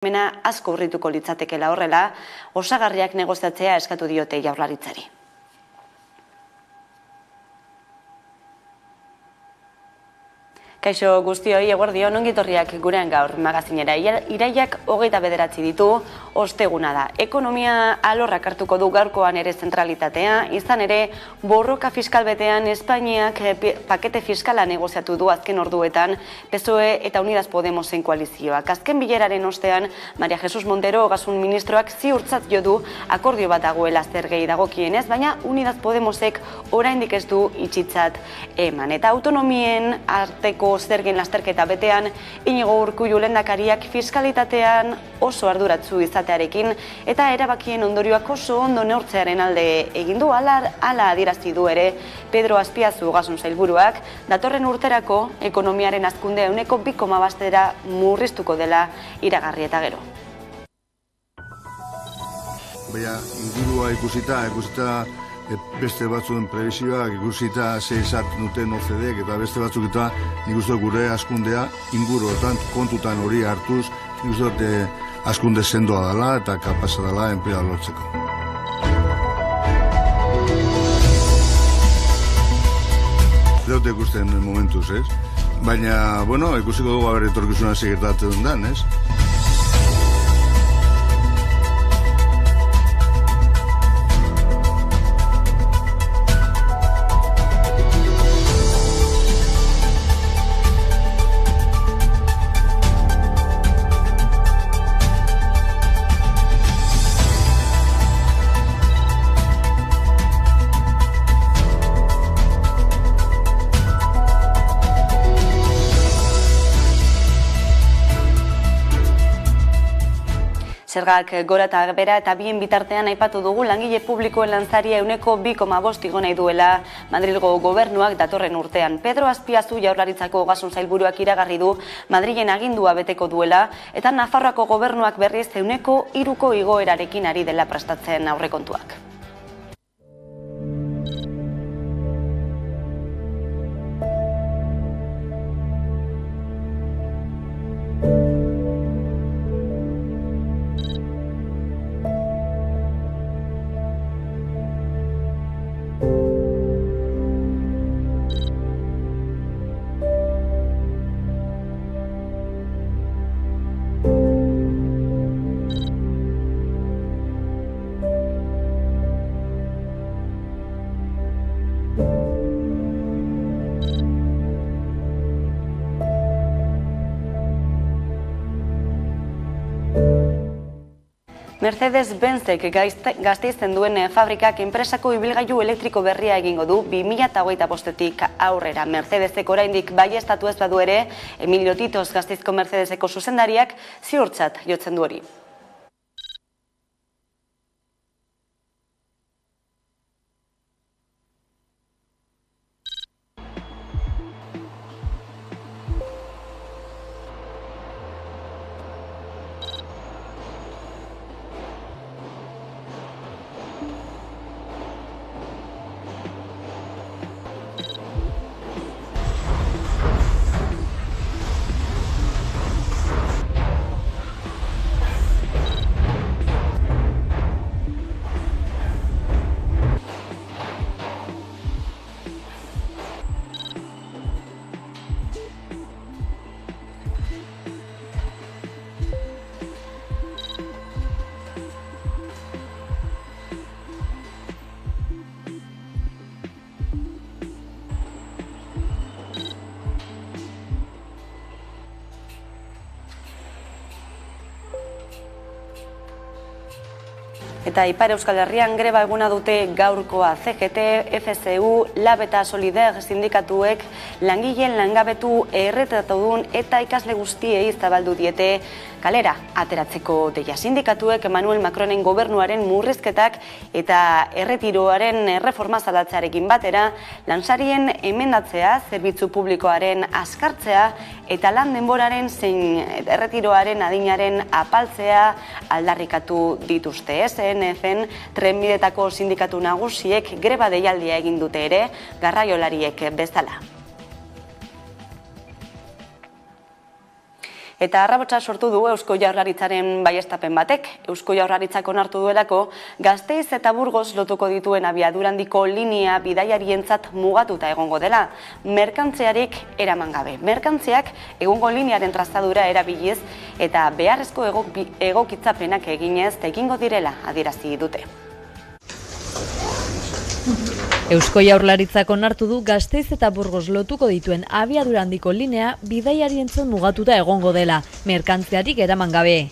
Mena asko urrituko litzatekela horrela, osagarriak negoziatzea eskatu diote Jaurlaritzari. Kaixo guztioi, eguerdion, ongitorriak gurean gaur magazinera. Iraiak 29 ditu, osteguna da. Ekonomia alorrak hartuko du gaurkoan ere zentralitatea, izan ere borroka fiskal betean Espainiak pakete fiskala negoziatu du azken orduetan PSOE eta Unidas Podemosen koalizioak. Azken bileraren ostean, Maria Jesus Montero ogasun ministroak ziurtzat jo du akordio bat dagoela zergei dagokienez, baina Unidas Podemosek oraindik ez du itxitzat eman. Eta autonomien arteko zergen lasterketa betean, Inigo Urkullu lehendakariak fiskalitatean oso arduratsu izatearekin eta erabakien ondorioak oso ondo neurtzearen alde egin du, hala adierazi du ere Pedro Azpiazu ogasun sailburuak, datorren urterako ekonomiaren hazkundea 2,2% murriztuko dela iragarri eta gero. Baina ingurua ikusita beste batzuen prebisioak, ikusita ze esaten duten OCDek eta beste batzuk eta nik uste gure hazkundea inguruotan kontutan hori hartuz, nik uste hazkunde sendoa dela eta kapasa dela enplea lortzeko. Deute ikusten momentuz, ez? Baina, bueno, ikusiko dugu haber etorkizuna segertatzen den, ez? Zergak gora eta bera eta bien bitartean aipatu dugu langile publikoen lansaria 2,5 igo nahi duela Madrilgo gobernuak datorren urtean. Pedro Azpiazu Jaurlaritzako ogasun sailburuak iragarri du Madrilen agindua beteko duela eta Nafarroako gobernuak berriz 3% igoerarekin ari dela prestatzen aurrekontuak. Mercedes-Benzek Gasteizen duen fabrikak enpresako ibilgailu elektriko berria egingo du 2025-tik aurrera. Mercedesek oraindik baieztatu ez badu ere, Emilio Titos Gasteizko Mercedeseko zuzendariak ziurtzat jotzen du hori. Eta Ipar Euskal Herrian greba eguna dute gaurkoa CGT, FCU, LAB eta Solider sindikatuek langileen langabetu erretratudun eta ikasle guztiei zabaldu diete kalera ateratzeko deia. Sindikatuek Emmanuel Macronen gobernuaren murrizketak eta erretiroaren erreforma zalatzearekin batera, lansarien emendatzea, zerbitzu publikoaren askartzea eta lan denboraren zein erretiroaren adinaren apaltzea aldarrikatu dituzte. SNF-en trenbidetako sindikatu nagusiek greba deialdia egin dute ere, garraiolariek bezala. Eta harrabotsa sortu du Eusko Jaurlaritzaren baieztapen batek. Eusko Jaurlaritzak onartu duelako Gasteiz eta Burgos lotuko dituen abiadura handiko linea bidaiarientzat mugatuta egongo dela, merkantziarik eraman gabe. Merkantziak egungo linearen trazadura erabiliz eta beharrezko egokitzapenak eginez egingo direla adierazi dute. Eusko Jaurlaritzak onartu du Gasteiz eta Burgos lotuko dituen abiadura handiko linea bidaiarientzat mugatuta egongo dela, merkantziarik eraman gabe.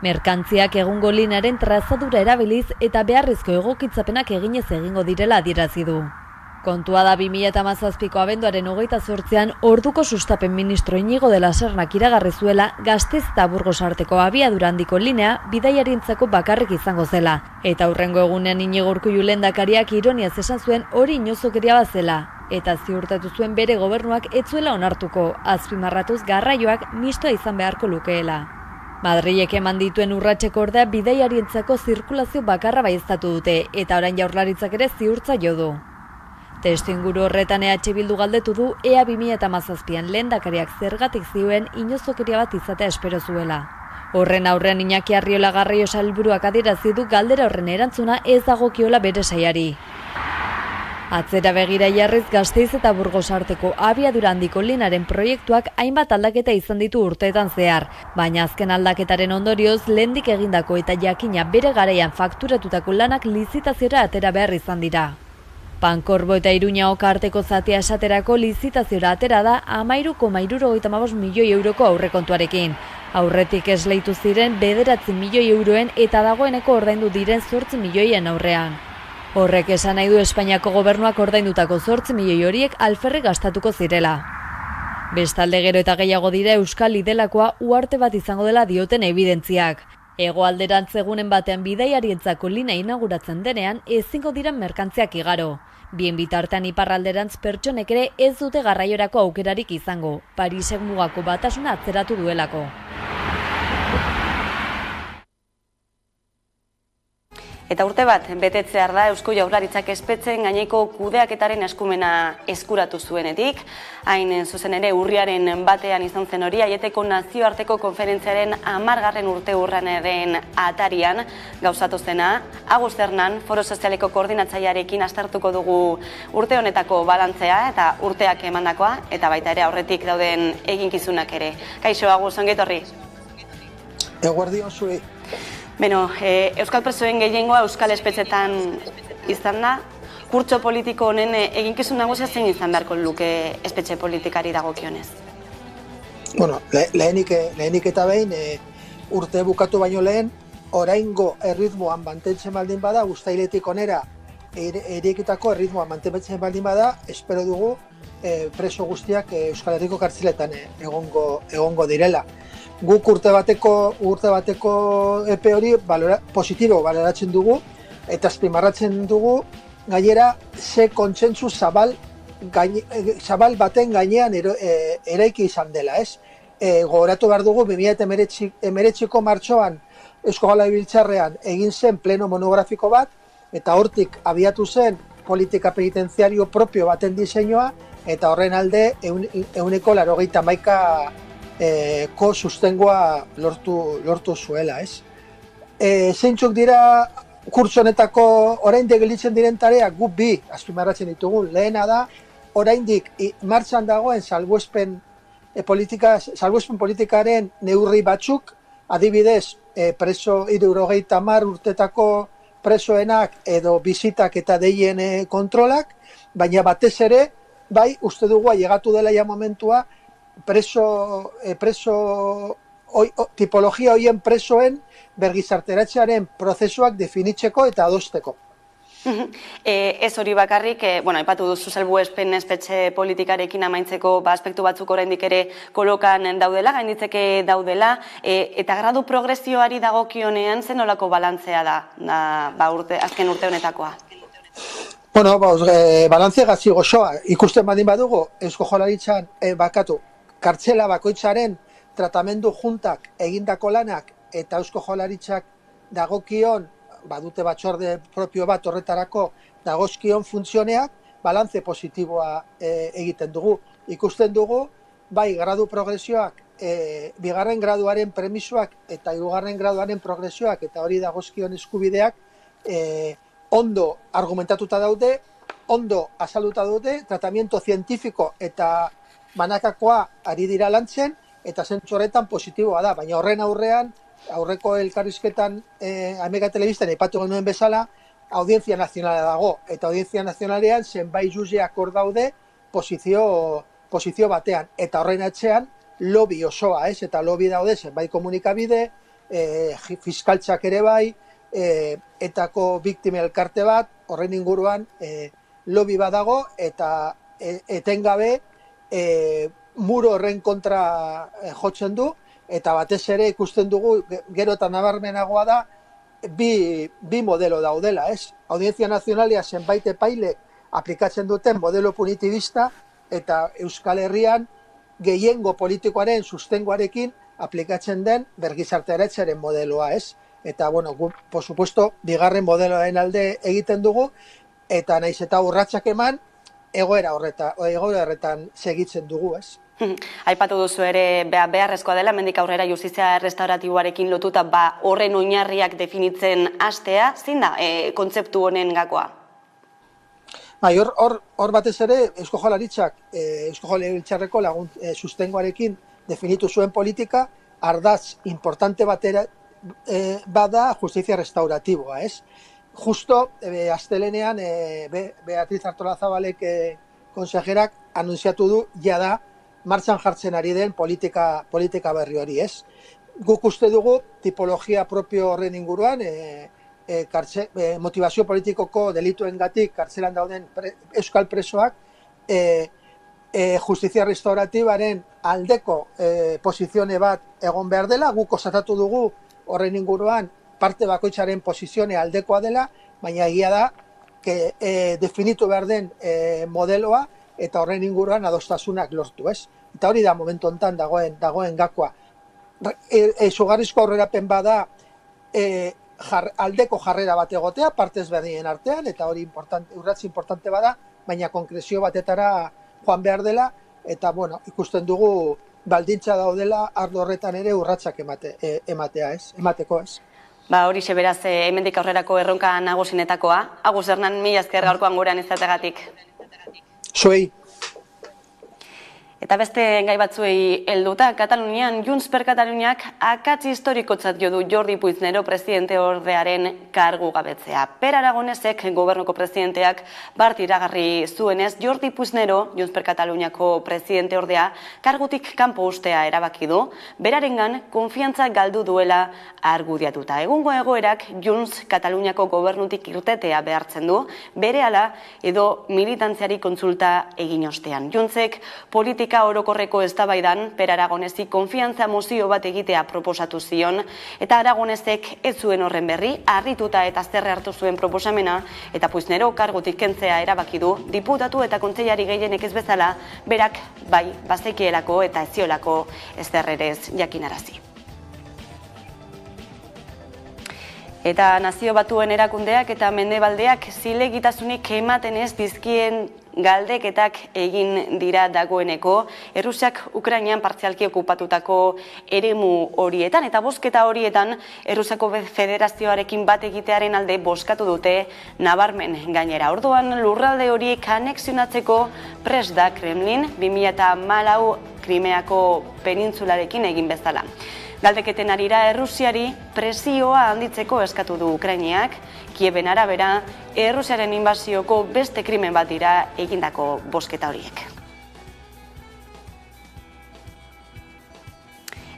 Merkantziak egungo linearen trazadura erabiliz eta beharrezko egokitzapenak eginez egingo direla adierazi du. Kontua da 2017ko abenduaren 28an orduko sustapen ministro Iñigo de la Sernak iragarri zuela Gasteiz eta Burgos arteko abiadura handiko linea bidaiarientzako bakarrik izango zela. Eta hurrengo egunean Iñigo Urkullu lehendakariak ironiaz esan zuen hori inozokeria bat zela. Eta ziurtatu zuen bere gobernuak ez zuela onartuko, azpimarratuz garraioak mistoa izan beharko lukeela. Madrilek eman dituen urratseko ordea bidaiarientzako zirkulazio bakarra baieztatu dute eta orain Jaurlaritzak ere ziurtza jo du. Testuinguru horretan EH Bildu galdetu du ea 2017an lehendakariak zergatik zioen inozokeria bat izatea espero zuela. Horren aurrean Iñaki Arriola Garraio sailburuak adierazi du galdera horren erantzuna ez dagokiola bere sailari. Atzera begira jarriz Gasteiz eta Burgos arteko abiadura handiko linearen proiektuak hainbat aldaketa izan ditu urteetan zehar, baina azken aldaketaren ondorioz lehendik egindako eta jakina bere garaian fakturatutako lanak lizitaziora atera behar izan dira. Pankorbo eta Iruña Oka arteko zatia esaterako lizitaziora atera da 13,75 milioi euroko aurrekontuarekin. Aurretik esleitu ziren 9 milioi euroen eta dagoeneko ordaindu diren 8 milioien aurrean. Horrek esan nahi du Espainiako gobernuak ordaindutako 8 milioi horiek alferrik gastatuko zirela. Bestalde gero eta gehiago dira Euskal Lidelakoa uharte bat izango dela dioten ebidentziak. Hegoalderantz egunen batean bidaiarientzako linea inauguratzen denean ezingo diren merkantziak igaro. Bien bitartean iparralderantz pertsonek ere ez dute garraiorako aukerarik izango, Parisek mugako batasuna atzeratu duelako. Eta urte bat, betetzear da Eusko Jaurlaritzak espetxeen gaineko kudeaketaren eskumena eskuratu zuenetik. Hain zuzen ere urriaren batean izan zen hori, Aieteko nazioarteko konferentziaren 10. urte urranaren atarian gauzatu zena. Agus Hernan, Foro Sozialeko koordinatzailearekin aztertuko dugu urte honetako balantzea eta urteak emandakoa, eta baita ere aurretik dauden eginkizunak ere. Kaixo, Agus, ongi etorri. Eguerdion zuri. Beno, Euskal presoen gehiengoa Euskal espetxetan izan da. Kurtso politiko honen eginkizun nagusia zein izan beharko luke espetxe politikari dagokionez? Bueno, lehenik eta behin urte bukatu baino lehen, oraingo erritmoan mantentzen baldin bada, uztailetik onera irekitako erritmoan mantentzen baldin bada, espero dugu preso guztiak Euskal Herriko kartzeletan egongo direla. Guk urte bateko epe hori positibo baloratzen dugu eta azpimarratzen dugu gainera ze kontsentsu zabal baten gainean eraiki izan dela, ez? Gogoratu behar dugu 2019ko martxoan Eusko Legebiltzarrean egin zen pleno monografiko bat eta hortik abiatu zen politika penitentziario propio baten diseinua eta horren alde 80% ko sustengoa lortu zuela, ez? Zeintzuk dira kurtso honetako oraindik gelditzen diren tareak guk bi azpimarratzen ditugu. Lehena da, oraindik martxan dagoen salbuespen politikaren neurri batzuk, adibidez, preso 70 urtetako presoenak edo bizitak eta deien kontrolak, baina batez ere, bai, uste dugu ailegatu dela ja momentua, tipologia horien presoen bergizarteratzearen prozesuak definitzeko eta adosteko. Ez hori bakarrik, aipatu duzu salbuespen espetxe politikarekin amaintzeko aspektu batzuk oraindik ere kolokan daudela, gainditzeke daudela, eta gradu progresioari dagokionean zen nolako balantzea da azken urte honetakoa? Bueno, balantzea gazi gozoa. Ikusten badin badugu, Eusko Jaurlaritzan kartzela bakoitzaren tratamendu juntak egindako lanak eta Eusko Jaurlaritzak dagokion, badute batzorde propio bat horretarako dagozkion funtzioneak, balantze positiboa egiten dugu. Ikusten dugu, bai gradu progresioak bigarren graduaren premisoak eta hirugarren graduaren progresioak eta hori dagozkion eskubideak ondo argumentatuta daude, ondo azalduta dute, tratamiento zientifiko eta banakakoa ari dira lantzen, eta zentzu horretan positiboa da, baina horren aurrean, aurreko elkarrizketan Amega Telebistan aipatu genuen bezala, Audientzia Nazionala dago, eta Audientzia Nazionalean zenbait juzeak hor daude posizio batean, eta horren atzean lobby osoa, eta lobby daude zenbait komunikabide, fiskaltzak ere bai, etako biktime elkarte bat, horren inguruan lobby bat dago, eta etengabe muro horren kontra jotzen du, eta batez ere ikusten dugu, gero eta nabarmenagoa da, bi modelo daudela, ez? Audientzia Nazionalia zenbait epaile aplikatzen duten modelo punitibista, eta Euskal Herrian gehiengo politikoaren sustengoarekin aplikatzen den bergizarteratzearen modeloa, ez? Eta, bueno, por supuesto, bigarren modeloaren alde egiten dugu, eta naiz eta urratsak eman, egoera horretan segitzen dugu, ez? Aipatu duzu ere beharrezkoa dela, hemendik aurrera justizia restauratiboarekin lotuta horren oinarriak definitzen hastea, zein da kontzeptu honen gakoa? Hor batez ere, Eusko Jaurlaritzak, Eusko Jaurlaritzarreko sustengoarekin definitu zuen politika, ardatz importante batera bada justizia restauratiboa, ez? Justo, astelenean, Beatriz Artolazabalek konsejerak anuntziatu du, jada, martxan jartzen ari den politika berri hori, ez? Guk uste dugu, tipologia propio horren inguruan, motivazio politikoko delituengatik kartzelan dauden euskal presoak, justizia restauratibaren aldeko posizione bat egon behar dela, guk osatatu dugu horren inguruan parte bakoitzaren posizione aldekoa dela, baina egia da, definitu behar den modeloa, eta horren inguruan adostasunak lortu, ez? Eta hori da momentu honetan dagoen gakoa. Izugarrizko aurrerapen bada aldeko jarrera bat egotea, partez berdinen artean, eta hori urratz importante bada, baina konkrezio batetara joan behar dela, eta bueno, ikusten dugu baldintza daudela arlo horretan ere urratsak emateko, ez? Horixe beraz, hemendik aurrerako erronka nagusinetakoa. Agus Hernan, mila esker gaurkoan gurean izategatik. Zuei. Eta beste gai batzuei helduta, Katalunian, Junts per Kataluniak akats historikotzat jo du Jordi Puigneró presidente ordearen kargu gabetzea. Per Aragonesek, gobernuko presidenteak bart iragarri zuenez, Jordi Puigneró, Junts per Kataluniako presidente ordea, kargutik kanpo ustea erabaki du, berarengan konfiantza galdu duela argudiatuta. Egungo egoerak Junts Kataluniako gobernutik irtetea behartzen du, berehala edo militantziari kontsulta egin ostean. Juntsek politika orokorreko eztabaidan Per Aragonesi konfiantza mozio bat egitea proposatu zion, eta Aragonesek ez zuen horren berri, harrituta eta azterre hartu zuen proposamena, eta Puigneró kargutik kentzea erabaki du, diputatu eta kontseilari gehienek ez bezala, berak bai bazekielako eta eziolako ezerrerez jakinarazi. Eta Nazio Batuen erakundeak eta mendebaldeak zilegitasunik ematen ez dizkien galdeketak egin dira dagoeneko, Errusiak Ukrainian partzialki okupatutako eremu horietan, eta bozketa horietan Errusiako Federazioarekin bat egitearen alde bozkatu dute nabarmen gainera. Orduan lurralde horiek anexionatzeko prest da Kremlin 2014 Krimeako penintzularekin egin bezala. Galdeketen arira Errusiari presioa handitzeko eskatu du Ukrainiak, Kieben arabera, Errusiaren inbasioko beste krimen bat dira egindako bozketa horiek.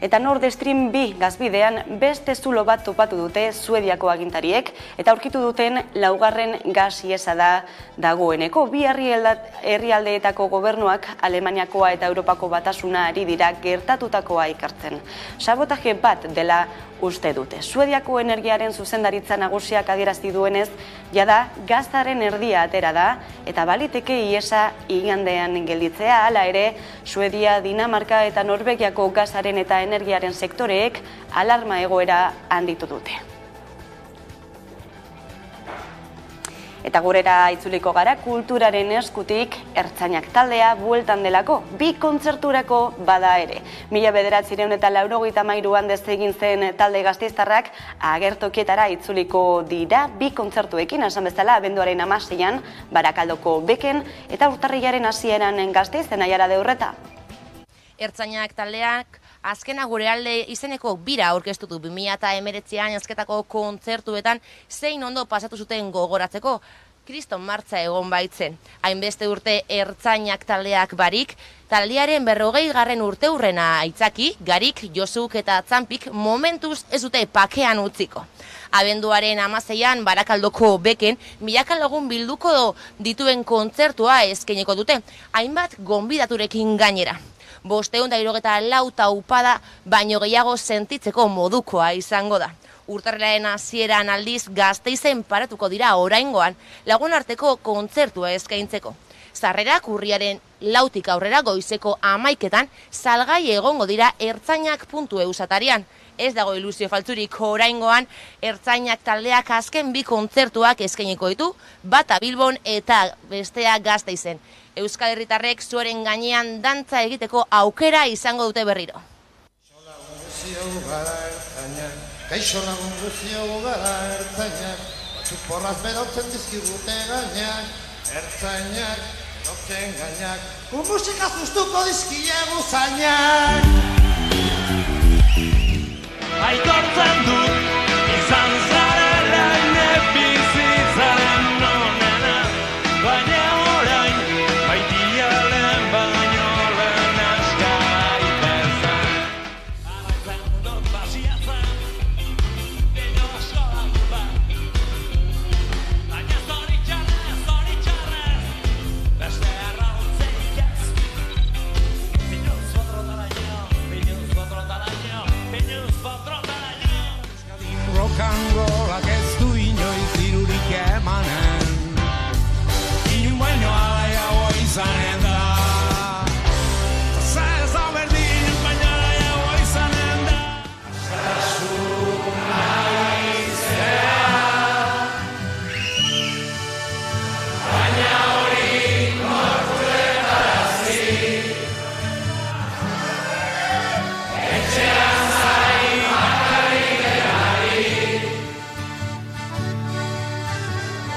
Eta Nord Stream 2 gazbidean beste zulo bat topatu dute Suediako agintariek, eta aurkitu duten laugarren gas ihesa da dagoeneko. Bi herrialdeetako gobernuak Alemaniakoa eta Europako batasuna ari dira gertatutakoa ikertzen. Sabotaje bat dela uste dute. Suediako energiaren zuzendaritza nagusiak adierazi duenez, jada gazaren erdia atera da, eta baliteke ihesa igandean gelditzea. Hala ere, Suedia, Dinamarka eta Norvegiako gazaren eta energiaren sektoreek alarma egoera handitu dute. Eta gurera itzuliko gara kulturaren eskutik Ertzainak taldea bueltan delako, 2 kontzerturako bada ere. 1993an desegin zen talde gasteiztarrak agertokietara itzuliko dira 2 kontzertuekin, esan bezala abenduaren 16an Barakaldoko Beken eta urtarrilaren hasieran Gasteizen Aiara de Urreta. Ertzainak taldeak azkena gure alde izeneko bira aurkeztu du 2019an azketako kontzertuetan zein ondo pasatu zuten gogoratzeko. Kriston martza egon baitzen. Hainbeste urte Ertzainak taldeak barik, taldearen 40. urteurrena aitzaki, Garik, Josuk eta Tzampik momentuz ez dute pakean utziko. Abenduaren 16an Barakaldoko Beken milaka lagun bilduko dituen kontzertua eskainiko dute, hainbat gonbidaturekin gainera. 574 taupada baino gehiago sentitzeko modukoa izango da. Urtarrilaren hasieran aldiz Gasteizen paratuko dira oraingoan lagunarteko kontzertua eskaintzeko. Sarrerak urriaren 4tik aurrera goizeko 11etan salgai egongo dira ertzainak.eus atarian. Ez dago ilusio faltzurik oraingoan Ertzainak taldeak azken 2 kontzertuak eskainiko ditu, bata Bilbon eta bestea Gasteizen. Euskal Herritarrek zuaren gainean dantza egiteko aukera izango dute berriro. Kaixo lagun guzio gara Ertzainak, batzuk porraz berotzen dizkigute gainak, Ertzainak, berotzen gainak, musika zuztuko dizkiegu zainak. Aitortzen dut, izan zarela bizitzaren nonena, baina orain, baitialen baino lehen askai bezan. Araitzen dut basiatzen, dino askola bat, baina zoritxarrez, beste arrautzeik ez. Pinuz botrotaraino, Rock and rollak ez du inoiz dirurik emanen, inun baino alaiago izanen da. Ez da berdin, inun baino alaiago izanen da. Zasuna izea, baina hori nortuetarazi, etxean zain bakarrik erari,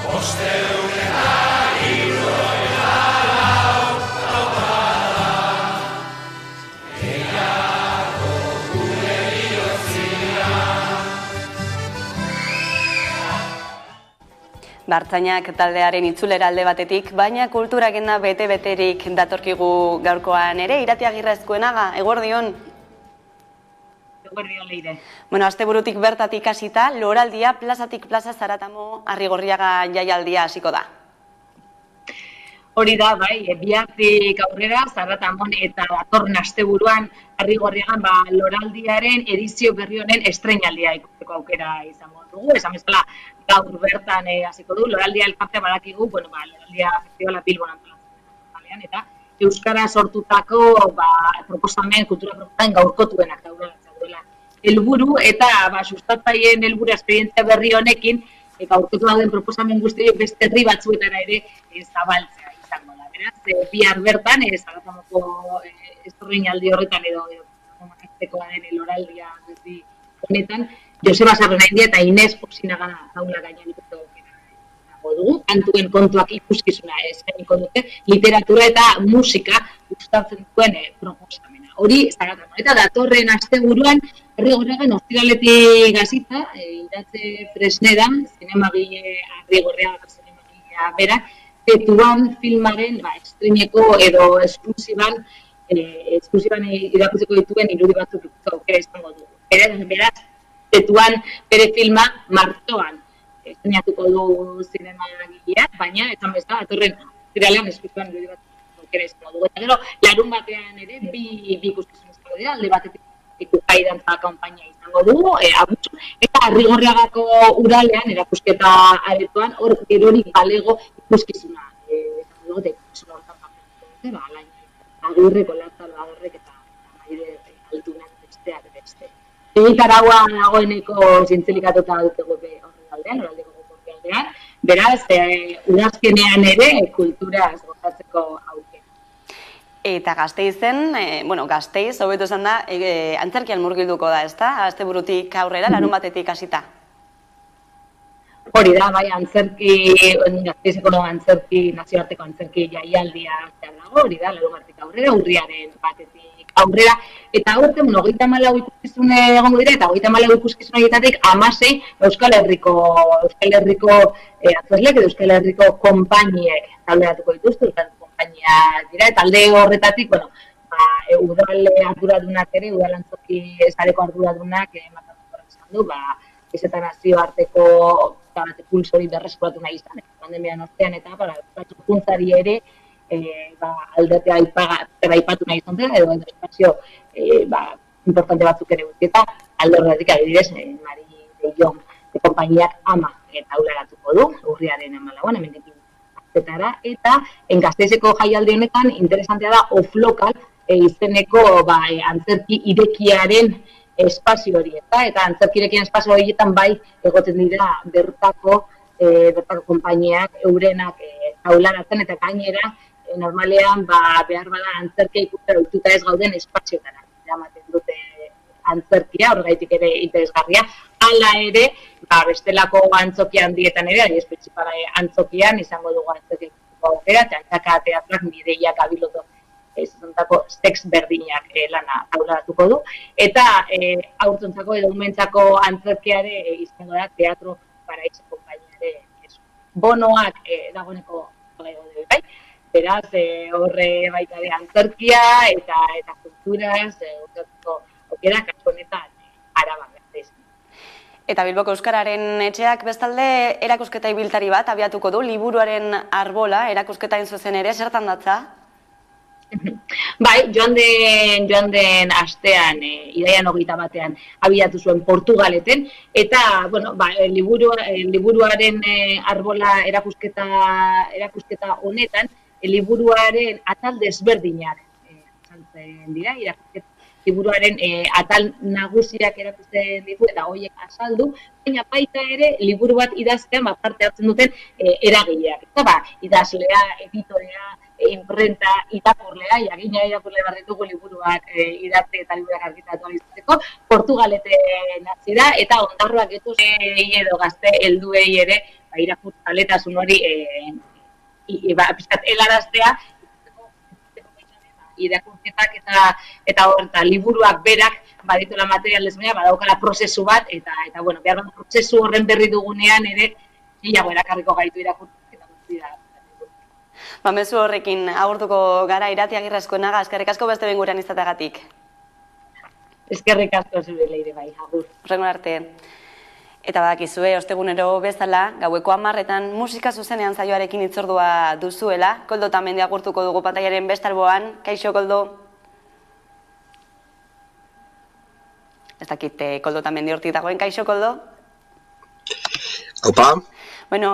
bosteun eta hirurogeita lau taupada, gehiago gure bihotzia. Ertzainak taldearen itzulera alde batetik, baina kultura agenda bete-beterik datorkigu gaurkoan ere, Irati Agirrezkoenaga, eguerdion. Eguerdion Leire. Bueno, asteburutik bertatik hasita, loraldia plazatik plaza Zaratamo Arrigorriaga jaialdia hasiko da. Hori da, bai, bihartik aurrera, Zaratamon eta datorren asteburuan Arrigorriagan loraldiaren edizio berri honen estreinaldia ikusteko aukera izango dugu. Esan bezala, gaur bertan hasiko du, loraldia elkartea badakigu, loraldia festivala Bilbon antolatzen eta euskara sortutako proposamen, kultura proposamen gaurkotuenak daudela helburu eta sustatzaileen helburu esperientzia berri honekin gaurkotu dauden proposamen guztiak beste herri batzuetara ere zabaltzea izango da. Beraz, bihar bertan Zaratamoko estreinaldi horretan edo den loraldia berri honetan Joseba Sarrenaindia eta Ines Osinaga taula gainean ikusten dugu, kantuen kontuak ikuskizuna eskainiko dute, literatura eta musika gustatzen duen proposamena. Hori Zaratamo. Eta datorren asteburuan Arrigorriagan ostiraletik hasita, Iratze Fresneda, zinemagile Arrigorriaga zinemagilea bera, Tetuan filmaren estreineko edo esklusiban irakurtzeko dituen irudi batzuk ikutzeko aukera izango dugu. Beraz, Tetuan bere filma martxoan estrenatuko du zinemagilea, baina esan bezala datorren ostiralean esklusiban irudi batzuk aukera izango dugu. Eta gero, larun batean ere bi ikuskizun izango dira, alde batetik Ikukai dantza kanpaina izango dugu, abutxo, eta Arrigorriagako uralean erakusketa aretoan hor gerorik balego ikuskizuna izango dugu, ikuskizuna hortan papetu alain Agirreko Latzalo Agerrek eta Maire Altunak besteak beste. Egitaragua dagoeneko zintzelikatuta dutego horren aldean, oraldeko aldean, Beraz, udazkenean ere kulturaz gozatzeko aukera. Eta Gasteizen, Gasteiz, hobeto esan da, antzerkian murgilduko da, ezta? Asteburutik aurrera, larunbatetik hasita. Hori da, bai, Gasteizeko nazioarteko antzerki jaialdia dago, hori da, larunbatetik aurrera, urriaren batetik aurrera, eta aurten 34 ikuskizun egongo dira, eta 34 ikuskizun horietatik 16 Euskal Herriko atzerleek edo Euskal Herriko konpainiek talderatuko dituzte, konpainia dira, eta alde horretatik, udal arduradunak ere, udal antzoki esareko arduradunak markatuko izan du, eta nazioarteko pulsori berreskuratu nahi izan, pandemian ostean eta batzukuntzari ere aldete aipatu nahi izan dela, edo espazio importante batzuk ere guzti, eta alde horretik adibidez, Mari de Jong konpainiak ama taularatuko du, urriaren 14, hemendik asteetara, eta Gasteizeko jaialdi honetan interesantea da off-local izeneko antzerki irekiaren espazio hori, eta antzerkirekin espazio horietan bai egoten dira bertako konpainiak eurenak taularatzen, eta gainera normalean behar bada antzerkia ikustera ohituta ez gauden espazioetara eramaten dute antzerkia, horregaitik ere interesgarria. Hala ere, bestelako antzoki handietan ere, espezifara antzokian izango dugu antzerkia ikusteko aukera, Txantxaka teatrak Mideiak Abiloto ezontako sex berdinak lana taularatuko du, eta haurtzontzako edo umentzako antzerkiare izango da Teatro Paraíso konpainiare bonoak dagoeneko bai, beraz horre baita de antzerkia eta kulturaz urtatzeko aukera kasu honetan Araban Gasteiz. Eta Bilboko Euskararen etxeak bestalde erakusketa ibiltari bat abiatuko du, liburuaren arbola, erakusketa zuzen ere, zertan datza? Bai, joan den astean, iraian 21 abiatu zuen Portugaleten, eta, liburuaren arbola erakusketa honetan, liburuaren atal desberdinak azaltzen dira, liburuaren atal nagusiak erakusten ditu eta horiek azaldu, baina baita ere liburu bat idaztean parte hartzen duten eragileak. Eta idazlea, editorea, imprenta, irakurlea, jakina irakurle behar ditugu liburuak idazte eta liburuak argitatu izateko, Portugaleten hasi da, eta ondarroak etuzei edo gazte helduei ere irakurtzaletasun hori pizkat helaraztea, irakurketak eta liburuak berak badituela material desberdina, badaukala prozesu bat, eta behar bat prozesu horren berri dugunean ere gehiago erakarriko gaitu irakurketak eta guzti da. Mezu horrekin agurtuko gara Irati Agirrezkoenaga, eskerrik asko beste behin gurean izateagatik. Eskerrik asko zure Leire bai, agur. Horrengo arte. Eta badakizue, ostegunero bezala, gaueko 10etan musika zuzenean saioarekin hitzordua duzuela, Koldo Tamendi agurtuko dugu pantailaren beste alboan. Kaixo, Koldo? Ez dakit Koldo Tamendi hortik dagoen, kaixo, Koldo? Opa!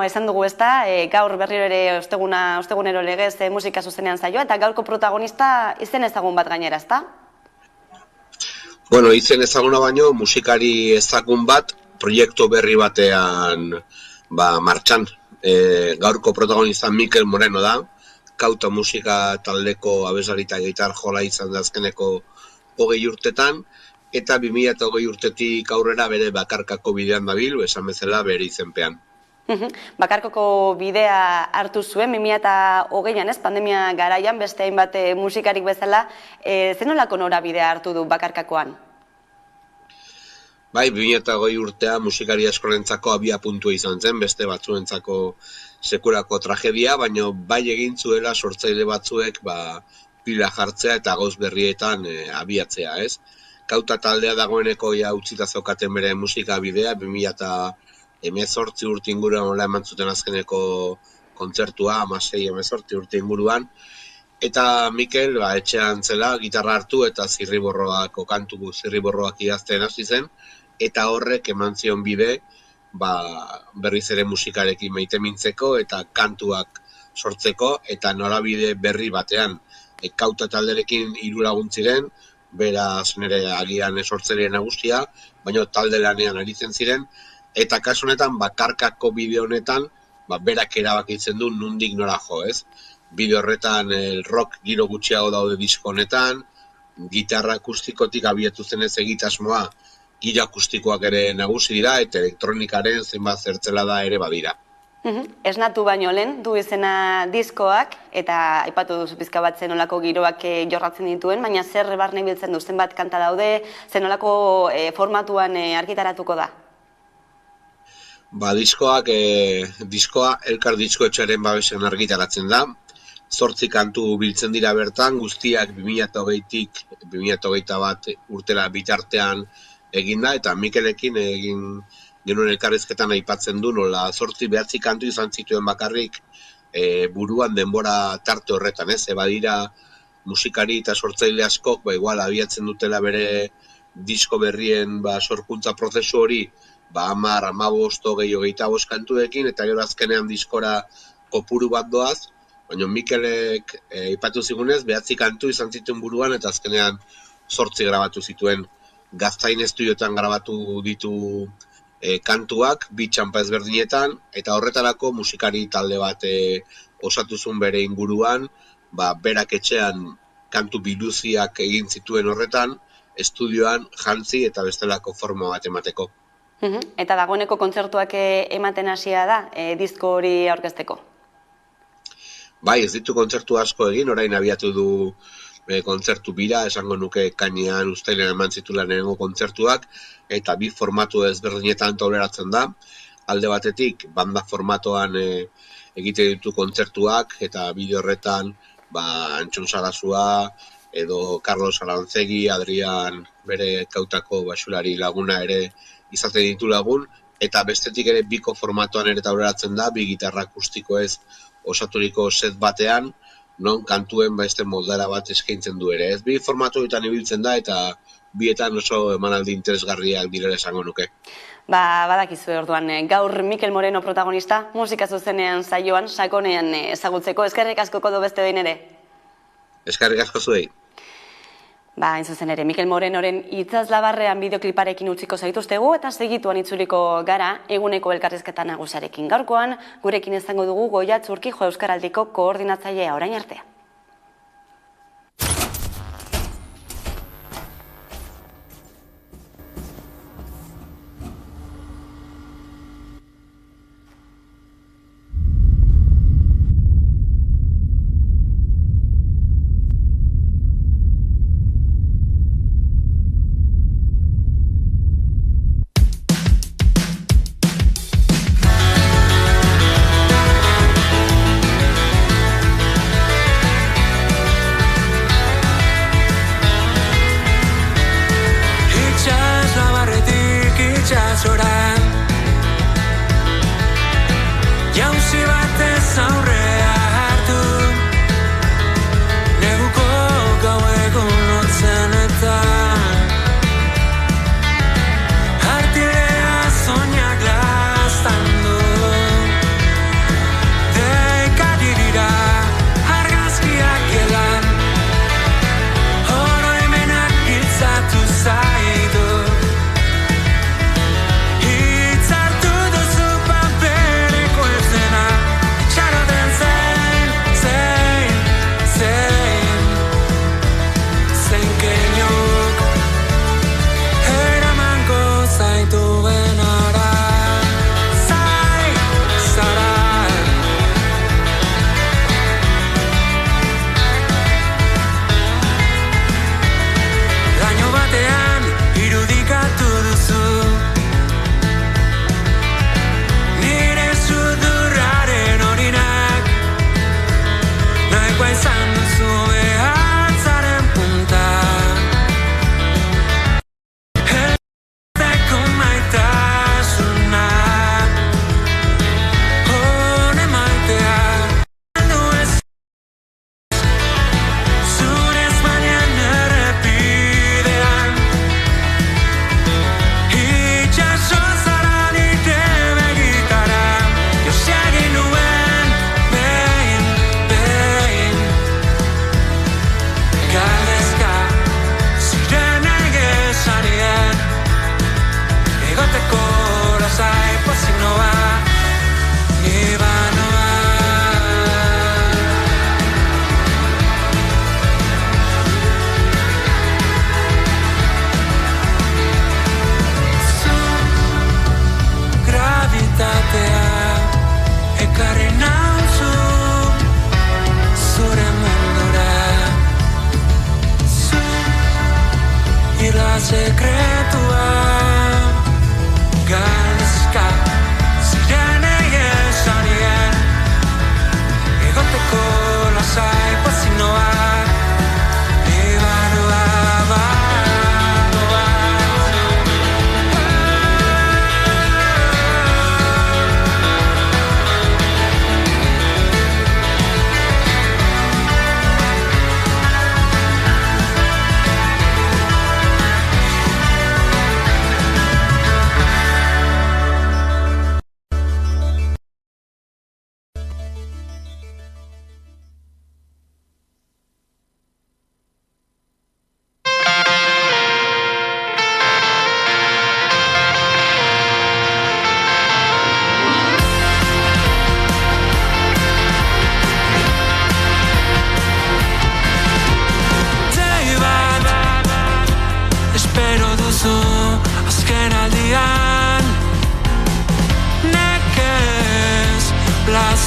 Esan dugu ezta, gaur berriro ere ostegunero legez musika zuzenean saioa, eta gaurko protagonista izen ezagun bat gainera, ezta? Izen ezaguna baino, musikari ezagun bat, proiektu berri batean martxan. Gaurko protagonista Mikel Moreno da, Kauta musika taldeko abeslari eta gitar jola izan da azkeneko 20 urtetan, eta 2020 urtetik aurrera bere bakarkako bidean dabil, esan bezala bere izenpean. Bakarkoko bidea hartu zuen, 2020an, pandemia garaian, beste hainbat musikarik bezala, zenolako norabidea hartu du bakarkakoan? Bai, 2020 urtea musikari askorentzako abia puntua izan zen, beste batzuentzako sekurako tragedia, baina bai egin zuela sortzaile batzuek pila jartzea eta gauz berrietan abiatzea, ez? Kauta taldea dagoeneko utzita zaukaten bere musika bidea, 2018 urte inguruan hola eman zuten azkeneko kontzertua, 16-18 urte inguruan, eta Mikel etxean zela gitarra hartu eta zirriborroak idazten hasi zen, eta horrek eman zion bide berriz ere musikarekin maitemintzeko eta kantuak sortzeko, eta norabide berri batean Kauta talderekin 3 lagun ziren, beraz nire agian sortzaile nagusia, baina talde lanean aritzen ziren, eta kasu honetan bakarkako bide honetan berak erabakitzen du nundik nora jo, ez? Bideo horretan rock giro gutxiago daude disko honetan, gitarra akustikotik abiatu zenez egitasmoa, giro akustikoak ere nagusi dira, eta elektronikaren zenbat zertzela da ere badira. Esnatu baino lehen du izena diskoak, eta aipatu duzu pizka bat zenolako giroak jorratzen dituen, baina zer barne biltzen du, zenbat kanta daude, zenolako formatuan argitaratuko da? Diskoa Elkar Diskoetxearen babesen argitaratzen da, 8 kantu biltzen dira bertan, guztiak 2020-tik 2021 urtera bitartean eginda, eta Mikelekin egin genuen elkarrizketan aipatzen du, nola 8-9 kantu izan zituen bakarrik buruan denbora tarte horretan, ez? Badira musikari eta sortzaile askok, igual abiatzen dutela bere disko berrien sorkuntza prozesu hori, 10, 15, 25 kantuekin, eta gero azkenean diskora kopuru bat doaz, baina Mikelek aipatu zigunez, 9 kantu izan zituen buruan, eta azkenean 8 grabatu zituen. Gaztain estudioetan grabatu ditu kantuak, 2 txanpa ezberdinetan, eta horretarako musikari talde bat osatu zuen bere inguruan, berak etxean kantu biluziak egin zituen horretan, estudioan jantzi eta bestelako forma bat emateko. Eta dagoeneko kontzertuak ematen hasia da, disko hori aurkezteko? Bai, ez ditu kontzertu asko egin, orain abiatu du kontzertu bira, esango nuke ekainean uztailean eman zituela lehenengo kontzertuak, eta 2 formatu ezberdinetan toleratzen da. Alde batetik, banda formatoan egite ditu kontzertuak, eta bideo horretan Antxon Sarazua, edo Carlos Arantzegi, Adrian bere kautako basulari laguna ere izaten ditu lagun, eta bestetik ere biko formatoan ere toleratzen da, 2 gitarra akustikoez osaturiko set batean, non kantuen beste moldara bat eskaintzen du ere. Ez 2 formatoetan ibiltzen da, eta bietan oso emanaldi interesgarriak direla esango nuke. Badakizue orduan, gaur Mikel Moreno protagonista, musika zuzenean saioan, sakonean ezagutzeko, eskerrik askoko du beste behin ere? Eskerrik asko zuei. Hain zuzen ere, Mikel Morenoren Itsaslabarrean bideokliparekin utziko zaituztegu eta segituan itzuliko gara eguneko elkarrizketa nagusiarekin. Gaurkoan, gurekin izango dugu Goiatz Urkijo Euskaraldiko koordinatzailea orain arte.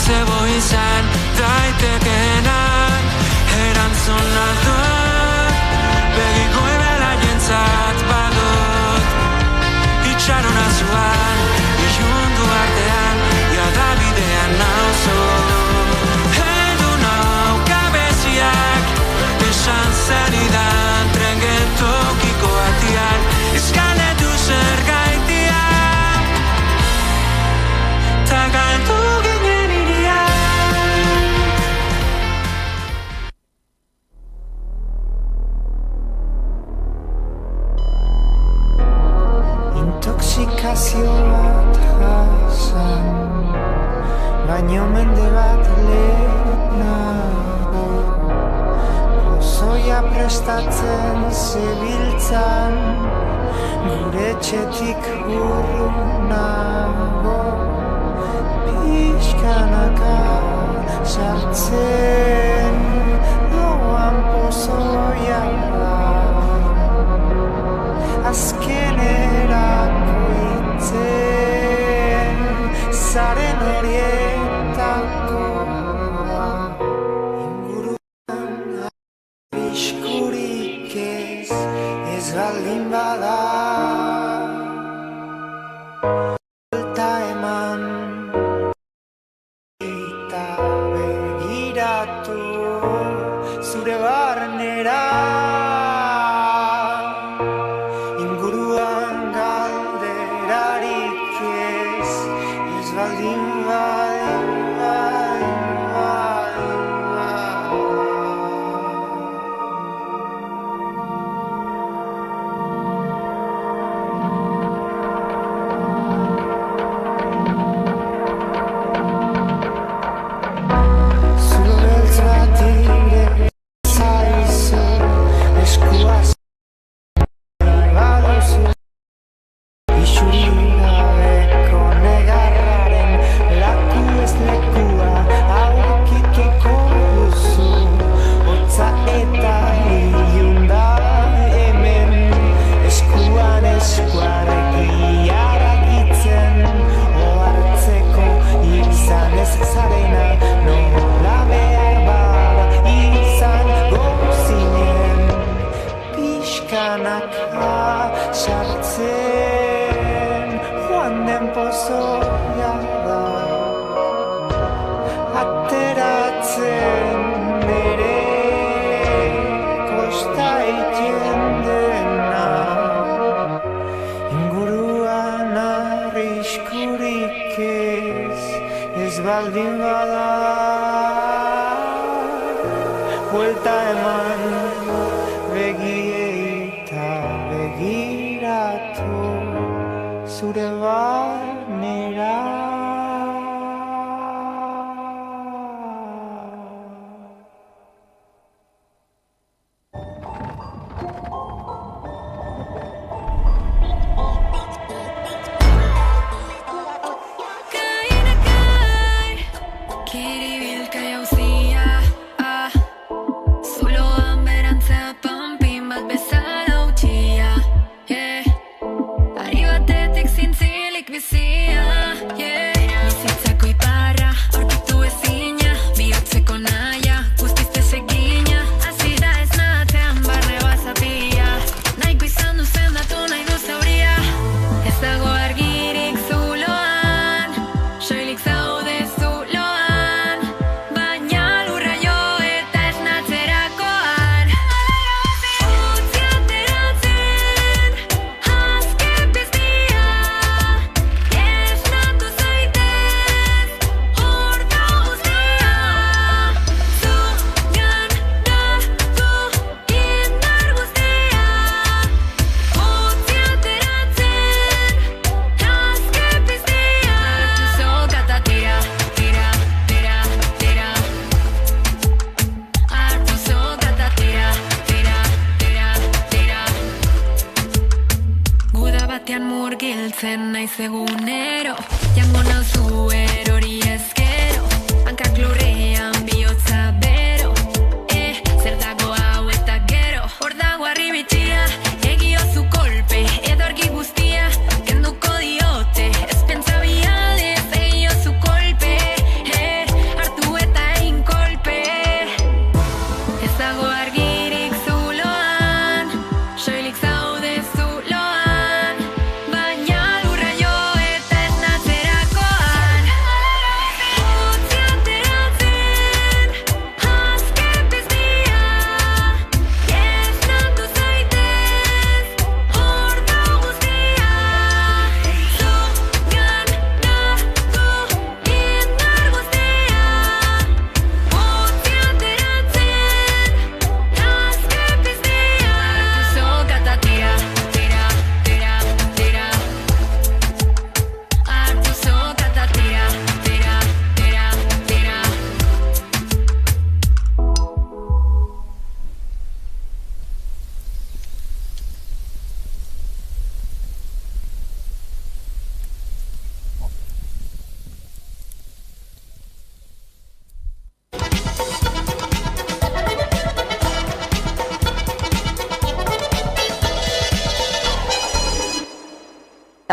Placebo izan daitekeena erantzuna dut begiko ebela jentzat badut itxarona zuan ilundu artean jada bidean nauzu heldu nau gabeziak esan zenidan tren geltokiko atian eskaletu zer gaitia ta galdu ginen iria. Intoxikazio bat jasan baino mende bat lehenago pozoia prestatzen zebiltzan gure etxetik urrunago pixkanaka sartzen doan pozoia azkenerako itzen zaren horietakoa inguruan arriskurik ez baldin bada buelta eman eta begiratu zure barnera inguruan galderarik ez baldin zulo beltz bat ire zaizu eskuaz baduzu isurigabeko negarraren laku ez lekua aurkituko duzu hotza eta ilunda hemen eskuan eskuarreki aragitzen ohartzeko izan ez zarena nola behar bada izan gozinen pixkanaka sartzen joan den pozoia da ateratzen ere kosta egiten dena inguruan arriskurik ez baldin bada buelta eman begieita begiratu zure barnera. Kiribilka jauzia, zuloan berantzea panpin bat bezala utxia, ari batetik zintzilik bizia, bizitzako iparra, aurkitu ezina, bihotzeko naia, guztiz desegina, azida ez natean barne bazapia, nahiko izan du zendatu nahi du zauria, ez dago argirik zuloan, soilik zaude zuloan, baina lurra jo eta esnatzerakoan. Utzi ateratzen, azke piztia, esnatu zaitez, hor da guztia. Zugan datu indar guztia, utzi ateratzen, azke piztia. Zokata tira, tira, tira, tira. Hartu zokata tira, tira, tira, tira. Guda batean murgiltzen naiz egunero, jango nauzu erori ezkero, hankak lurrean bihotza bero, zertako hau eta gero, hor dago harri bitxia, egiozu kolpe, edo argi guztia, kenduko diote, ez pentsa bialez, egiozu kolpe,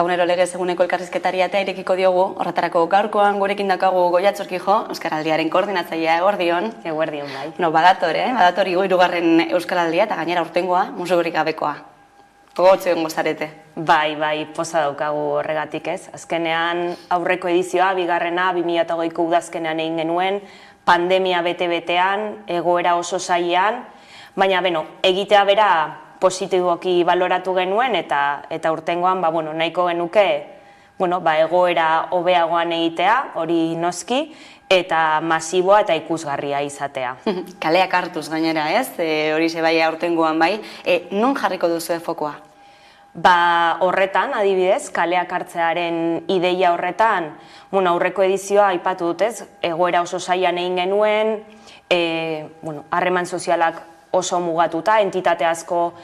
Egunero legez eguneko elkarrizketaria eta irekiko diogu, horretarako gaurkoan gurekin daukagu Goia Txorkijo, Euskaraldiaren koordinatzailea, eguerdion. Eguerdion bai. Badator hirugarren Euskaraldia eta gainera urtengoa, musikorik gabekoa. Gogotsu egongo zarete. Bai, poza daukagu horregatik ez. Azkenean aurreko edizioa, bigarrena, 2008ko udazkenean egin genuen, pandemia bete-betean, egoera oso zailean, baina egitea bera positiboki baloratu genuen eta urtengoan nahiko genuke egoera hobeagoan egitea, hori noski, eta masiboa eta ikusgarria izatea. Kaleak hartuz gainera ez, hori bai urtengoan bai, non jarriko duzu fokoa? Horretan, adibidez, kaleak hartzearen ideia horretan, aurreko edizioa aipatu dutez, egoera oso zailan egin genuen, harreman sozialak oso mugatuta, entitate asko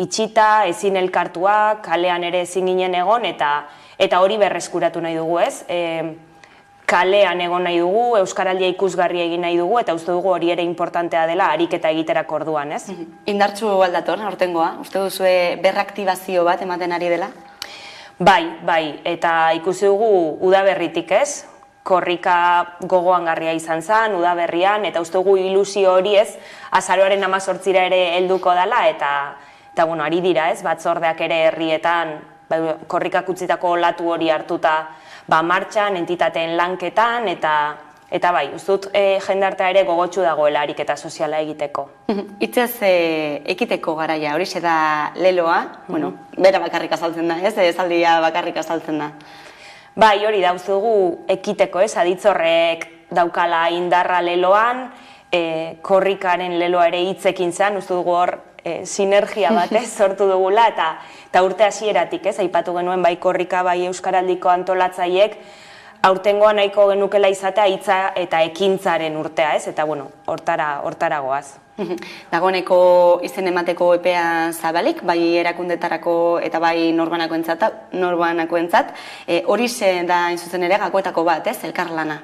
itxita, ezin elkartuak, kalean ere ezin ginen egon, eta hori berreskuratu nahi dugu ez. Kalean egon nahi dugu, Euskaraldia ikusgarria egin nahi dugu, eta uste dugu hori ere importantea dela ariketa egiterako orduan ez. Indartsu aldator, aurtengoa, uste duzu berraktibazio bat ematen ari dela? Bai, eta ikusi dugu udaberritik ez, korrika gogoangarria izan zen, udaberrian, eta uste dugu ilusio hori ez, azaroaren 18ra ere helduko dela, eta ari dira ez, batzordeak ere herrietan, korrikak utzitako olatu hori hartuta martxan, entitateen lanketan, eta bai, uste dut jendartea ere gogotsu dagoela ariketa soziala egiteko. Itzez ekiteko garaia, hori da leloa, bera bakarrik azaltzen da, ez, esaldia bakarrik azaltzen da. Bai, hori da, uste dugu ekiteko ez, aditzorrek daukala indarra leloan, korrikaren leloa ere hitzekin zen, uste dugu hor sinergia bat sortu dugula, eta urte hasieratik ez, aipatu genuen bai korrika, bai Euskaraldiko antolatzaiek, aurtengoa nahiko genukela izatea hitza eta ekintzaren urtea ez, eta hortara goaz. Dagoeneko izen emateko epea zabalik, bai erakundetarako eta bai norbanakoentzat, hori da zuzen ere gakoetako bat, ez, elkarlana?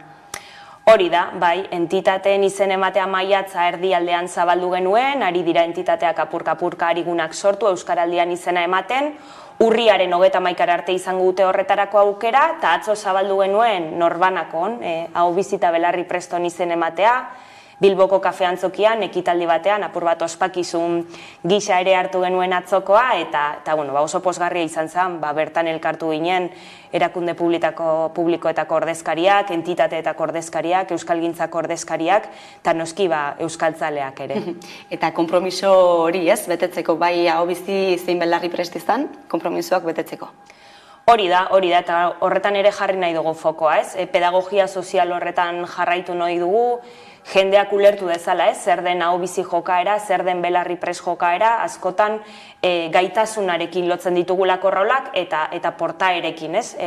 Hori da, bai, entitateen izen ematea maiatza erdialdean zabaldu genuen, ari dira entitateak apurka-apurka arigunak sortu Euskaraldian izena ematen, urriaren 31 arte izango dute horretarako aukera, eta atzo zabaldu genuen norbanakon, hau bizita belarri preston izen ematea, Bilboko kafeantzokian, ekitaldi batean, apur bat ospakizun gisa ere hartu genuen atzokoa, eta oso pozgarria izan zen, bertan elkartu ginen, erakunde publikoetako ordezkariak, entitateetako ordezkariak, euskalgintzako ordezkariak, eta noski euskaltzaleak ere. Eta konpromiso hori ez, betetzeko, bai hau bizi zein belarri prest izan, konpromisoak betetzeko? Hori da, eta horretan ere jarri nahi dugu fokoa ez, pedagogia sozial horretan jarraitu nahi dugu, jendeak ulertu dezala ez, zer den hau bizi jokaera, zer den belarri prest jokaera, askotan gaitasunarekin lotzen ditugulako rolak eta portaerekin ez,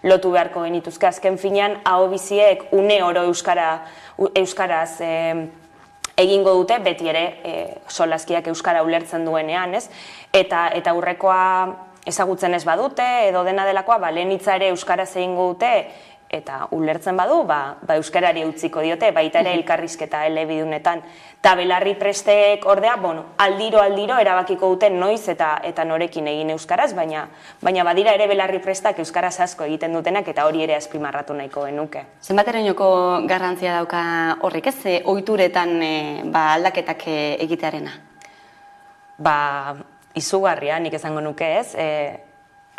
lotu beharko genituzke azken finean hau biziek une oro euskaraz egingo dute, beti ere solaskiak euskara ulertzen duenean ez, eta aurrekoa ezagutzen ez badute, edo dena delakoa, lehen hitza ere euskaraz egingo dute, eta ulertzen badu, euskarari utziko diote, baita ere elkarrizketa elebidunetan. Eta belarri prestek ordea, aldiro erabakiko dute noiz eta norekin egin euskaraz, baina badira ere belarri prestak euskaraz asko egiten dutenak, eta hori ere azpimarratu nahiko genuke. Zenbaterainoko garrantzia dauka horrek ez, ohituretan aldaketak egitearena? Izugarria, nik esango nuke ez,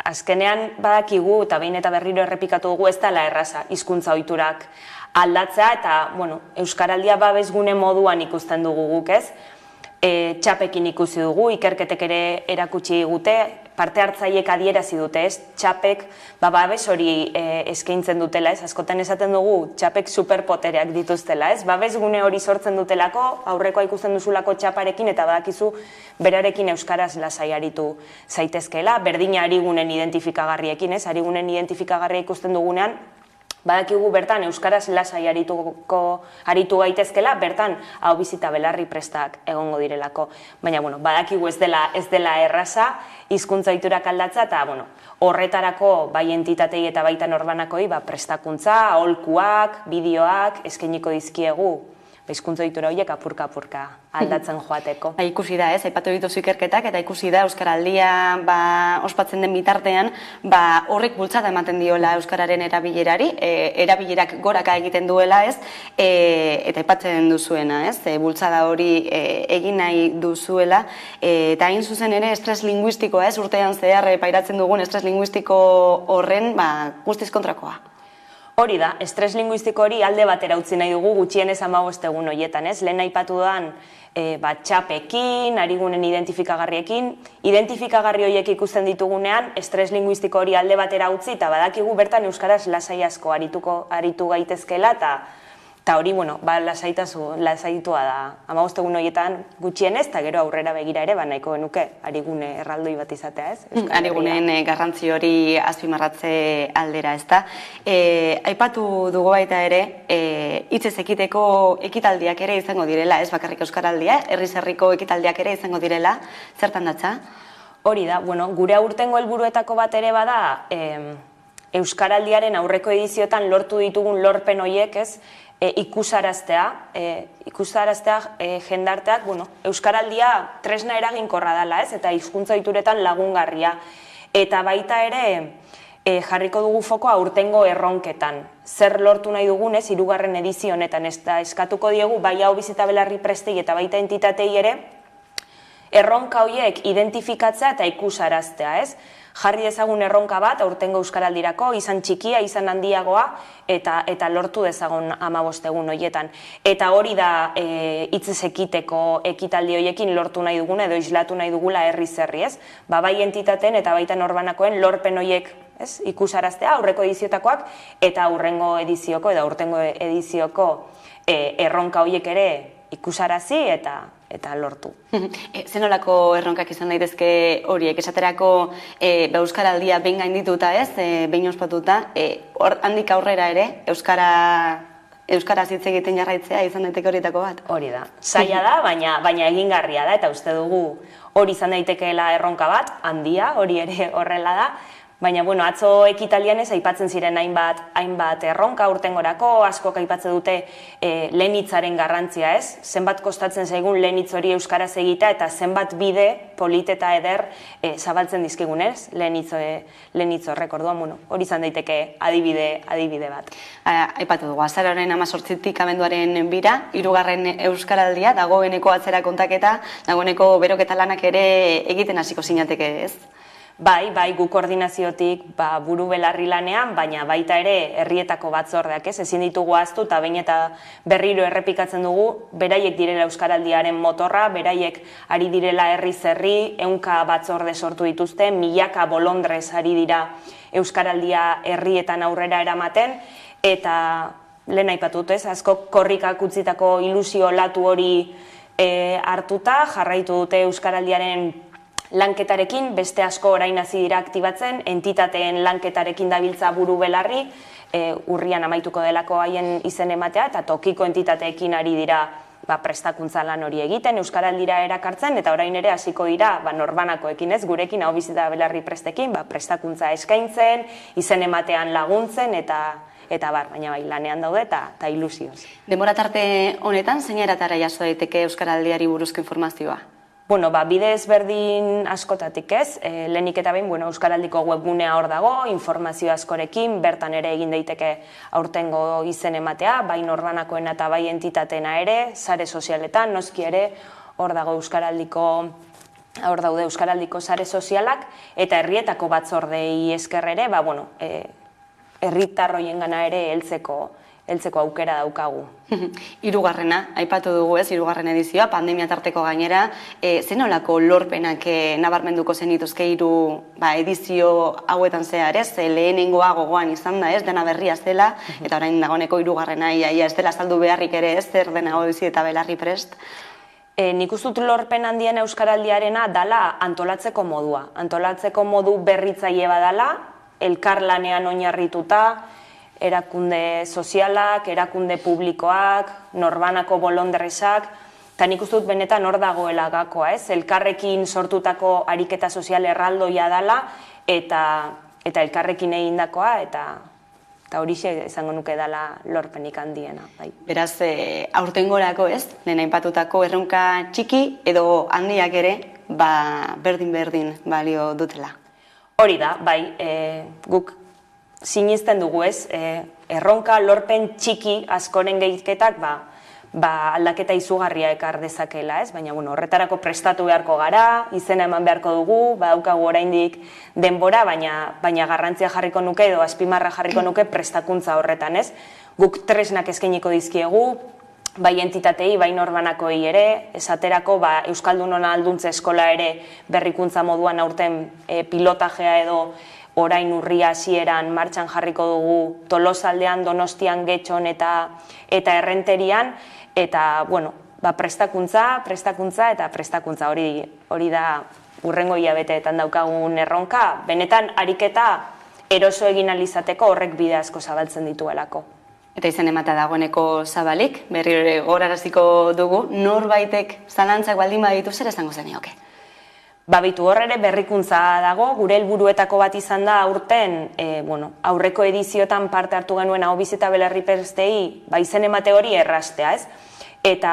azkenean badakigu eta behin eta berriro errepikatu dugu ez dela erraza hizkuntza ohiturak aldatzea eta Euskaraldia babesgune moduan ikusten dugu guk ez. Txapekin ikusi dugu, ikerketek ere erakutsi digute, parte hartzaiek adierazi dute ez, txapek babes hori eskaintzen dutela ez, askotan esaten dugu txapek superpotereak dituztela ez, babesgune hori sortzen dutelako, aurrekoa ikusten duzulako txaparekin eta badakizu berarekin euskaraz lasai aritu zaitezkeela, berdina arigunen identifikagarriekin ez, arigunen identifikagarria ikusten dugunean, badakigu bertan euskaraz lasai aritu gaitezkela, bertan hau bizita belarri prestak egongo direlako. Baina, badakigu ez dela erraza, hizkuntza ohiturak aldatza, eta horretarako bai entitatei eta baita norbanakoi prestakuntza, aholkuak, bideoak eskainiko dizkiegu hizkuntza ohitura horiek apurka aldatzen joateko. Ikusi da, aipatu dituzu ikerketak, eta ikusi da Euskaraldia ospatzen den bitartean, horrek bultzada ematen diola Euskararen erabilerari, erabilerak goraka egiten duela, eta aipatzen duzuena, bultzada hori egin nahi duzuela, eta hain zuzen ere estres linguistikoa, urtean zehar pairatzen dugun estres linguistiko horren guztiz kontrakoa. Hori da, estres linguistiko hori alde batera utzi nahi dugu gutxienez 15 egun horietan, lehen aipatu dan txapekin, arigunen identifikagarriekin, identifikagarri horiek ikusten ditugunean, estres linguistiko hori alde batera utzi, eta badakigu bertan euskaraz lasai asko aritu gaitezkela, eta hori, lasaitua da 15 egun horietan gutxienez, eta gero aurrera begira ere, nahiko genuke arigune erraldoi bat izatea, ez? Arigunen garrantzi hori azpimarratze aldera, ez da. Aipatu dugu baita ere, hitzez ekiteko ekitaldiak ere izango direla, ez bakarrik euskaraldia, herriz-herriko ekitaldiak ere izango direla, zertan datza? Hori da, gure aurtengo helburuetako bat ere bada, euskaraldiaren aurreko ediziotan lortu ditugun lorpen horiek, ez? Ikusaraztea jendarteak, euskaraldia tresna eraginkorra dela, ez? Eta hizkuntza ohituretan lagungarria. Eta baita ere jarriko dugu fokoa aurtengo erronketan. Zer lortu nahi dugun, ez? 3. edizio honetan, eta eskatuko diegu bai hau bizita belarri prestei eta baita entitatei ere erronka horiek identifikatzea eta ikusaraztea, ez? Jarri dezagun erronka bat, aurtengo euskaraldirako, izan txikia, izan handiagoa, eta lortu dezagun 15 egun horietan. Eta hori da hitzez ekiteko ekitaldi horiekin lortu nahi duguna, edo islatu nahi dugula herriz-herri, ez? Bai entitateen eta baita norbanakoen lorpen horiek ikusaraztea, aurreko ediziotakoak, eta aurrengo edizioko, edo aurtengo edizioko erronka horiek ere ikusarazi eta lortu. Zenolako erronkak izan daitezke horiek, esaterako euskaraldia behin gaindituta, behin ospatuta, handik aurrera ere, euskaraz hitz egiten jarraitzea izan daiteke horietako bat? Hori da, zaila da, baina egingarria da, eta uste dugu hori izan daitekeela erronka bat, handia, hori ere horrela da, baina, atzo ekitaldian ez aipatzen ziren hainbat erronka urtengorako, askok aipatzen dute lehenitzaren garrantzia, ez? Zenbat kostatzen zaigun lehenitz hori euskaraz egita eta zenbat bide polit eta eder zabaltzen dizkigunez, lehenitz horrek, orduan, hori izan daiteke adibide bat. Aipatu dugu, azaroaren 18tik abenduaren 2, 3. euskaraldia, dagoeneko atzera kontaketa, dagoeneko beroketa lanak ere egiten hasiko zinateke, ez? Bai, gu koordinaziotik buru belarri lanean, baina baita ere herrietako batzordeak, ez? Ezin ditugu ahaztu eta behin eta berriro errepikatzen dugu, beraiek direla euskaraldiaren motorra, beraiek ari direla herriz-herri, 100 batzorde sortu dituzte, milaka bolondrez ari dira euskaraldia herrietan aurrera eramaten, eta lehen aipatut, ez? Asko korrikak utzitako ilusio latu hori hartuta, jarraitu dute euskaraldiaren lanketarekin, beste asko orain hasi dira aktibatzen, entitateen lanketarekin dabiltza buru belarri, urrian amaituko delako haien izen ematea, eta tokiko entitateekin ari dira prestakuntza lan hori egiten, euskaraldira erakartzen, eta orain ere hasiko dira norbanakoekin, ez, gurekin hau bizita belarri prestekin, prestakuntza eskaintzen, izen ematean laguntzen, eta baina bai, lanean daude eta ilusioz. Denbora tarte honetan, zein eratara jaso daiteke euskaraldiari buruzko informazioa? Bide ezberdin askotatik ez, lehenik eta behin euskaraldiko webgunea hor dago, informazio askorekin, bertan ere egin daiteke aurtengo izen ematea, bai norbanakoena eta bai entitateena ere, sare sozialetan, noski ere, hor dago hor daude euskaraldiko sare sozialak, eta herrietako batzordei esker ere, herritar horien gana ere heltzeko aukera daukagu. 3. aipatu dugu ez, 3. edizioa, pandemia tarteko gainera, zenolako lorpenak nabarmenduko zenituzke 3 edizio hauetan zehar ez, lehenengoa gogoan izan da ez, dena berria zela, eta orain dagoeneko 3. ia ez dela saldu beharrik ere ez, zer dena bizi eta belarri prest. Nik uste dut lorpen handien euskaraldiarena dala antolatzeko modua. Antolatzeko modu berritzaile badala, elkarlanean oinarrituta, erakunde sozialak, erakunde publikoak, norbanako bolondresak, eta nik uste dut benetan hor dagoela gakoa, ez? Elkarrekin sortutako ariketa sozial erraldoia dela, eta elkarrekin egindakoa, Eta horixe izango nuke dela lorpenik handiena. Bai. Beraz, aurtengorako ez, lehen aipatutako erronka txiki edo handiak ere, berdin balio dutela. Hori da, bai, guk sinisten dugu ez, erronka lorpen txiki askoren gehiketak, aldaketa izugarria ekar dezakela, ez? Baina, horretarako prestatu beharko gara, izena eman beharko dugu, daukagu oraindik denbora, baina garrantzia jarriko nuke edo azpimarra jarriko nuke prestakuntza horretan, ez? Guk tresnak eskainiko dizkiegu, bai entitatei, bai norbanakoi ere, esaterako Euskaldunon Alduntze Eskola ere berrikuntza moduan aurten pilotajea edo orain urria hasieran martxan jarriko dugu Tolosaldean, Donostian, Getxon eta Errenterian, eta, prestakuntza eta prestakuntza hori da hurrengo hilabeteetan daukagun erronka, benetan ariketa eroso egin alizateko horrek bide asko zabaltzen dituelako. Eta izan emata dagoeneko zabalik, berriro goraraziko dugu, norbaitek zalantzak baldin baditu zer esango zenioke? Babitu hor ere berrikuntza dago, gure helburuetako bat izan da aurten, aurreko ediziotan parte hartu genuen Aho Bizi eta Belarri prestei, izen emate hori errastea, ez? Eta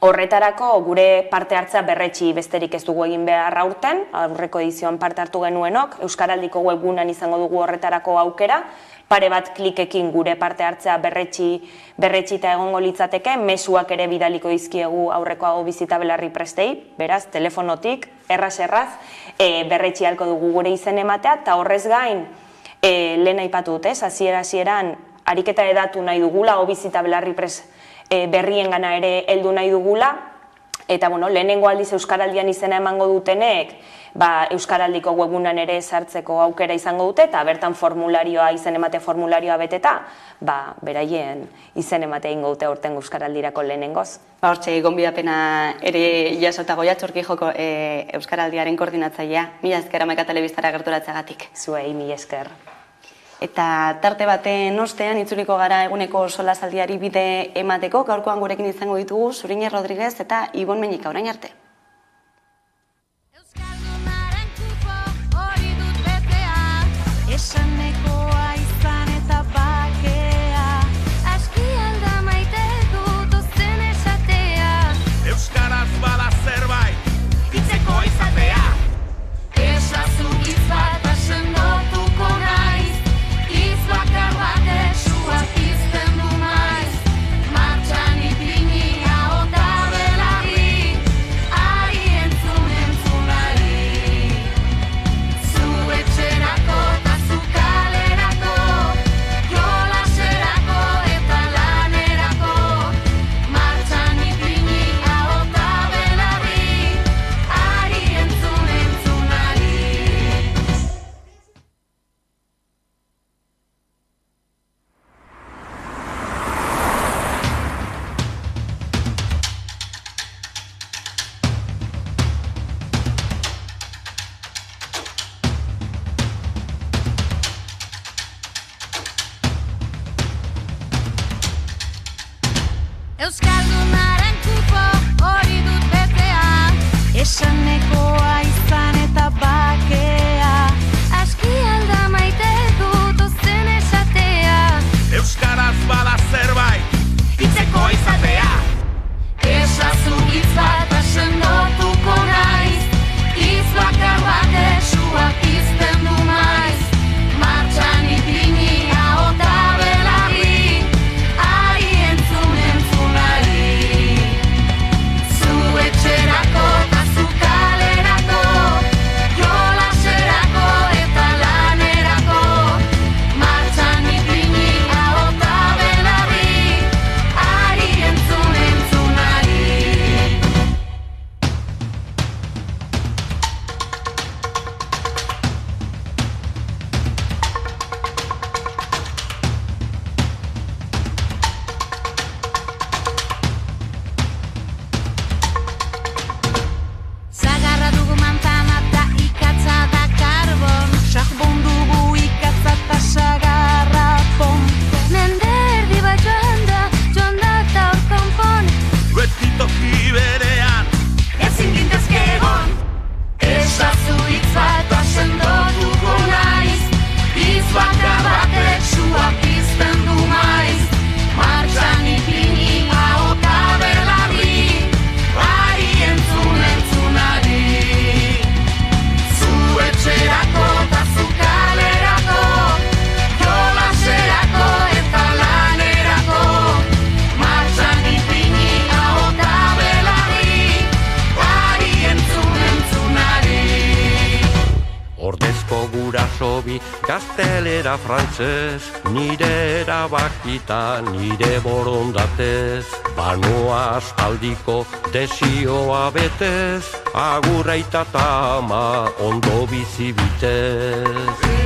horretarako gure parte hartzea berretsi besterik ez dugu egin behar aurten, aurreko edizioan parte hartu genuenok, Euskaraldiko webgunean izango dugu horretarako aukera, pare bat klikekin gure parte hartzea berretxita egongo litzateke, mezuak ere bidaliko dizkiegu aurreko Aho Bizi eta Belarri prestei, beraz, telefonotik, erraz, berretxi halko dugu gure izen ematea, eta horrez gain, lehen aipatu dut, hasieran ariketa edatu nahi dugula, Aho Bizi eta Belarri prest berrien gana ere heldu nahi dugula, eta lehenengo aldiz Euskaraldian izena emango dutenek, Euskaraldiko webunan ere sartzeko aukera izango dute, eta bertan izen emate formularioa beteta, beraien izen emate ingo dute aurten Euskaraldirako lehenengoz. Hortxe, gonbidapena ere jasota Goia Txorkijoko Euskaraldiaren koordinatzailea, mila esker Hamaika Telebistara gerturatzeagatik. Zuei, mila esker. Eta tarte baten ostean itzuliko gara eguneko solasaldiari bide emateko, gaurkoan gurekin izango ditugu Zuriñe Rodriguez eta Ibon Meñika, orain arte. Esanekoa izan eta bakea, aski alda maite dut ozen esatea. Euskaraz bada zerbait, hitzeko izatea. Esazu hitz bat asendotuko naiz, hitz bakar batek suak izten du maiz. Martxan ipini Aho eta Belarri, ari entzunari. Zu etxerako Euskaldunaren kupo hori dut betea, esanekoa izan eta bakea, aski alda maite dut ozen esatea. Euskaraz bada zerbait, hitzeko izatea. Esazu hitz bat asendotuko naiz, hitz bakar batek suak izten du maiz. Martxan ipini Aho eta Belarri, ari entzunari. Zu etxerako eta zu kalerako, gaztelera frantzez, nire erabakita, nire borondatez, banoa aspaldiko desioa betez, agurra aita ta ama ondo bizi bitez.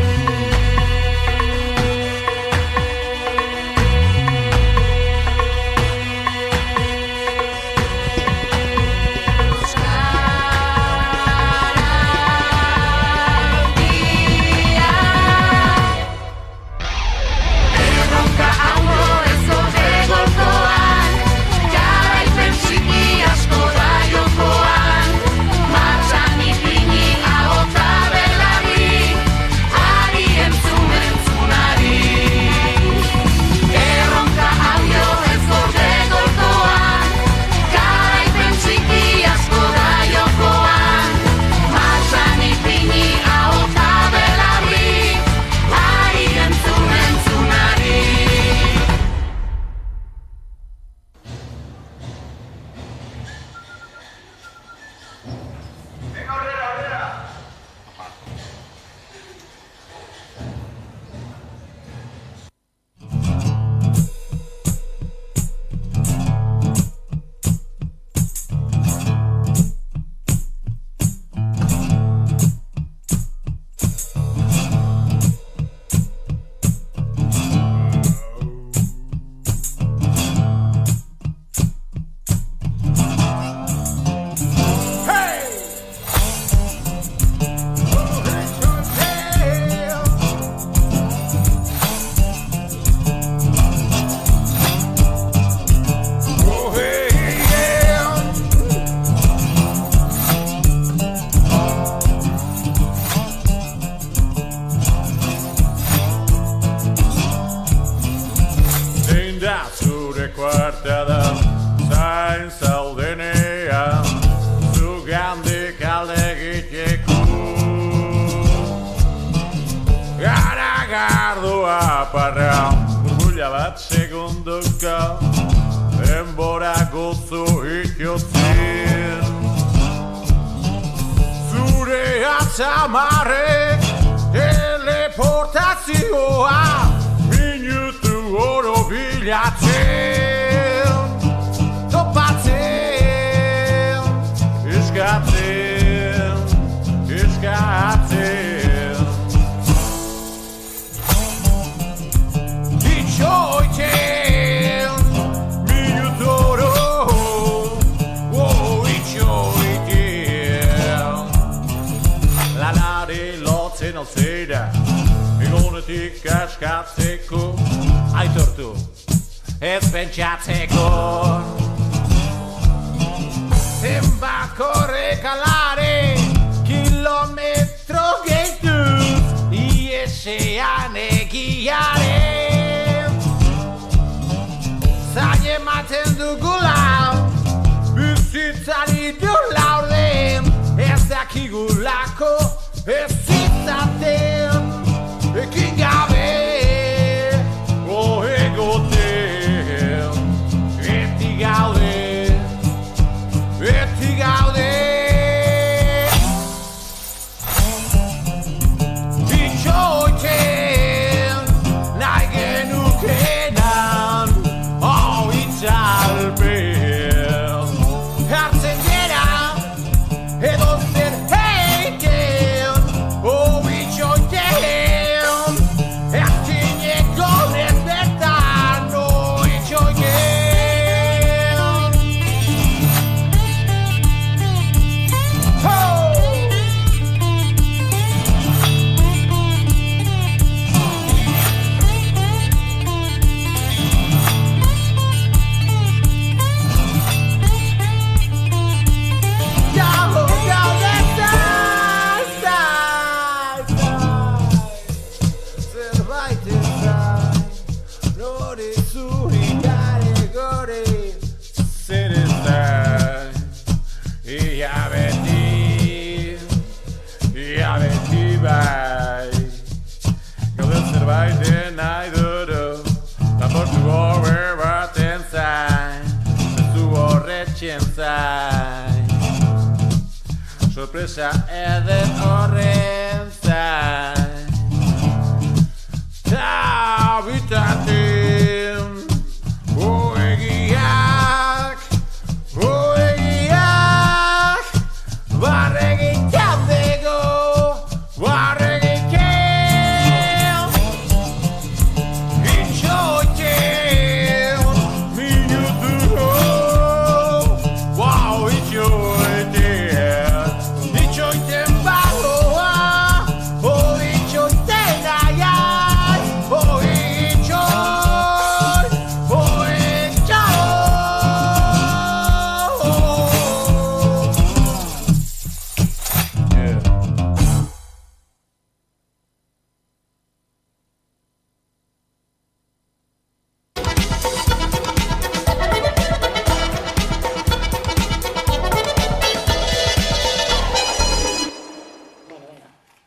Sorpresa eder horren zain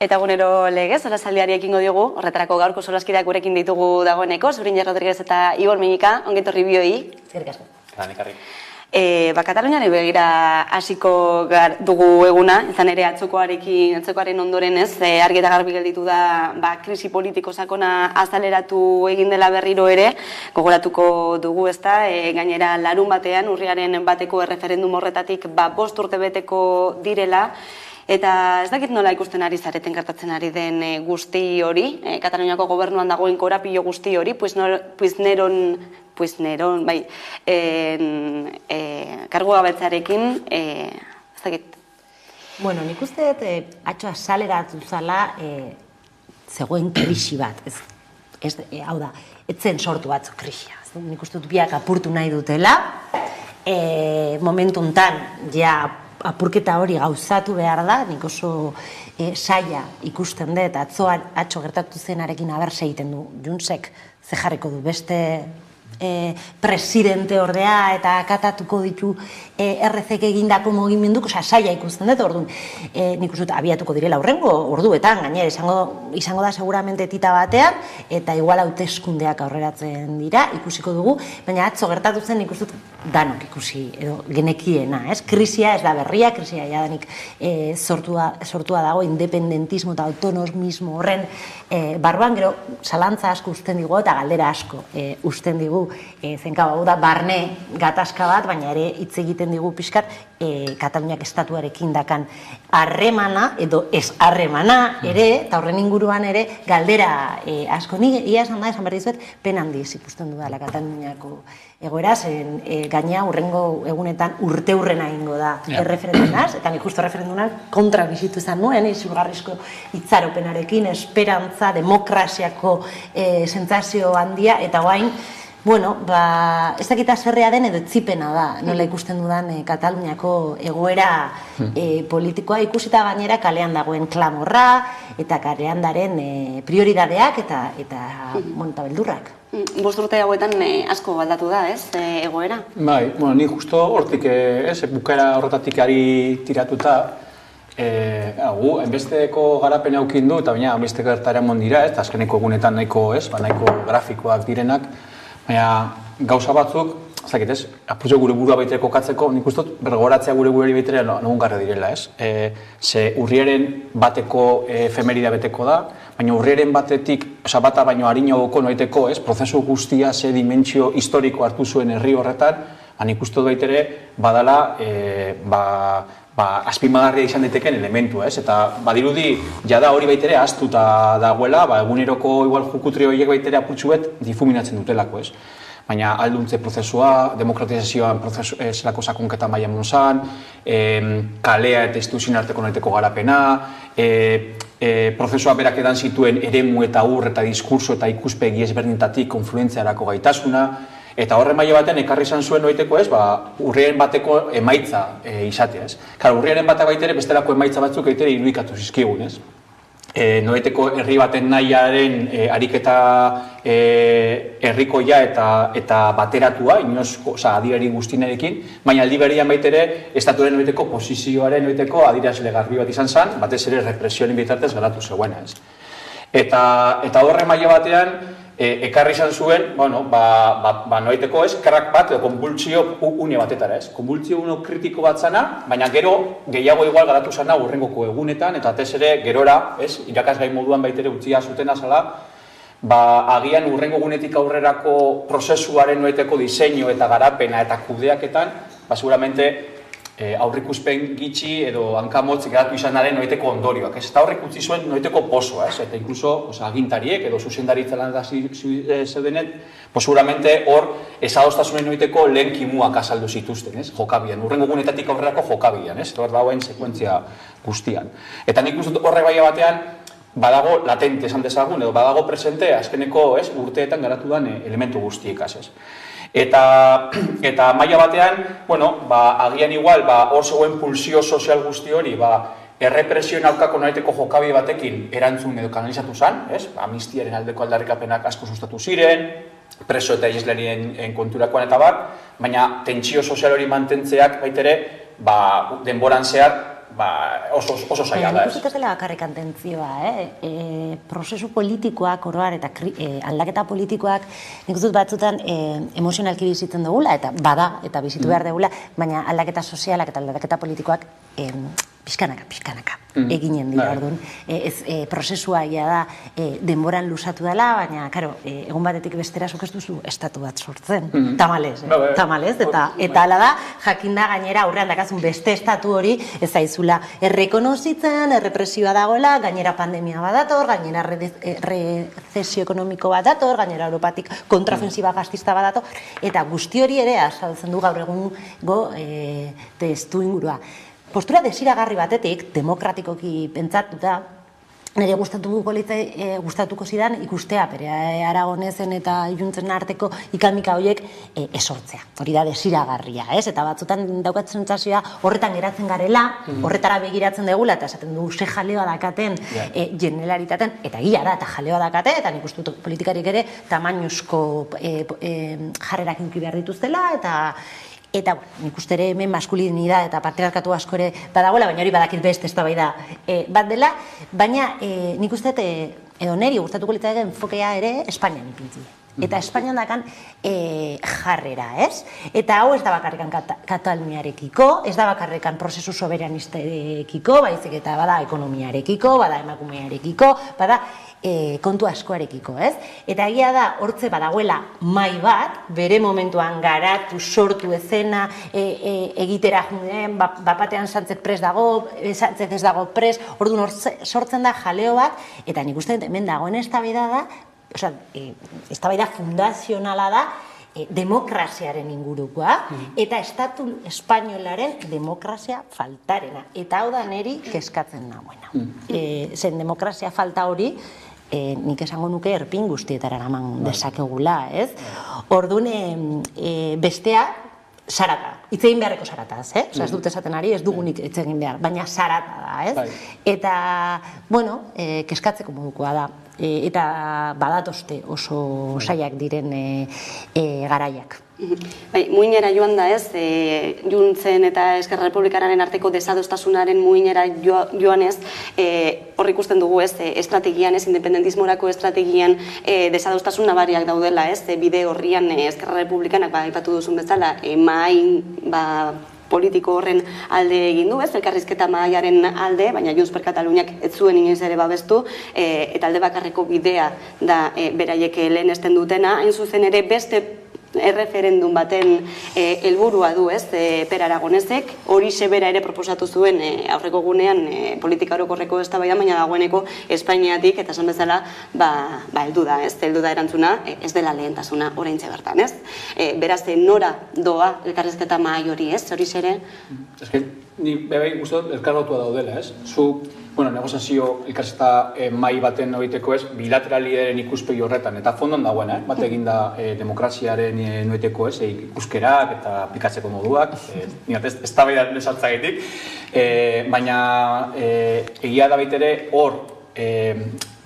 Eta egunero legez, solasaldiari ekingo diogu, horretarako gaurko solaskideak gurekin ditugu dagoeneko, Zuriñer Rodríguez eta Igor Miñika, ongetorri bioi. Zerrik asko. Katalunian begira hasiko dugu eguna, izan ere atzokoaren ondoren ez, argi eta garbi gelditu da krisi politiko sakona azaleratu egin dela berriro ere, gogoratuko dugu ezta, gainera larun batean, urriaren bateko erreferendum horretatik 5 urte beteko direla, eta ez dakit nola ikusten ari zareten gertatzen ari den guzti hori, Kataluniako gobernuan dagoen korapilo guzti hori, Puigneron, bai, kargu gabetzarekin, ez dakit. Bueno, nik uste atxoa saleratu zala zegoen krisi bat, hau da, etzen sortu batzu krisia. Nik uste dut biak apurtu nahi dutela, momentu hontan ja apurketa hori gauzatu behar da, nik oso saia ikusten dut, atxo gertatu zenarekin aberse egiten du, Juntsek ze jarriko du beste presidente ordea eta akatatuko ditu RC-ek egindako mugimenduk, saia ikusten dut, orduan nik uste dut abiatuko direla hurrengo orduetan, gainera izango da seguramente tita batean, eta igual hauteskundeak aurreratzen dira, ikusiko dugu, baina atzo gertatu zen nik uste dut danok ikusi, edo genekiena, ez? Krisia ez da berria, krisia jadanik sortua dago independentismo eta autonomismo horren barruan, gero zalantza asko uzten digu eta galdera asko uzten digu, zenka hau da barne gatazka bat, baina ere hitz egiten digu pixkat Kataluniak estatuarekin dakan harremana edo ez harremana ere, eta horren inguruan ere galdera asko. Ni esan behar dizuet, pen handiz ikusten dudala Kataluniako egoera, zen gaina hurrengo egunetan urteurrena egingo da erreferendunaz, eta nik justo erreferendunak kontra bizitu izan nuen, izurgarrizko itzaropenarekin, esperantza, demokraziako sentsazio handia, eta guain, bueno, ez dakita zerrea den edo etzipena da, nola ikusten dudan Kataluniako egoera politikoa, ikusita gainera kalean dagoen klamorra, eta kalean daren prioridadeak eta beldurrak. 5 urte hauetan asko aldatu da, ez, egoera? Bai, bueno, ni justo hortik, bukaera horretatik ari tiratuta, enbesteko garapena aukin du, eta baina enbesteko gertaren mondira, eta azkeneko egunetan nahiko grafikoak direnak, baina gauza batzuk, zakit ez, apurtxo gure burua baitere kokatzeko, nik uste dut bergoratzea gure burari baitere nagungarra direla, ez? Ze urriaren bateko efemerida beteko da, baina urriaren batetik, bata baino harinagoko noiteko, ez? Prozesu guztia ze dimentsio historiko hartu zuen herri horretan, nik uste dut baitere badala azpimagarria izan daiteken elementu, ez? Eta badirudi, jada hori baitere ahaztuta dagoela, eguneroko igual jukutri horiek baitere apurtxuet difuminatzen dutelako, ez? Baina alduntze prozesua, demokratizazioan zelako sakonketa maila monzan, kalea eta instituzioen arteko noiteko garapena, prozesua berak edan zituen eremu eta ur eta diskurso eta ikuspegi ezberdinetatik konfluentziarako gaitasuna, eta horren maila batean ekarri izan zuen noiteko ez, urriaren bateko emaitza izatea, ez. Urriaren batak baitere bestelako emaitza batzuk baitere irudikatu zizkigun, ez. Noiteko herri baten nahiaren ariketa herrikoia eta bateratua, inoz adierari guztinarekin, baina aldi berian baitere estatuaren noiteko posizioaren noiteko adierazle garbi bat izan zen, batez ere represioaren bitartez garatu zegoena, ez. Eta horren maila batean, ekarri izan zuen, noiteko ez, karrak bat edo konbultzio une batetara, ez. Konbultzio uno kritiko bat zana, baina gero gehiago igual garatu zana urrengoko egunetan, eta atez ere gerora, ez, irakasgai moduan baitere utzia zutena zala, agian urrengo egunetik aurrerako prozesuaren noiteko diseinu eta garapena eta kudeaketan, seguramente aurrikuspen gitxi edo hankamotz geratu izanaren noiteko ondorioak, ez? Eta horrek utzi zuen noiteko pozoa, ez? Eta inkluso agintariek edo zuzendaritza lan da zeudenet, seguramente hor ezadostasunen noiteko lehen kimuak azaldu zituzten, ez? Jokabian, urrengo gunetatik aurrerako jokabian, ez? Hor dagoen sekuentzia guztian. Eta nik uste horre baia batean, badago latente esan dezagun, edo badago presente azkeneko urteetan garatu den elementu guztiekaz, ez? Eta maila batean, agian igual, hor zegoen pulsio sozial guzti hori, errepresioen aurkako noiteko jokabi batekin erantzun edo kanalizatu zen, amnistiaren aldeko aldarrikapenak asko sustatu ziren, preso eta islerien konturakoan eta baina tentsio sozial hori mantentzeak baitere, denboran zehar, oso zaila da, Nik uste ez dela bakarrik atentzioa, prozesu politikoak oroar eta aldaketa politikoak nik uste batzutan emozionalki bizitzen dugula, eta bada, eta bizitu behar dugula, baina aldaketa sozialak eta aldaketa politikoak pixkanaka eginen dira, orduan. Prozesua ia da denboran luzatu dela, baina, egun batetik bestera zuk ez duzu estatu bat sortzen. Tamalez, eta hala da, jakinda gainera aurrean dakazun beste estatu hori ez zaizula errekonozitzen, errepresioa dagoela, gainera pandemia badator, gainera rezesio ekonomiko badator, gainera Europatik kontraofensiba gaztista badator, eta guzti hori ere azaltzen du gaur egungo testu ingurua. Postura desiragarri batetik, demokratikoki pentsatuta, nire gustatuko zidan ikustea, Pere Aragonezen eta Iluntzen arteko ikamika horiek esortzea. Hori da desiragarria, ez? Eta batzutan daukat sentsazioa horretan geratzen garela, horretara begiratzen degula, eta esaten du ze jaleo dakaten generalitaten, eta egia da, eta jaleo dakate, eta nik uste dut politikarik ere tamainuzko jarrerak eduki behar dituztela, eta nik uste ere hemen maskulinidad eta patriarkatu asko ere badagoela, baina hori badakit beste eztabaida bat dela, baina nik uste edo niri gustatuko litzateke enfokea ere Espainian ipintzi. Eta Espainian dakan jarrera, ez? Eta hau ez da bakarrikan Kataluniarekiko, ez da bakarrikan prozesu soberanistekiko, baizik eta bada ekonomiarekiko, bada emakumearekiko, bada kontu askoarekiko, ez? Eta egia da, hortze badagoela mai bat, bere momentuan garatu, sortu ezena, egitera jundeen, bapatean Sánchez prest dago, Sánchez ez dago prest, orduan sortzen da jaleo bat, eta nik uste hemen dagoen eztabaida da, eztabaida fundazionala da, demokraziaren ingurukoa, eta estatu espainolaren demokrazia faltarena. Eta hau da niri kezkatzen nagoena. Zen demokrazia falta hori, nik esango nuke erpin guztietara eraman dezakegula, ez? Orduan, bestea, sarata. Hitz egin beharreko sarataz, ez dut esaten ari, ez dugunik hitz egin behar, baina sarata da, ez? Eta, bueno, kezkatzeko modukoa da. Eta badatozte oso saiak diren garaiak. Muinera joan da, ez? Juntzen eta Eskerra Republikanaren arteko desadostasunaren muinera joanez, hor ikusten dugu, ez? Estrategian, ez? Independentismorako estrategian desadostasun nabariak daudela, ez? Bide horrian Eskerra Republikanak, aipatu duzun bezala, politiko horren alde egin du, ez? Elkarrizketa mahaiaren alde, baina Junts per Kataluniak ez zuen inoiz ere babestu, eta alde bakarreko bidea da beraiek lehenesten dutena, hain zuzen ere beste erreferendum baten helburua du, ez? Per Aragonesek, hori bera ere proposatu zuen aurreko gunean politika orokorreko eztabaida, baina dagoeneko Espainiatik, eta esan bezala, heldu da, ez? Heldu da erantzuna, ez dela lehentasuna oraintxe bertan, ez? Beraz, nora doa elkarrizketa mahai hori, ez? Hori ere? Ez que, ni bebai guztot elkarrotua daudela, ez? Zu, negoziazio elkarrizketa mahai baten egiteko, ez? Bilateraliaren ikuspegi horretan, eta fondon dagoena, bat eginda demokraziaren noiteko, ez? Ikuskerak eta aplikatzeko moduak, ez da behar nesaltzaitik, baina egia da baitere hor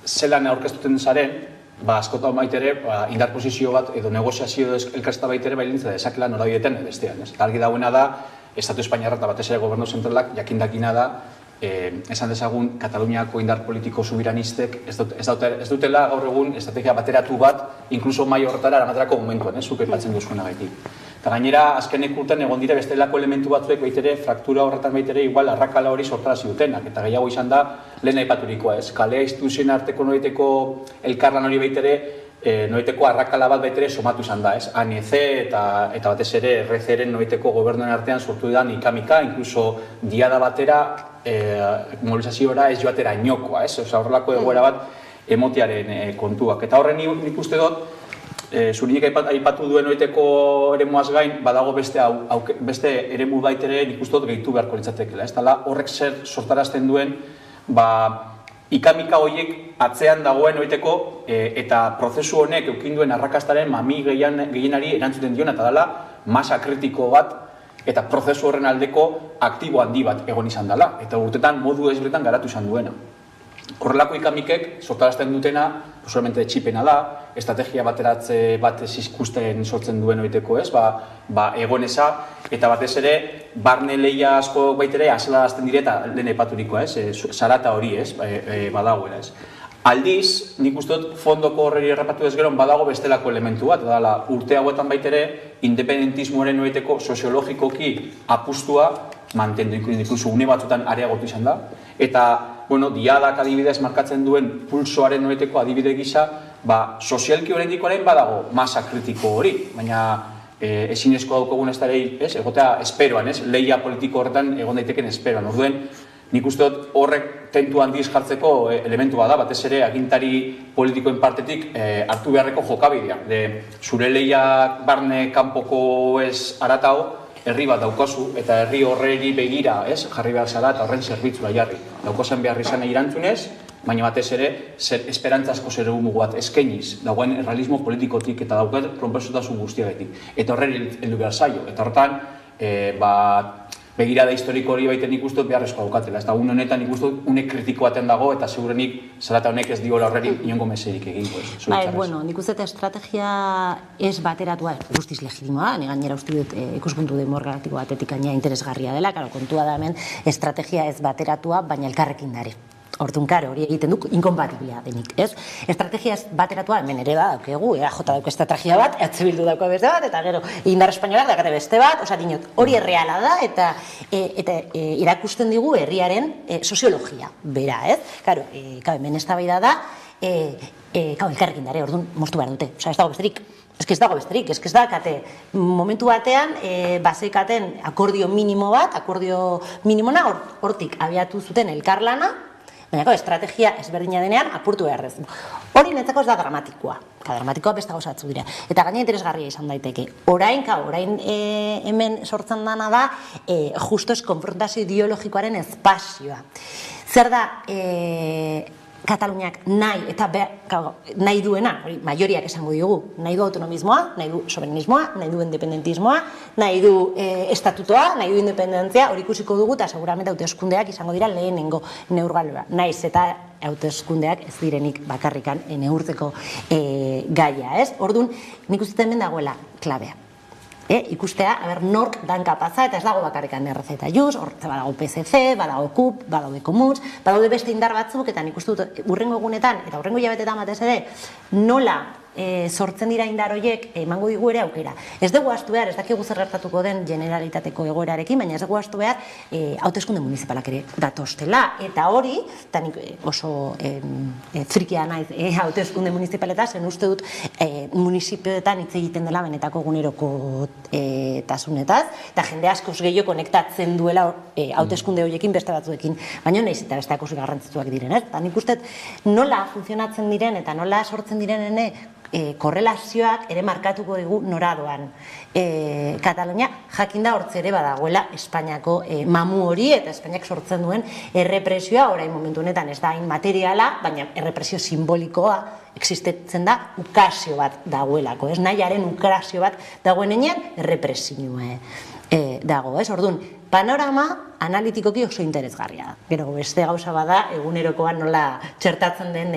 zelan aurkeztuten zaren, askotan baitere indar posizio bat edo negoziazio elkarrizketa baitere bailintza dezakela norabideten bestean, ez? Eta argi dagoena da, Estatu Espainiarra eta batez ere gobernu zentralak jakindakina da, esan dezagun Kataluniako indar politiko subiranistek ez dutela gaur egun estrategia bateratu bat, inkluso mai horretara eramaterako momentuan, zuk aipatzen duzuenagatik. Eta gainera, azkenek urtean egon dira bestelako elementu batzuek baitere, fraktura horretan baitere, igual arrakala hori sortarazi dutenak, eta gehiago izan da, lehen aipaturikoa, ez? Kalea instituzioen arteko noiteko elkarlan hori baitere, noiteko arrakala bat baitere somatu izan da, ez? ANC eta batez ere RC-ren noiteko gobernuen artean sortu edan ikamika, inkluso diada batera, mobilizazioa ez joatera inokoa, ez? Horrelako egoera bat emotiaren kontuak. Eta horren nik uste dut, zurinik aipatu duen noiteko eremuaz gain, badago beste eremu baitere nik uste dut gehitu beharko litzatekela. Ez dela horrek zer sortarazten duen, ikamika horiek atzean dagoen noiteko eta prozesu honek eukinduen arrakastaren mami gehienari erantzuten dion, eta dela masa kritiko bat eta prozesu horren aldeko aktibo handi bat egon izan dela, eta urtetan modu ezberdinetan garatu izan duena. Horrelako ikamikek sortarazten dutena solamente txipena da, estrategia bateratze bat ez ikusten sortzen duen oiteko, ez, egoneza, eta batez ere, barne lehia asko baitere, azelazten dire eta lehen epaturikoa, ez, zarata hori, ez, badagoela, ez. Aldiz, nik uste dut fondoko horreri errapatu ez gero, badago bestelako elementu bat, dala, urte hauetan baitere, independentismoaren oiteko soziologikoki apustua mantendu, inkluso une batzutan areagotu izan da, eta, bueno, diadak adibidez markatzen duen pulsoaren oiteko adibide gisa, sozialki horrendikoaren badago masa kritiko hori, baina ezinezko daukogun ez da egotea esperoan, ez, lehia politiko horretan egon daiteken esperoan, orduen, nik uste dut horrek tentu handiz jartzeko elementu bada, batez ere agintari politikoen partetik hartu beharreko jokabidea. Zure lehiak barne kanpoko ez aratao, herri bat daukazu, eta herri horreri begira, ez, jarri behar zara eta horren zerbitzura jarri. Daukazen behar izan erantzunez, baina batez ere, esperantzazko zer egun bat eskainiz, dagoen errealismo politikotik eta dauken pronpesotasun guztiagetik. Eta horreri heldu behar zaio, eta horretan, begirada historiko hori baiten ikustot beharrezkoa daukatela. Ez da, une honetan ikustot une kritiko baten dago eta segurenik zarata honek ez diola horreri inongo meserik egingo. Bueno, nik uste estrategia ez bateratua guztiz legitimoa, gainera uste dut ikuspuntu demografiko batetik gaina interesgarria dela, kontua da hemen estrategia ez bateratua, baina elkarrekin dare. Hortun, karo, hori egiten duk inkompatiblia denik, ez? Estrategia ez bateratua, hemen ere daukegu, EAJ dauko estrategia bat, EH Bildu dauko beste bat, eta gero indar espainolak daukate beste bat, osa dinot, hori erreala da, eta irakusten digu herriaren soziologia, bera, ez? Karo, hemen eztabaida da, elkarrekin dare, orduan, moztu behar dute, osa ez dago besterik. Ez dago besterik, ez dakate momentu batean bazekaten akordio minimo bat, akordio minimona hortik abiatu zuten elkarlana, baina estrategia ezberdina denean apurtu beharrez. Hori netzako ez da dramatikoa. Dramatikoa beste gauzatzu dira. Eta gaina interesgarria izan daiteke. Orain hemen sortzen dana da justos konfrontazio ideologikoaren espazioa. Zer da Kataluniak nahi eta nahi duena, maioriak esango diogu, nahi du autonomismoa, nahi du soberanismoa, nahi du independentismoa, nahi du estatutoa, nahi du independentzia, hori ikusiko dugu eta seguramente hauteskundeak izango dira lehenengo neurgalua. Naiz eta hauteskundeak ez direnik bakarrikan neurtzeko gaia, ez? Orduan, nik uste hemen dagoela klabea. Ikustea, nork dan kapaza, eta ez dago bakarrikan RZ eta JUS, badago PSC, badago KUP, badago Komuns, badago beste indar batzuk, eta nik uste dut urrengo egunetan, eta urrengo hilabetetan batez ere, nola sortzen dira indar horiek emango digu ere aukera. Ez dugu astu behar, ez dakigu zer gertatuko den generalitateko egoerarekin, baina ez dugu astu behar hauteskunde municipalak ere datostela. Eta hori, eta nik oso frikia naiz hauteskunde municipaletan, zen uste dut municipioetan hitz egiten dela benetako eguneroko tasunetaz, eta jende askoz gehiago konektatzen duela hauteskunde horiekin beste batzuekin, baina nahiz eta beste akoz garrantzitsuak diren. Eta nik uste nola funtzionatzen diren eta nola sortzen diren korrelazioak ere markatuko digu noradoan. Katalunia jakinda hortze ere badagoela Espainiako mamu hori eta Espainiak sortzen duen errepresioa, orain momentu honetan ez da hain materiala, baina errepresio simbolikoa existitzen da ukazio bat dagoelako, ez nahiaren ukazio bat dagoen enean errepresioa dago, ez? Orduan, panorama analitikoki oso interesgarria da. Gero, beste gauza bada, egunerokoan nola txertatzen den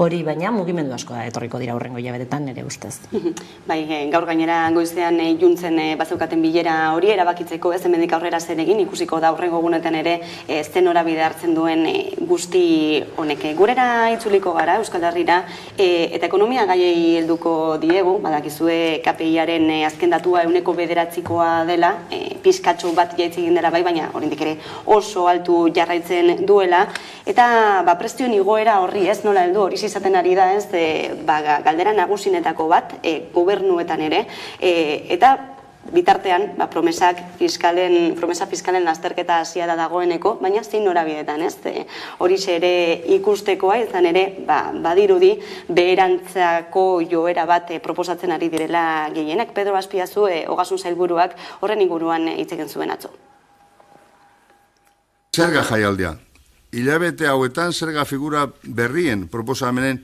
hori, baina mugimendu asko da etorriko dira hurrengo hilabetetan nire ustez. Bai, gaur gainera goizean juntzen bazeukaten bilera hori erabakitzeko, ez hemendik aurrera zen egin, ikusiko da hurrengo egunetan ere zen norabide hartzen duen guzti honek. Gurera itzuliko gara, Euskal Herrira, eta ekonomia gaiei helduko diegu, badakizue KPI-aren azken datua 9%koa dela, pizkatxo bat jaitzi egin dela bai, baina oraindik ere oso altu jarraitzen duela, eta prezioen igoera horri ez, nola heldu hori izaten ari da ez, galdera nagusinetako bat, gobernuetan ere, eta bitartean, promesa fiskalen lasterketa hasia da dagoeneko, baina zein norabidetan, ez? Horixe ere ikustekoa, izan ere, badirudi, beherantzako joera bat proposatzen ari direla gehienak. Pedro Azpiazu, Ogasun Sailburuak, horren inguruan hitz egin zuen atzo. Zerga jaialdea. Hilabete hauetan zerga figura berrien proposamenen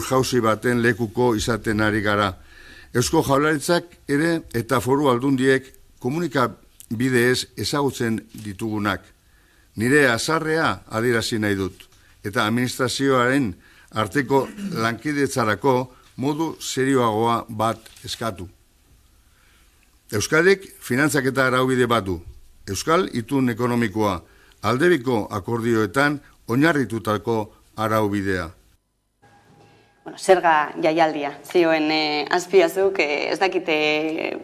jauzi baten lekuko izaten ari gara. Eusko Jaurlaritzak ere eta foru aldundiek komunikabideez ezagutzen ditugunak. Nire azarrea adierazi nahi dut, eta administrazioaren arteko lankidetzarako modu serioagoa bat eskatu. Euskadik finantzaketa araubide bat du. Euskal itun ekonomikoa aldebiko akordioetan oinarritutako araubidea. Zerga jaialdia, zioen Azpiazuk, ez dakite,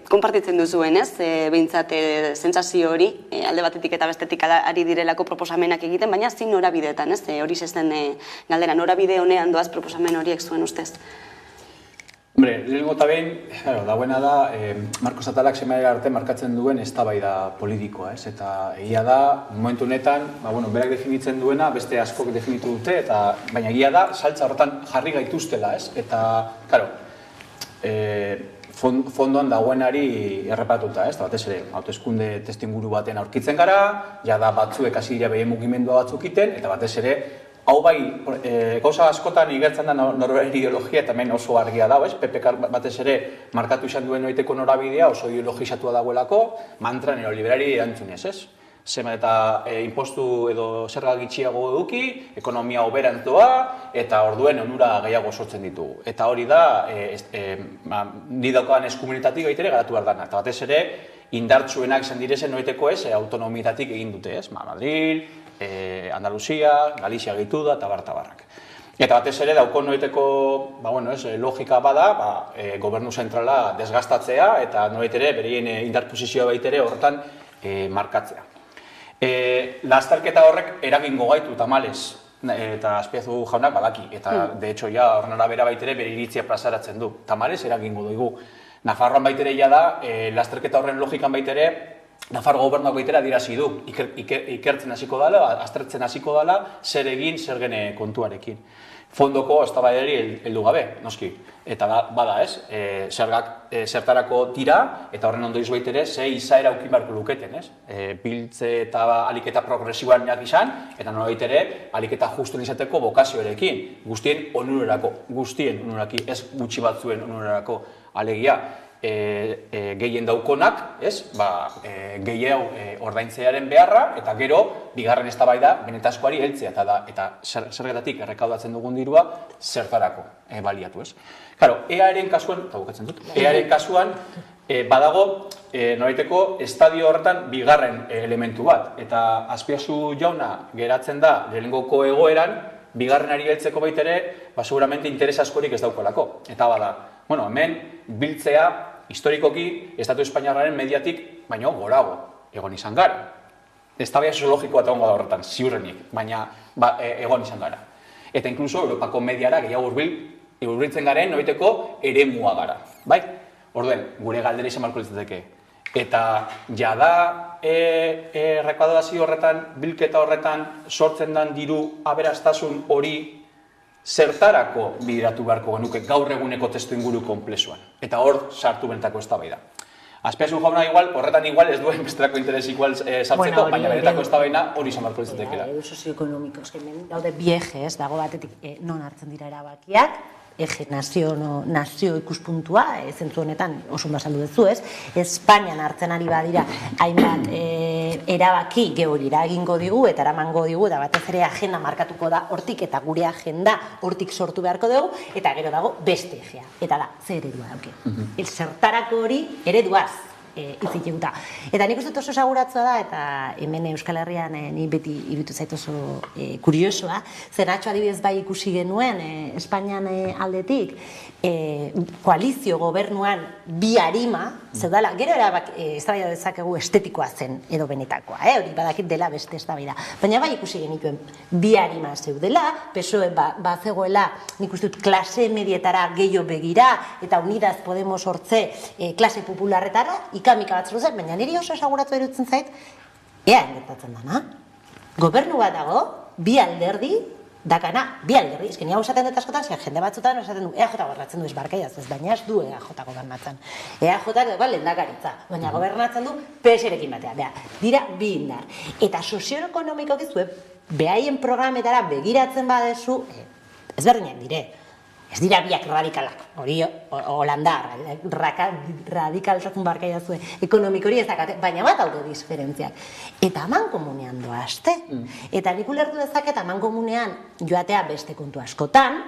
konpartitzen duzuen, ez? Behintzat, sentsazio hori, alde batetik eta bestetik ari direlako proposamenak egiten, baina zin norabideetan, ez? Hori zezen galdera, norabide honean doaz proposamen horiek zuen ustez? Hombre, lehenengo eta behin, dagoena da, Marcos Atalak semaia arte markatzen duen eztabaida politikoa, ez? Eta egia da, momentu honetan, berak definitzen duena, beste askok definitu dute, baina egia da, saltza horretan jarri gaituztela, ez? Eta, karo, fondoan dagoenari errepatuta, ez? Batez ere, hauteskunde testinguru baten aurkitzen gara, jada batzuek hasi dira behien mugimendua batzukiten, eta batez ere, hau bai, gauza askotan igertzen da norbere ideologia eta hemen oso argia dago, ez? PPK batez ere markatu izan duen noiteko norabidea oso ideologizatua dagoelako, mantra neoliberari erantzunez, ez? Zema eta impostu edo zerga gitxiago eduki, ekonomia hoberantzoa eta orduen onura gehiago sortzen ditugu. Eta hori da, ni daukadan eskumenetatik baitere garatu behar dana. Eta batez ere, indartsuenak izan direzen noiteko ez, autonomietatik egin dute, ez? Madril, Andaluzia, Galizia gehitu da, eta barrak. Eta batez ere, daukon noiteko logika bada, gobernu zentrala desgastatzea, eta noitere, berien indarposizioa baitere horretan markatzea. Lazterketa horrek eragingo gaitu tamalez, eta Azpiazu jaunak badaki, eta de hecho ja horren arabera baitere bere iritzia plazaratzen du. Tamalez eragingo dugu. Nafarroan baitere ja da, lasterketa horren logikan baitere, Nafarro gobernuak baitera adirazi du, ikertzen hasiko dela, aztertzen hasiko dela, zer egin, zer gene kontuarekin. Fondoko eztabaidari heldu gabe, noski. Eta bada ez, zertarako tira, eta horren ondoiz baitere, ze izaera aukin beharko luketen, ez? Biltze eta aliketa progresiboan jak izan, eta nola baitere, aliketa justuen izateko bokazioarekin. Guztien onuraki, ez gutxi batzuen onurarako alegia. Gehien daukonak, gehiago ordaintzearen beharra, eta gero, bigarren eztabaida benetazkoari heltzea, eta zergetatik errekaudatzen dugun dirua, zertarako baliatu, ez? Claro, EAren kasuan, eta bukatzen dut, EAren kasuan, badago, noraiteko, estadio horretan bigarren elementu bat, eta Azpiazu jauna geratzen da, lehengoko egoeran, bigarrenari heltzeko baitere, seguramente interes askorik ez daukolako, eta bada, hemen, biltzea, historikoki, Estatu Espainiarraren mediatik, baino gorago, egon izan gara. Eztabaida soziologikoa eta ongo da horretan, ziurrenik, baina egon izan gara. Eta inkluso, Europako mediara gehiago hurbiltzen garen, noiteko eremua gara. Bai? Orduen, gure galdera izan marko litzateke. Eta jada rekaudazio horretan, bilketa horretan, sortzen den diru aberastasun hori, zertarako bideratu beharko genuke gaur eguneko testu inguru konplexuan. Eta hor sartu benetako eztabaida. Azpiazu jauna horretan ez duen besterako interes igual sartzeko, baina benetako eztabaida hori izan beharko litzatekeela. Edo sozioekonomikos, hemen daude bi ejes, dago batetik non hartzen dira erabakiak, eje nazio ikuspuntua, zentzu honetan oso azaldu duzu, ez? Espainian hartzen ari badira hainbat erabaki geholira egingo digu eta eramango digu, eta batez ere agenda markatuko da hortik, eta gure agenda hortik sortu beharko dugu, eta gero dago beste ejea. Eta da, ze eredua dauke. Zertarako hori ereduaz hitzik eguta. Eta nik uste oso seguratzua da, eta hemen Euskal Herrian ni beti iruditu zait oso kuriosoa, zer atxo adibidez bai ikusi genuen Espainian aldetik, koalizio gobernuan bi arima, zeudala, gero eztabaida dezakegu estetikoa zen edo benetakoa, hori badakit dela beste eztabaida. Baina bai ikusi genituen bi arima zeudela, PSOE bazegoela, nik uste dut klase medietara gehiago begira, eta Unidas Podemos hortze klase popularretara, ikamika bat zeruzet, baina niri oso esaguratu erutzen zait, ea gertatzen dana. Gobernu bat dago, bi alderdi, dakana, bi alderdi, ezken hau esaten dut askotan, jende batzutan esaten du, EAJ gobernatzen du ez barkaiaz, ez baina ez du EAJ gobernatzen. EAJ lehendakaritza, baina gobernatzen du PS-rekin batea, dira bi indar. Eta sozioekonomikoak izue, behaien programetara begiratzen badezu, ezberdinak dire. Ez dira biak radikalak, hori Holanda, radikaltasun barkaia zuen, ekonomik hori ez dakate, baina bat daude diferentziak. Eta aman komunean doazte. Eta nik ulertu dezaket aman komunean joatea beste kontu askotan,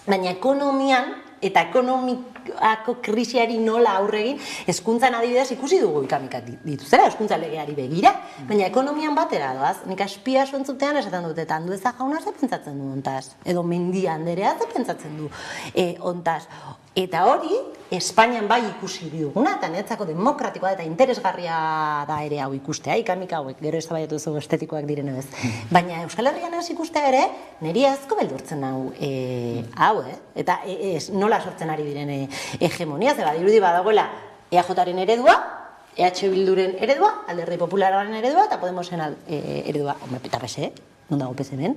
Baina ekonomian eta ekonomikako krisiari nola aurregin, hezkuntzan adibidez ikusi dugu ikamikak dituzera, hezkuntza legeari begira, baina ekonomian batera doaz. Nik Azpia entzutean esaten dut, eta Andueza jauna ze pentsatzen du hontaz, edo Mendia Anderea ze pentsatzen du hontaz. Eta hori, Espainian bai ikusi duguna, eta niretzako demokratikoa eta interesgarria da ere hau ikustea, ikamik hauek, gero eztabaidatu zu estetikoak diren ez. Baina Euskal Herrian ez ikustea ere, niri asko beldurtzen hau, eta nola sortzen ari diren hegemonia, zeba, dirudi badagoela EAJaren eredua, EH Bilduren eredua, Alderdi Popularraren eredua, eta Podemosen eredua, eta PSE, non dago PSE hemen?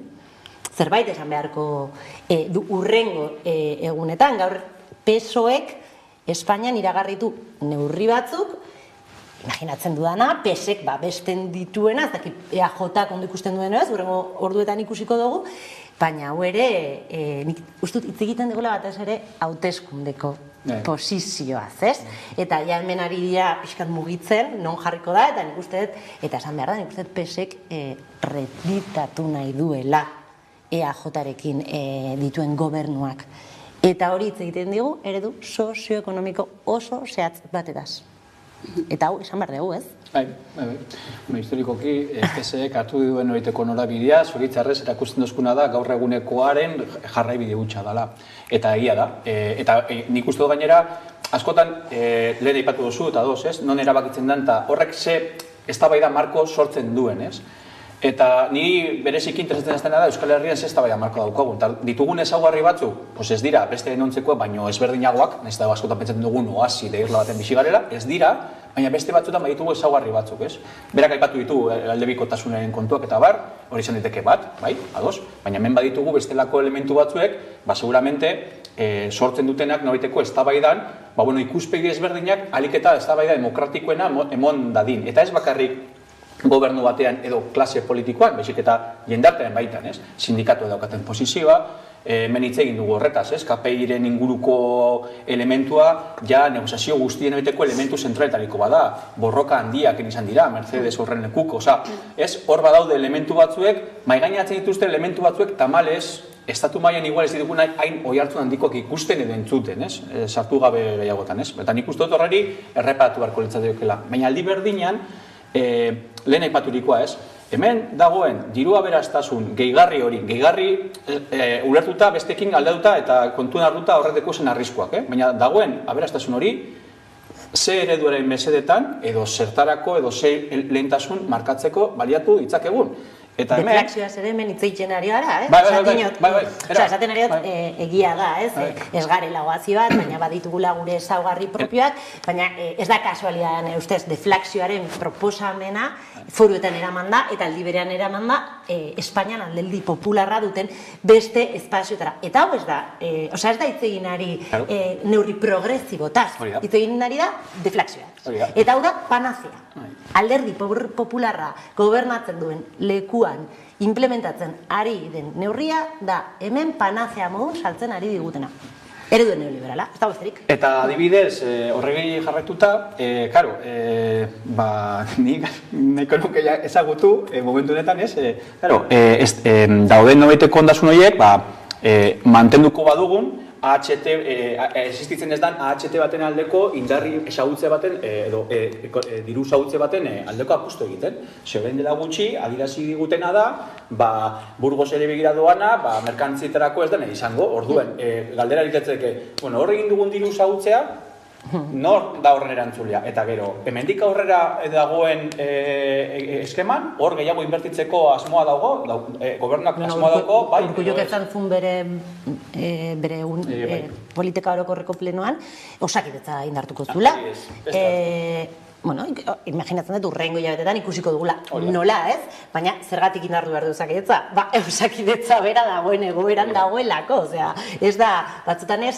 Zerbait esan beharko du urrengo egunetan, gaur PSOek Espainian iragarritu neurri batzuk, imaginatzen dudana, PSek besten dituena, ez dakit EAJak ondo ikusten duen ez, urrengo orduetan ikusiko dugu, baina hau ere, nik ustut hitz egiten dugula batez ere hauteskundeko posizioaz, ez? Eta ja hemen ari dira pixkat mugitzen, non jarriko da, eta nik uste dut, eta esan behar da, nik uste dut PSek retritatu nahi duela EAJarekin dituen gobernuak. Eta hori hitz egiten digu, eredu sozioekonomiko oso zehatz batetaz. Eta hau, esan behar dugu, ez? Bai. Historikoki, PSek hartu duen horieteko norabidea, zoritzarrez erakusten dozkuna da, gaur egunekoaren jarraibide hutsa dela. Eta egia da. Eta nik uste dut gainera, askotan, lehen aipatu duzu eta doz, ez? Non erabakitzen den, eta horrek ze eztabaida marko sortzen duen, ez? Eta niri bereziki interesatzen ez dena da Euskal Herrian ze eztabaida marko daukagun. Ditugun ezaugarri batzuk, ez dira beste denontzeko, baino ezberdinagoak, nahiz eta askotan pentsatzen dugun oasi de irla baten bizi garela, ez dira, baina beste batzuetan baditugu ezaugarri batzuk, ez? Berak aipatu ditu aldebikotasunaren kontuak eta bar, hori izan diteke bat, bai, ados, baina hemen baditugu bestelako elementu batzuek, seguramente sortzen dutenak noraiteko eztabaidan, ikuspegi ezberdinak ahalik eta eztabaida demokratikoena emon dadin. Eta ez bakarrik gobernu batean edo klase politikoan, baizik eta jendartean baitan, ez? Sindikatu daukaten posizioa, hemen hitz egin dugu horretaz, ez? KPI-ren inguruko elementua, ja negoziazio guztien egiteko elementu zentraletariko bada, borroka handiak izan dira, Mercedes horren lekuko, ez? Hor badaude elementu batzuek, maigainatzen dituzten elementu batzuek tamalez, estatu mailan igual ez ditugu nahi hain oihartzun handikoak ikusten edo entzuten, ez? Sartu gabe gehiagotan, ez? Eta nik uste dut horreri erreparatu beharko litzatekeela. Baina aldi berdinean, lehen aipaturikoa, ez? Hemen dagoen diru aberastasun gehigarri hori, ulertuta bestekin aldatuta eta kontuen hartuta horreteko zen arriskuak, baina dagoen aberastasun hori ze ereduaren mesedetan edo zertarako edo ze lehentasun markatzeko baliatu ditzakegun. Deflakzioaz ere hemen hitz egiten ari gara, bai. Esaten ari dut, egia da, ez garela oazi bat, baina baditugula gure ezaugarri propioak, baina ez da kasualidadean ustez deflakzioaren proposamena foruetan eraman da, eta aldi berean eraman da, Espainian alderdi popularra duten beste espazioetara. Eta hau ez da, ez da hitz egin ari neurri progresibotaz, hitz egin ari da deflakzioa. Eta hau da panazea. Alderdi popularra gobernatzen duen lekuan implementatzen ari den neurria da hemen panazea modun saltzen ari digutena. Ereduen neoliberala, ez da besterik. Eta adibidez, horregi jarraituta, karo, nik nahiko nuke ezagutu momentu honetan, ez? Karo, dauden nobeiteko ondasun horiek, mantenduko badugun, existitzen ez dan AHT baten aldeko indarri esagutze baten edo diru esagutze baten aldeko apustu egiten. Zeren dela gutxi, adirazi digutena da, Burgos ere begira doana, merkantzietarako ez dena izango, orduen, galdera egitetzeke, hor egin dugun diru esagutzea, nor da horren erantzulea, eta gero, hemendik aurrera dagoen eskeman, hor gehiago inbertitzeko asmoa dago, gobernuak asmoa dago, bai. Urkulluk ezan zuen bere politika orokorreko plenoan, Osakidetza indartuko zula. Imaginatzen dut urrengo hilabetetan ikusiko dugula nola, ez? Baina zergatik indartu behar du Osakidetza? Osakidetza bera dagoen egoeran dagoelako, ez da, batzutan ez,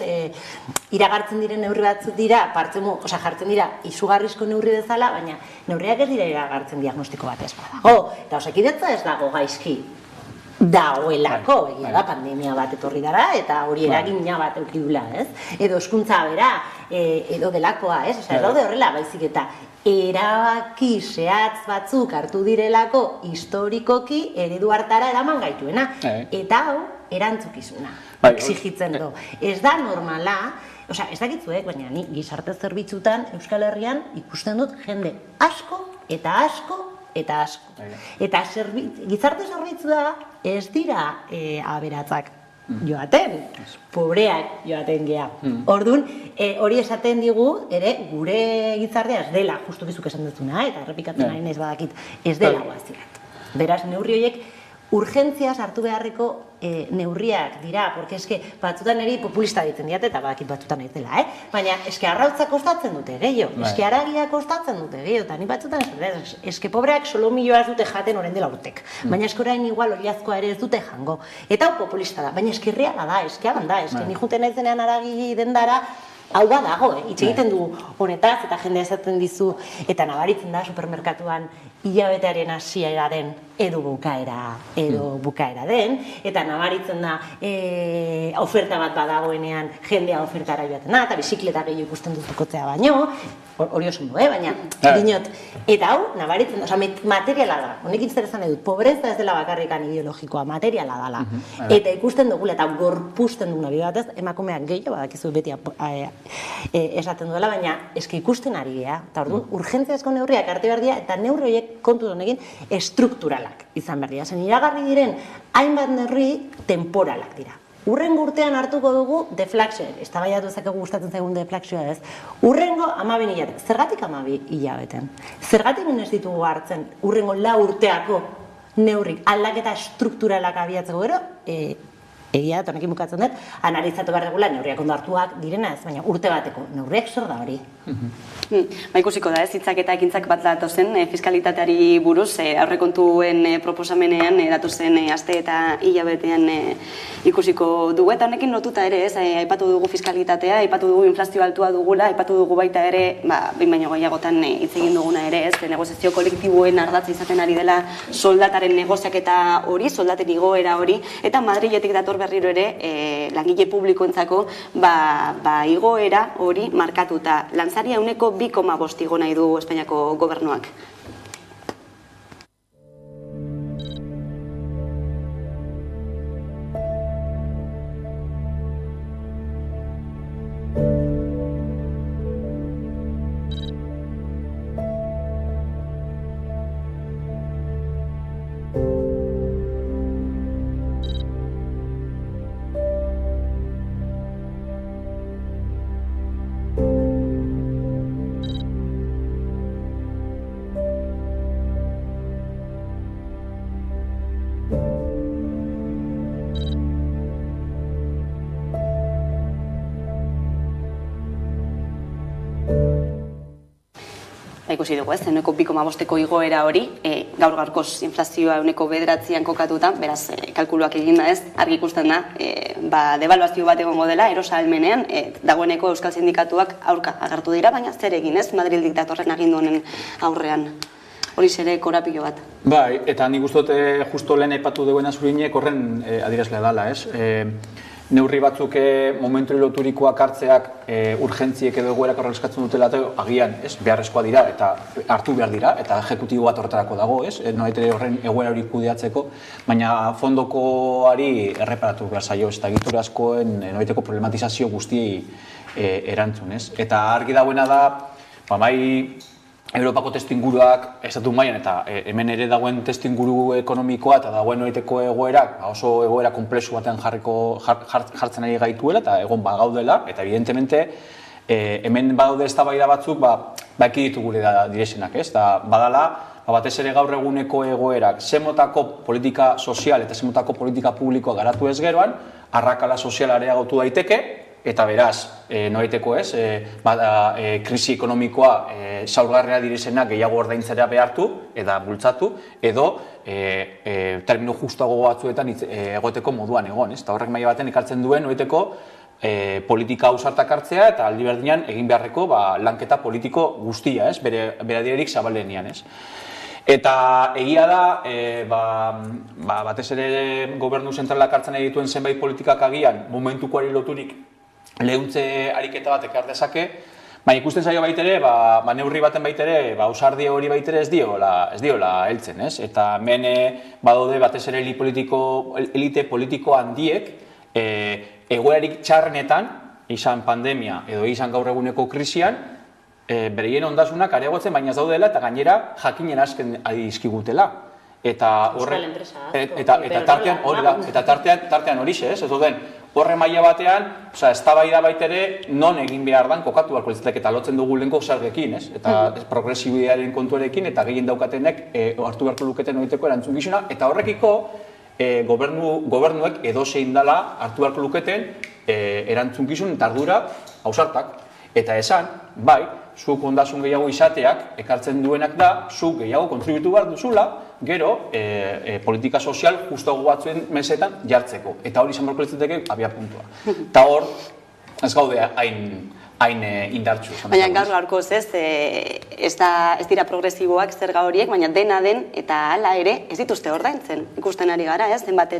iragartzen diren neurri batzuk dira, jartzen dira izugarrizko neurri bezala, baina neurriak ez dira iragartzen diagnostiko bat ez badago. Eta Osakidetza ez dago gaizki dagoelako, egia da, pandemia bat etorri dara, eta hori eragina bat eukidula, ez? Edo hezkuntza bera, edo delakoa, ez? Ez daude horrela, baizik eta erabaki zehatz batzuk hartu direlako historikoki eredu hartara eraman gaituena. Eta hau, erantzukizuna Bai, exigitzen du. Ez da normala, osea, ez dakitzuek, baina ni gizarte zerbitzutan Euskal Herrian ikusten dut jende asko eta asko eta asko. Eta gizarte zerbitzua ez dira aberatzak joaten, pobreak joaten gea. Orduan, hori esaten digu, ere, gure gizartea ez dela, justu bizuk esan duzuna, eta errepikatzen ari naiz badakit, ez dela guazirat. Beraz, neurri horiek urgentziaz hartu beharreko neurriak dira, porque eske batzutan eri populista ditzen diate, eta badakit batzutan ez dela, baina eske arrautza kostatzen dute gehiago, eske haragia kostatzen dute gehiago, eta ni batzutan eske pobreak solomilloa ez dute jaten orain dela urtek, baina eske orain igual horiazkoa ere ez dute jango, eta hau populista da, baina eske reala da, eske hagan da, eske ni juten naizenean haragi dendara, hau badago, hitz egiten du honetaz, eta jende esaten dizu, eta nabaritzen da supermerkatuan hilabetearen hasieraren edo bukaera den, eta nabaritzen da oferta bat badagoenean jendea ofertara joaten da, eta bizikleta gehiago ikusten duzukotzea baino, hori oso ondo, baina dinot, eta hau nabaritzen da, materiala da, honekin zer esan edut, pobreza ez dela bakarrikan ideologikoa, materiala dala, eta ikusten dugula, eta gorpusten duguna bidatez, emakumeak gehiago, badakizu beti esaten duela, baina eske ikusten ari gea, eta orduan, urgentziazko neurriak arte behar dira, eta neurri horiek kontu honekin estrukturalak izan behar dira. Zen iragarri diren hainbat neurri temporalak dira. Urrengo urtean hartuko dugu deflazioa, eztabaidatu dezakegu gustatzen zaigun deflazioa ez. Urrengo 12 hilabete. Zergatik 12 hilabeten? Zergatik ez ditugu hartzen urrengo 4 urteako neurrik aldaketa estrukturalak abiatzeko gero? Egia, eta honekin bukatzen dut, analizatu behar dugula neurriak ondo hartuak direna ez, baina urte bateko neurriak zer da hori. Ikusiko da ez, hitzak eta ekintzak bat datozen fiskalitateari buruz, aurrekontuen proposamenean datozen aste eta hilabetean ikusiko dugu, eta honekin lotuta ere ez, aipatu dugu fiskalitatea, aipatu dugu inflazio altua dugula, aipatu dugu baita ere, behin baino gehiagotan hitz egin duguna ere ez, negoziazio kolektiboen ardatza izaten ari dela soldataren negoziaketa hori, soldaten igoera hori, eta Madriletik dator berriro ere langile publikoentzako igoera hori markatuta. Lantzaria ehuneko 2,5 igo nahi du Espainiako gobernuak. Ikusi dugu ez, ehuneko 2,5ko igoera hori, gaur-gaurkoz inflazioa ehuneko 9an kokatuta, beraz, kalkuluak eginda ez, argi ikusten da, devaluazio bat egongo dela, erosahalmenean, dagoeneko Euskal Sindikatuak aurka agertu dira, baina zer egin ez, Madrildik datorren agindu honen aurrean. Hori zere korapilo bat. Bai, eta nik uste dut justo lehen aipatu duena zurinek horren adierazlea dela, ez? Neurri batzuk momentu loturikoak hartzeak urgentziek edo egoerak horrela eskatzen dutela agian beharrezkoa dira eta hartu behar dira eta ejekutibo bat horretarako dago, ez? Noetere horren egoera hori kudeatzeko, baina fondokoari erreparatu behar zaio, ez da egitura askoen noeteko problematizazio guztiei erantzun, ez? Eta argi dagoena da, bai Europako testuinguruak estatu mailan eta hemen ere dagoen testuinguru ekonomikoa eta dagoen noiteko egoerak oso egoera konplexu batean jartzen ari gaituela eta egon bagaudela eta evidentemente hemen badaude eztabaida batzuk ekiditu gure diresenak, ez? Badala batez ere gaur eguneko egoerak zemotako politika sozial eta zemotako politika publikoa garatu ez geroan, arrakala sozial areagotu daiteke eta beraz, noaiteko ez, krisi ekonomikoa zaurgarria direzenak gehiago ordaintzera behartu, eta bultzatu, edo termino justuago batzuetan egoteko moduan egon, ez? Eta horrek maila baten ekartzen duen noaiteko politika ausartak hartzea eta aldi berdinean egin beharreko lanketa politiko guztia, ez? Bere adirerik zabalenean, ez? Eta egia da, batez ere gobernu zentralak hartzen egituen zenbait politikak agian momentukoari loturik leheuntze ariketa bat ekar dezake, Baina ikusten zaio baitere, neurri baten baitere, ausardi hori baitere ez diola heltzen, ez? Eta hemen badaude batez ere elite politiko handiek egoerarik txarrenetan, izan pandemia edo izan gaur eguneko krisian, bereien ondasunak areagotzen baina ez daudela eta gainera jakinen asken adizkigutela. Eta tartean horixe, ez duten, horre maila batean, eztabaida baitere non egin behar dan kokatu beharko litzatek eta lotzen dugu lehenko zergekin, ez? Eta progresibidearen kontuarekin eta gehien daukatenek hartu beharko luketen horieteko erantzukizuna, eta horrekiko gobernuek edozein dela hartu beharko luketen erantzunkizun eta ardura ausartak. Eta esan, bai, zuk ondasun gehiago izateak ekartzen duenak da, zuk gehiago kontributu behar duzula, gero politika sozial justuago batzuen mesetan jartzeko. Eta hori izan beharko litzateke abia puntua. Eta hor, ez gaude hain indartsu. Baina gaurkoz ez dira progresiboak zerga horiek, baina dena den eta hala ere ez dituzte ordaintzen. Ikusten ari gara, zenbat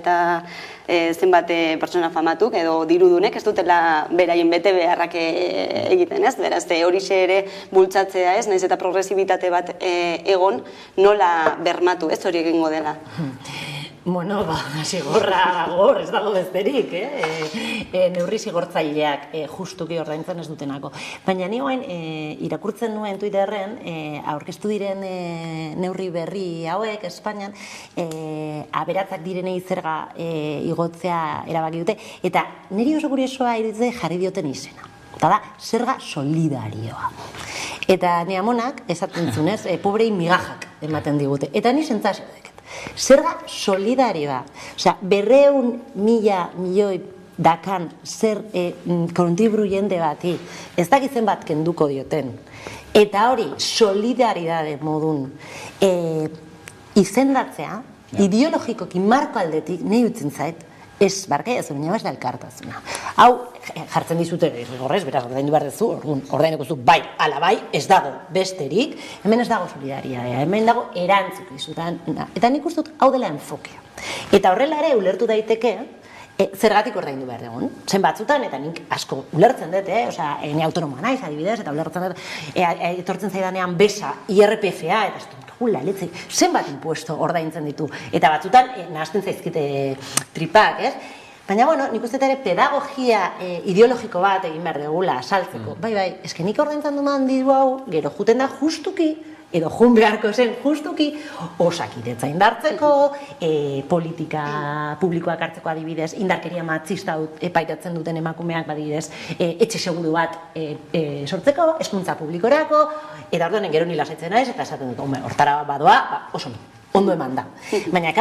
pertsona famatuk edo dirudunek ez dutela beraien bete beharrak egiten, ez? Beraz, horixe ere bultzatzea, ez? Naiz eta progresibitate bat egon nola bermatu, ez hori egingo dela. Bueno, zigorra gor, ez dago besterik, neurri zigortzaileak justuki ordaintzen ez dutenako. Baina ni oain irakurtzen nuen Twitterren, aurkeztu diren neurri berri hauek Espainian, aberatzak direnei zerga igotzea erabaki dute, eta niri oso kuriosoa iruditzen jarri dioten izena. Eta da, zerga solidarioa. Eta ni amonak, esaten zunez, pobrei migajak ematen digute. Eta ni sentsazio deket. Zerga solidarioa, osea, 200.000 milioi dakan zer kontriburu jende bati, ez dakitzen bat kenduko dioten. Eta hori, solidaridade modun izendatzea, ideologikoki marko aldetik, nahi utzen zait, ez barkai ez baina ez da elkartasuna. Hau, jartzen dizute rigorrez, beraz, ordaindu behar duzu, ordaineko zu, bai, ala bai, ez dago besterik, hemen ez dago solidaridadea, hemen dago erantzukizunan, eta nik uste dut hau dela enfokea. Eta horrela ere ulertu daiteke, zergatik ordaindu behar dugun. Zen batzutan, eta nik asko ulertzen dut, ni autonomoa naiz, adibidez, eta ulertzen dut, etortzen zaidanean besa, IRPF-a, eta ez dut, zenbat impuesto ordaintzen ditu. Eta batzutan, nahazten zaizkite tripak, ez? Baina, bueno, nik uste ere pedagogia ideologiko bat egin behar dugula saltzeko. Bai, eske nik ordaintzen duman diru hau, gero juten da justuki, edo jun beharko zen justuki, osakidetza indartzeko, politika publikoak hartzeko adibidez, indarkeria matxista epaitatzen duten emakumeak adibidez, etxe seguru bat sortzeko, hezkuntza publikorako, eta orduan gero ni lasaitzen naiz, eta esaten dut, hortara badoa, oso ondo eman da. Baina,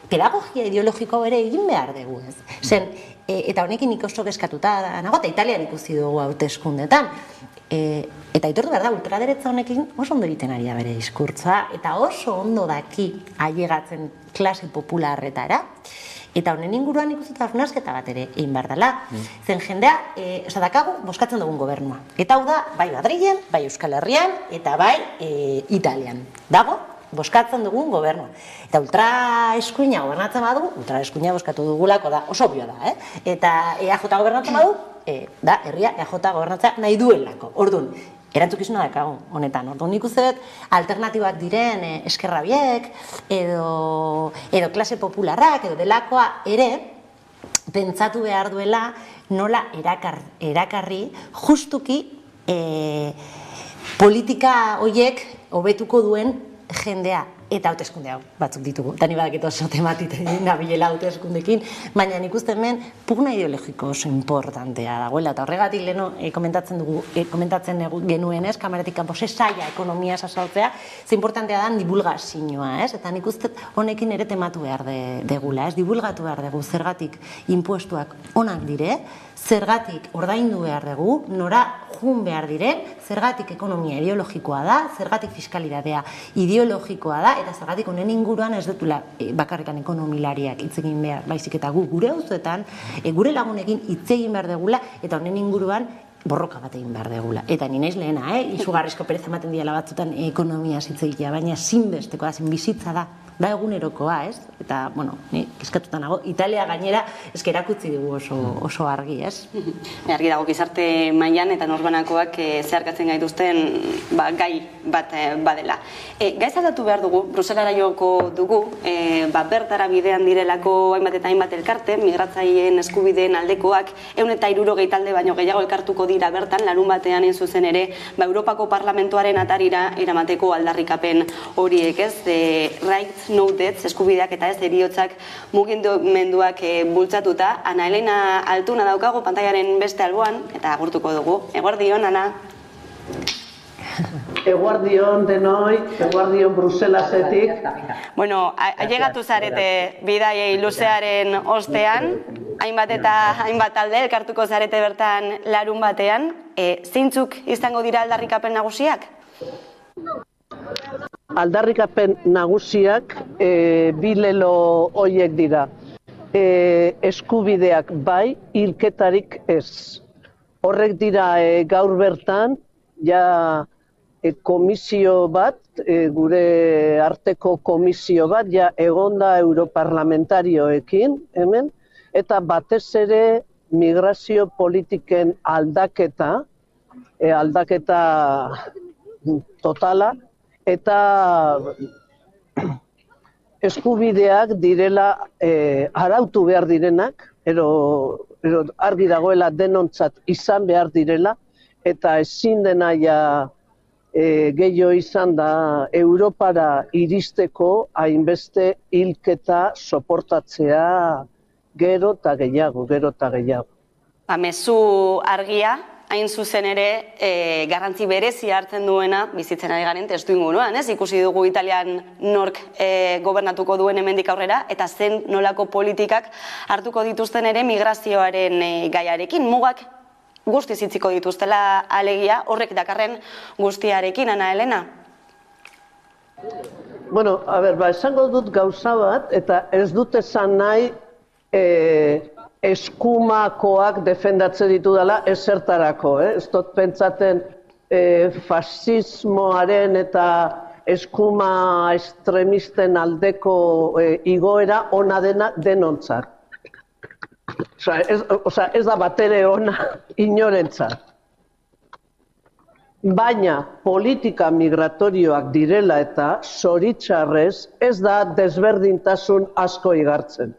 pedagogia ideologiko ere egin behar dugu, ez? Zen, eta honekin nik oso kezkatuta nago, eta Italian ikusi dugu hauteskundetan, eta aitortu behar da, ultraderetza honekin oso ondo egiten ari da bere diskurtsoa, eta oso ondo daki ailegatzen klase popularretara, eta honen inguruan ikusten hausnarketa bat ere egin behar dela. Zen jendea, dakagu, boskatzen dugun gobernua. Eta hau da, bai Madrilen, bai Euskal Herrian, eta bai Italian. Dago, boskatzen dugun gobernua. Eta ultraeskuina gobernatzen badu, ultraeskuina boskatu dugulako da, oso obvioa da, Eta EAJ gobernatzen badu, da, herria EAJ gobernatzea nahi duelako. Orduan, erantzukizuna dakagu honetan. Orduan, nik uste dut alternatibak diren eskerrabiek, edo klase popularrak, edo delakoa ere, pentsatu behar duela nola erakarri justuki politika horiek hobetuko duen jendea eta hauteskunde hau batzuk ditugu. Eta ni badakit oso tematiten nabilela hauteskundekin, baina nik uste hemen pugna ideologiko oso importantea dagoela. Eta horregatik leheno komentatzen genuen, kameratik kanpo, zaila ekonomia sasaltzea, ze importantea da divulgazioa, eta nik uste honekin ere tematu behar degula, divulgatu behar dugu, zergatik impuestuak onak dire, zergatik ordaindu behar dugu, nora jun behar diren, zergatik ekonomia ideologikoa da, zergatik fiskalidadea ideologikoa da, eta zergatik honen inguruan ez dutula bakarrikan ekonomilariak hitz egin behar, baizik eta gure auzoetan, gure lagunekin hitz egin behar dugula, eta honen inguruan borroka bat egin behar degula. Eta ni naiz lehena, izugarrizko perez ematen diala batzutan ekonomia zitzegitea, baina zinbesteko da, zinbizitza da egunerokoa, ez? Eta, bueno, ni kezkatuta nago, Italia gainera erakutsi dugu oso argi, ez? Argi dago, gizarte mailan eta norbanakoak zeharkatzen gaituzten gai bat badela. Gaiz aldatu behar dugu, Bruselara joko dugu, bertara bidean direlako hainbat eta hainbat elkarte, migratzaileen eskubideen aldekoak, 160 talde baino gehiago elkartuko dira bertan, larun batean in zuzen ere, Europako Parlamentuaren atarira eramateko aldarrikapen horiek, ez? Rights no deaths, eskubideak eta ez heriotzak mugimenduak bultzatuta. Ana Elena Altuna daukagu pantailaren beste alboan, eta agurtuko dugu. Eguardion, Ana. Eguardion denoi, eguardion Bruselasetik. Bueno, ailegatu zarete bidaiei luzearen ostean, hainbat eta hainbat talde elkartuko zarete bertan larun batean. Zeintzuk izango dira aldarrikapen nagusiak? Aldarrikapen nagusiak bi lelo hoiek dira. Eskubideak bai, hilketarik ez. Horrek dira gaur bertan, ja komisio bat, gure arteko komisio bat, ja egonda europarlamentarioekin, hemen, eta batez ere migrazio politiken aldaketa totala, eta eskubideak direla arautu behar direnak, ero argi dagoela denontzat izan behar direla, eta ezin dena gehiago izan da Europara iristeko hainbeste hilketa soportatzea gero eta gehiago. Mezu argia, hain zuzen ere, garrantzi berezia hartzen duena, bizitzen ari garen testu inguruan, ez? Ikusi dugu Italian nork gobernatuko duen hemendik aurrera, eta zen nolako politikak hartuko dituzten ere migrazioaren gaiarekin. Mugak guztiz itziko dituztela alegia, horrek dakarren guztiarekin, Ana Elena? Bueno, esango dut gauza bat, eta ez dut esan nahi eskumakoak defendatze ditudala ezertarako, ez dut pentsaten fasismoaren eta eskuma estremisten aldeko igoera ona dena denontzat. Ez da batere ona inorentzat. Baina politika migratorioak direla eta zoritxarrez ez da desberdintasun asko igartzen.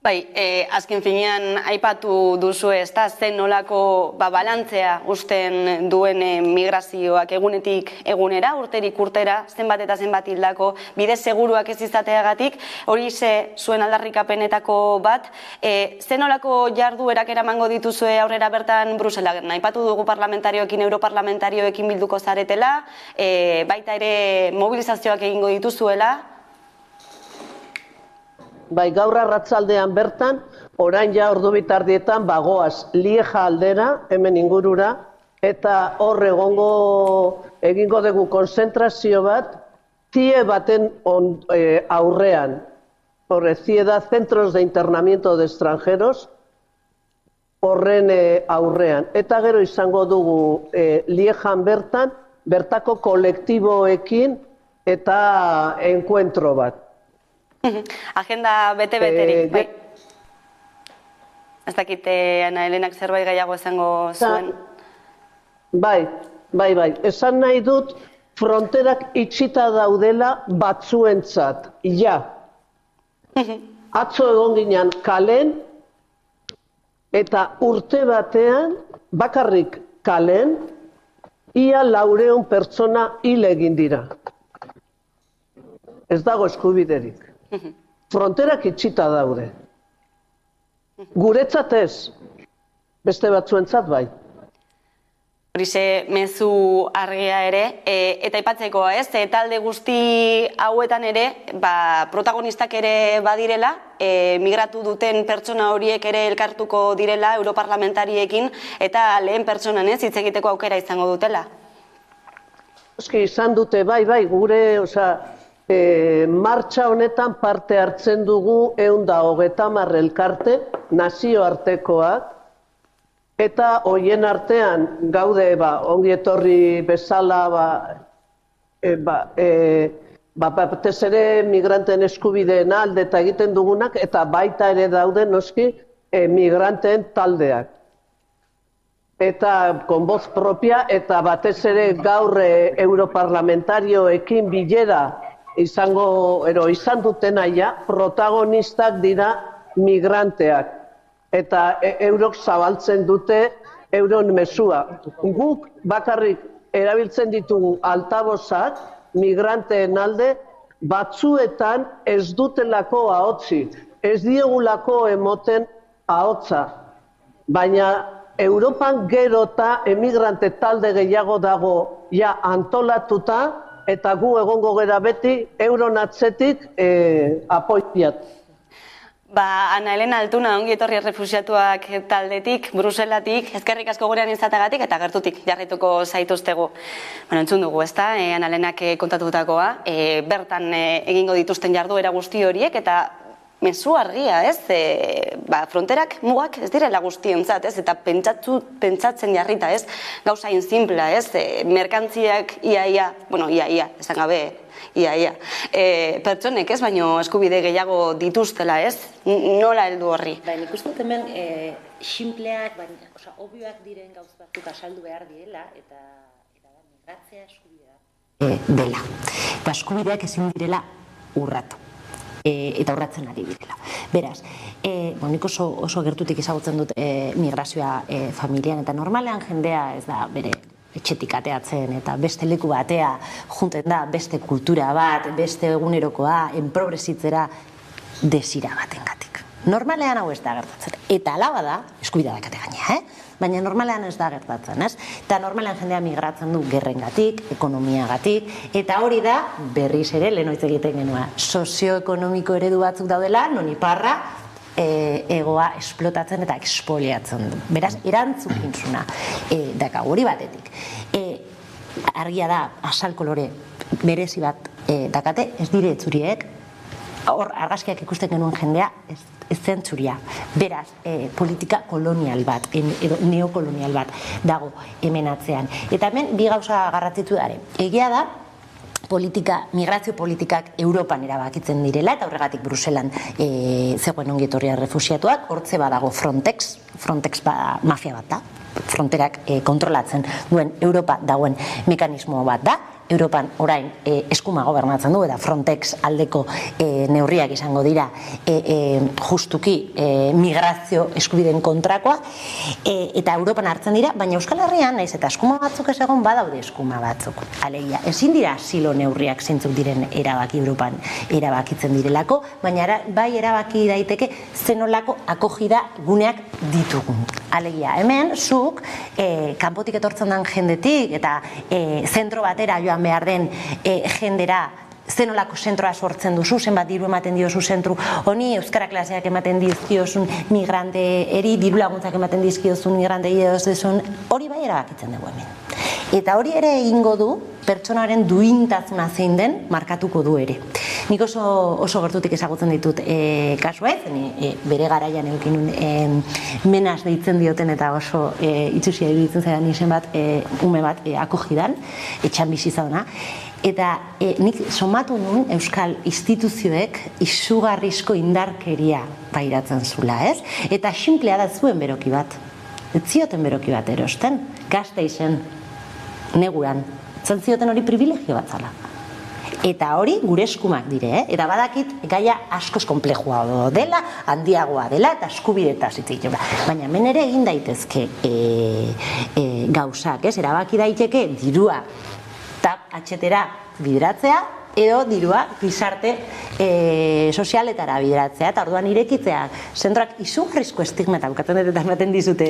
Bai, azken finean aipatu duzu ez da, zen nolako balantzea usten duen migrazioak egunetik egunera, urterik urtera, zenbat eta zenbat hildako, bide seguruak ez izateagatik, hori zuen aldarrikapenetako bat, zen nolako jarduerak eramango dituzue aurrera bertan Bruselan, aipatu dugu parlamentarioekin, europarlamentarioekin bilduko zaretela, baita ere mobilizazioak egingo dituzuela. Bai, gaur arratzaldean bertan, orain ja ordu bitardietan bagoaz Lieja aldera, hemen ingurura, eta hor egingo dugu konzentrazio bat, CIE baten aurrean. CIE da Centros de Internamiento de Extranjeros, horren aurrean. Eta gero izango dugu Liejan bertan, bertako kolektiboekin eta enkuentro bat. Agenda bete-beterik, bai. Ez dakit Ana Elenak zerbait gehiago esango zuen. Bai. Esan nahi dut fronterak itxita daudela batzuentzat, ja. Atzo egon ginen kalen, eta urte batean, bakarrik kalen, ia 400 pertsona hil egin dira. Ez dago eskubiderik. Fronterak itxita daude. Guretzat ez, beste batzuentzat bai. Horize mezu argia ere, eta aipatzeko ez, talde guzti hauetan ere, protagonistak ere badirela, migratu duten pertsona horiek ere elkartuko direla europarlamentariekin, eta lehen pertsonan ez, hitz egiteko aukera izango dutela. Eski izan dute bai, gure, martxa honetan parte hartzen dugu 130 elkarte nazioartekoak, eta hoien artean gaude ongi etorri bezala batez ere migranteen eskubideen alde eta egiten dugunak, eta baita ere daude noski migranteen taldeak. Eta con voz propia, eta batez ere gaur europarlamentarioekin bilera izan dutena ja, protagonistak dira migranteak. Eta eurok zabaltzen dute euron mesua. Guk bakarrik erabiltzen ditugu altabozak migranteen alde, batzuetan ez dutelako ahotzik, ez diegulako emoten ahotza. Baina Europan gero eta emigrante talde gehiago dago ja antolatuta, eta gu egongo gera beti euron atzetik apoiat. Ana Elena Altuna, ongi etorri errefuxiatuak taldetik, Bruselatik, eskerrik asko gurean izatagatik eta gertutik jarraituko zaituztegu. Entzun dugu, ezta, Ana Elenak kontatutakoa, bertan egingo dituzten jarduera guzti horiek, eta mezu argia, ez? Fronterak mugak ez direla guztiontzat, ez? Eta pentsatzen jarrita, ez? Gauza inzimpla, ez? Merkantziak iaia, esan gabe, iaia. Pertsonek, ez? Baino eskubide gehiago dituztela, ez? Nola heldu horri? Nik uste dut hemen simpleak, obioak diren gauz batzuk asaldu behar direla, eta migratzea eskubidea dela. Eta eskubideak ezin direla urratu. Eta urratzen ari direla. Beraz, nik oso gertutik ezagutzen dut migrazioa familian, eta normalean jendea ez da bere etxetik ateatzen, eta beste leku batea junten da, beste kultura bat, beste egunerokoa, enprogresitzera desira batengatik. Normalean hau ez da gertatzen. Eta alaba da, eskubidea dakate gainea, baina normalean ez da gertatzen, ez? Eta normalean jendea migratzen du gerrengatik, ekonomiagatik, eta hori da, berriz ere, lehen oitz egiten genua, sozioekonomiko eredu batzuk daudela, non iparra egoa esplotatzen eta expoliatzen du. Beraz, erantzukinsuna daka hori batetik. Argia da, asal kolore berezi bat dakate, ez dire etzuriek, hor argazkiak ikusten genuen jendea ez zen zuria. Beraz, politika kolonial bat, edo neokolonial bat dago hemen atzean. Eta hemen bi gauza garratzitu dare. Egia da, migrazio politikak Europan erabakitzen direla, eta horregatik Bruselan zegoen ongi etorria refuxiatuak, hortze badago Frontex mafia bat da, fronterak kontrolatzen duen Europa dagoen mekanismo bat da, Europan orain eskuma gobernatzen du, eta Frontex aldeko neurriak izango dira justuki migrazio eskubideen kontrakoa, eta Europan hartzen dira, baina Euskal Herrian, naiz eta eskuma batzuk ez egon badaude eskuma batzuk. Alegia, ezin dira asilo neurriak zeintzuk diren erabaki Europan erabakitzen direlako, baina bai erabaki daiteke zenolako akogida guneak ditugun. Alegia, hemen zuk kanpotik etortzen den jendetik eta zentro batera joan behar den jendera zenolako zentroa sortzen duzu, zenbat diru ematen diozu zentru honi, euskara klaseak ematen dizkiozun migrante eri, diru laguntzak ematen dizkiozun migrante hori bai erabakitzen dugu hemen. Eta hori ere egingo du, pertsonaren duintasuna zein den markatuko du ere. Nik oso gertutik ezagutzen ditut kasuet, bere garaian eukinun menaz deitzen dioten eta oso itxusia iruditzen zaidan izen bat, ume bat akogidan, etxan bizi zauna. Eta nik somatu nuen euskal instituzioek izugarrizko indarkeria pairatzen zula, ez? Eta xinplea da zuen beroki bat. Ez zioten beroki bat erosten, gazte izen neguan. Zantzioten hori privilegio bat zala. Eta hori gure eskumak dire, eta badakit gaia askoz komplejua dela, handiagoa dela, eta eskubidetaz hitzik. Baina hemen ere egin daitezke gauzak, ez? Erabaki daiteke dirua tap atxetera bideratzea, edo dirua gizarte sozialetara bideratzea, eta orduan irekitzea. Zentroak izugarrizko estigma, eta bukatzen dut eta ematen dizute,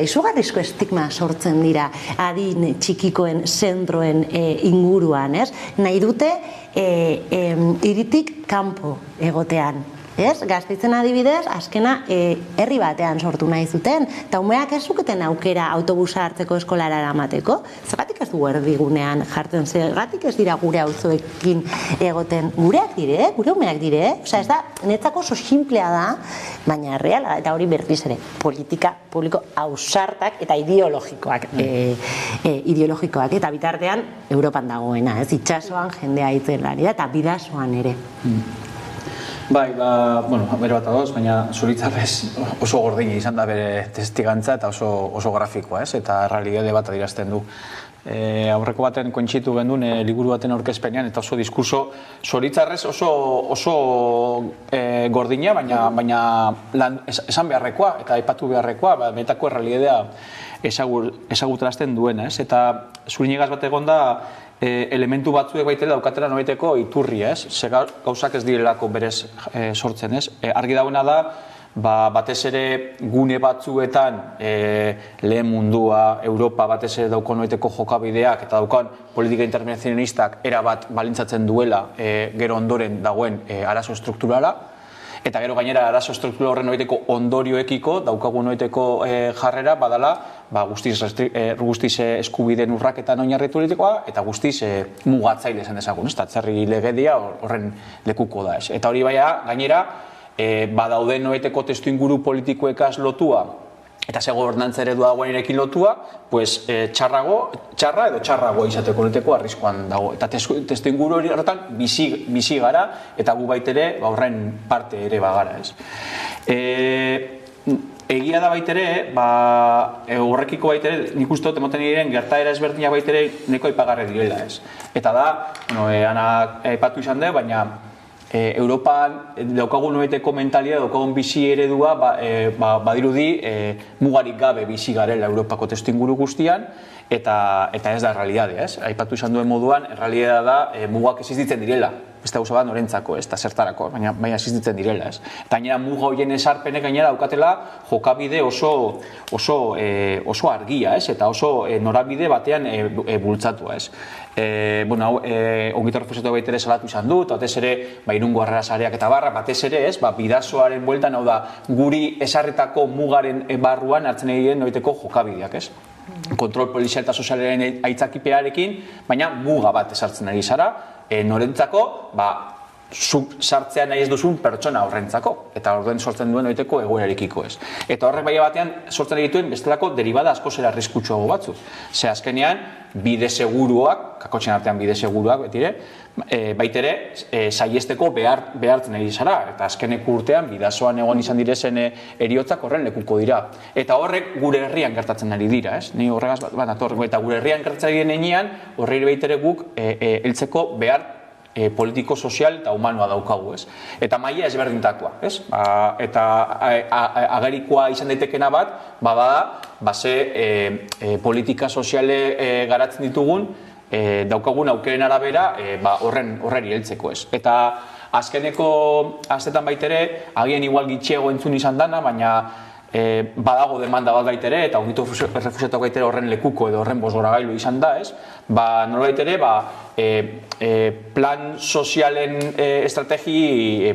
izugarrizko estigma sortzen dira adin txikikoen zentroen inguruan, ez? Nahi dute hiritik kanpo egotean. Gazteitzen adibidez, azkena herri batean sortu nahi zuten, eta umeak ez zuketen aukera autobusa hartzeko eskolara eramateko, zergatik ez ez du erdigunean jartzen, zergatik ez dira gure auzoekin egoten, gureak dire, gure umeak dire, osea, ez da, netzako oso simplea da, baina reala da, eta hori berriz ere, politika publiko ausartak eta ideologikoak, eta bitartean Europan dagoena, ez, itxasoan jendea hitzen lari da, eta bidasoan ere. Bai, bere bat adoz, baina zuritzarrez oso gordina izan da bere testigantza eta oso grafikoa, ez? Eta errealitate bat adierazten du. Aurreko baten kontxitu gendun liburu baten aurkezpenean eta oso diskurso zuritzarrez oso gordina, baina esan beharrekoa eta aipatu beharrekoa, benetako errealitatea ezagutarazten duena, ez? Eta zurinegaz bat egon da elementu batzuek baitela daukatela noiteko iturri, ez? Ze gauzak ez direlako berez sortzen, ez? Argi dagoena da, batez ere gune batzuetan lehen mundua, Europa batez ere dauko noiteko jokabideak eta daukan politika intervencionistak erabat balintzatzen duela gero ondoren dagoen arazo strukturala, eta gero gainera arazo struktura horren noiteko ondorioekiko daukagu noiteko jarrera badala guztiz eskubideen urraketan oinarritutikoa eta guztiz mugatzaile esan dezagun, eta atzerri legedia horren lekuko da. Eta hori baina gainera badauden noiteko testu inguru politikoekaz lotua eta ze gobernantza eredua dagoenekin lotua, txarra edo txarragoa izateko noteko arriskoan dago. Eta testu inguru horretan bizi gara eta gu baitere horren parte ere bagara, ez. Egia da baitere, horrekiko baitere, nik uste dut emoten diren gertaera ezberdinak baitere neko aipagarri direla, ez. Eta da, ana aipatu izan da, baina Europan daukagun noeteko mentalia, daukagun bizi eredua badirudi mugarik gabe bizi garela Europako testuinguru guztian eta ez da errealitatea, ez? Aipatu izan duen moduan, errealitatea da mugak existitzen direla. Beste gauza bat norentzako, ez da zertarako, baina existitzen direla, ez? Eta gainera muga horien esarpenek gainera daukatela jokabide oso argia, ez? Eta oso norabide batean bultzatua, ez? Ongitor refusatu baitere salatu izan dut, batez ere Irungo Harrera sareak eta barra, batez ere, ez? Bidasoaren bueltan, hau da, guri esarretako mugaren barruan hartzen egiten noiteko jokabideak, ez? Kontrol polizial eta sozialaren aitzakipearekin, baina muga bat esartzen ari zara, norentzako, sartzea nahi ez duzun pertsona horrentzako, eta orduen sortzen duen oiteko egoerarekiko, ez. Eta horrek baina batean sortzen egituen bestelako derivada asko zera arriskutsuago batzu. Ze azkenean, bide seguruak, kakotxen artean bide seguruak, betire, baitere, saiesteko behartzen ari zara, eta azkeneko urtean, bidasoan egon izan direzen eriotzak horren lekuko dira. Eta horrek gure herrian gertatzen ari dira, ez? Ni horregaz bat atorreko, eta gure herrian gertatzen ari denean, horreire baitere guk heltzeko behar politiko, sozial eta humanoa daukagu, ez? Eta maila ezberdintakoa, ez? Eta agerikoa izan daitekena bat, politika soziale garatzen ditugun, daukagun aukeren arabera horreri heltzeko, ez? Eta azkeneko astetan baitere, agian igual gitxiego entzun izan dana, baina badago demanda bat baitere, eta ongitu refusiatuak baitere horren lekuko edo horren bosgoragailu izan da, ez? Nola baitere, plan sozialen estrategi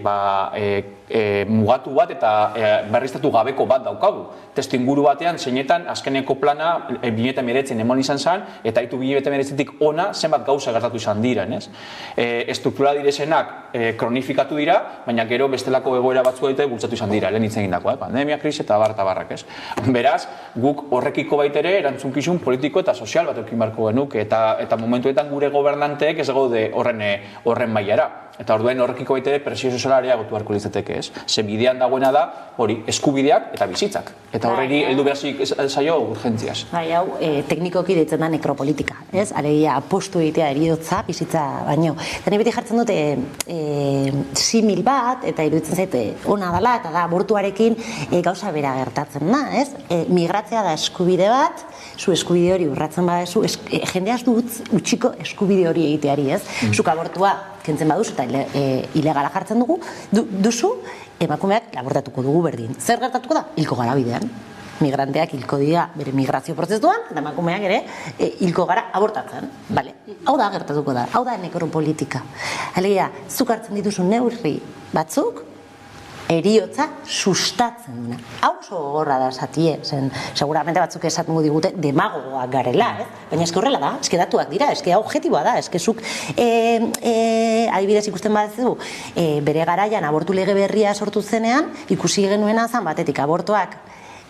mugatu bat eta berriztatu gabeko bat daukagu. Testu inguru batean, zeinetan, azkeneko plana 2019 emon izan zen, eta haitu 2019tik ona zenbat gauza gertatu izan diren, ez? Estruktura direzenak kronifikatu dira, baina gero bestelako egoera batzu daite bultzatu izan dira, lehen hitzen gindako, pandemia, krisi eta barrak, ez? Beraz, guk horrekiko baitere erantzunkizun politiko eta sozial bat eukin barko genuk, eta momentuetan gure gobernanteek ez gaude horren mailara. Eta orduen horrekiko baitere presio sozialaria gotu beharko litzateke, ez? Ze bidean dagoena da, hori, eskubideak eta bizitzak. Eta horreri heldu behar zaio urgentziaz. Hau, teknikoki deitzen da nekropolitika, ez? Alegia, apostu egitea eriotza, bizitza baino. Eta beti jartzen dute simil bat, eta iruditzen zaite ona dela, eta da, abortuarekin gauza bera gertatzen da, ez? Migratzea da eskubide bat, zu eskubide hori urratzen badezu, jendeaz du utxiko eskubide hori egiteari, ez? Zuk abortua kentzen baduzu eta ilegala jartzen duzu, emakumeak abortatuko dugu berdin. Zer gertatuko da? Hilko gara bidean. Migranteak hilko dira bere migrazio prozesuan, eta emakumeak ere hilko gara abortatzen. Hau da gertatuko da, hau da nekropolitika. Alegia, zuk hartzen dituzu neurri batzuk, eriotza sustatzen duna. Hau oso gogorra da zatie, zen seguramente batzuk esaten digute demagogoak garela, baina eske horrela da, eske datuak dira, eske objektiboa da, eske zuk adibidez ikusten baduzu, bere garaian abortu lege berria sortu zenean, ikusi genuena zan batetik abortoak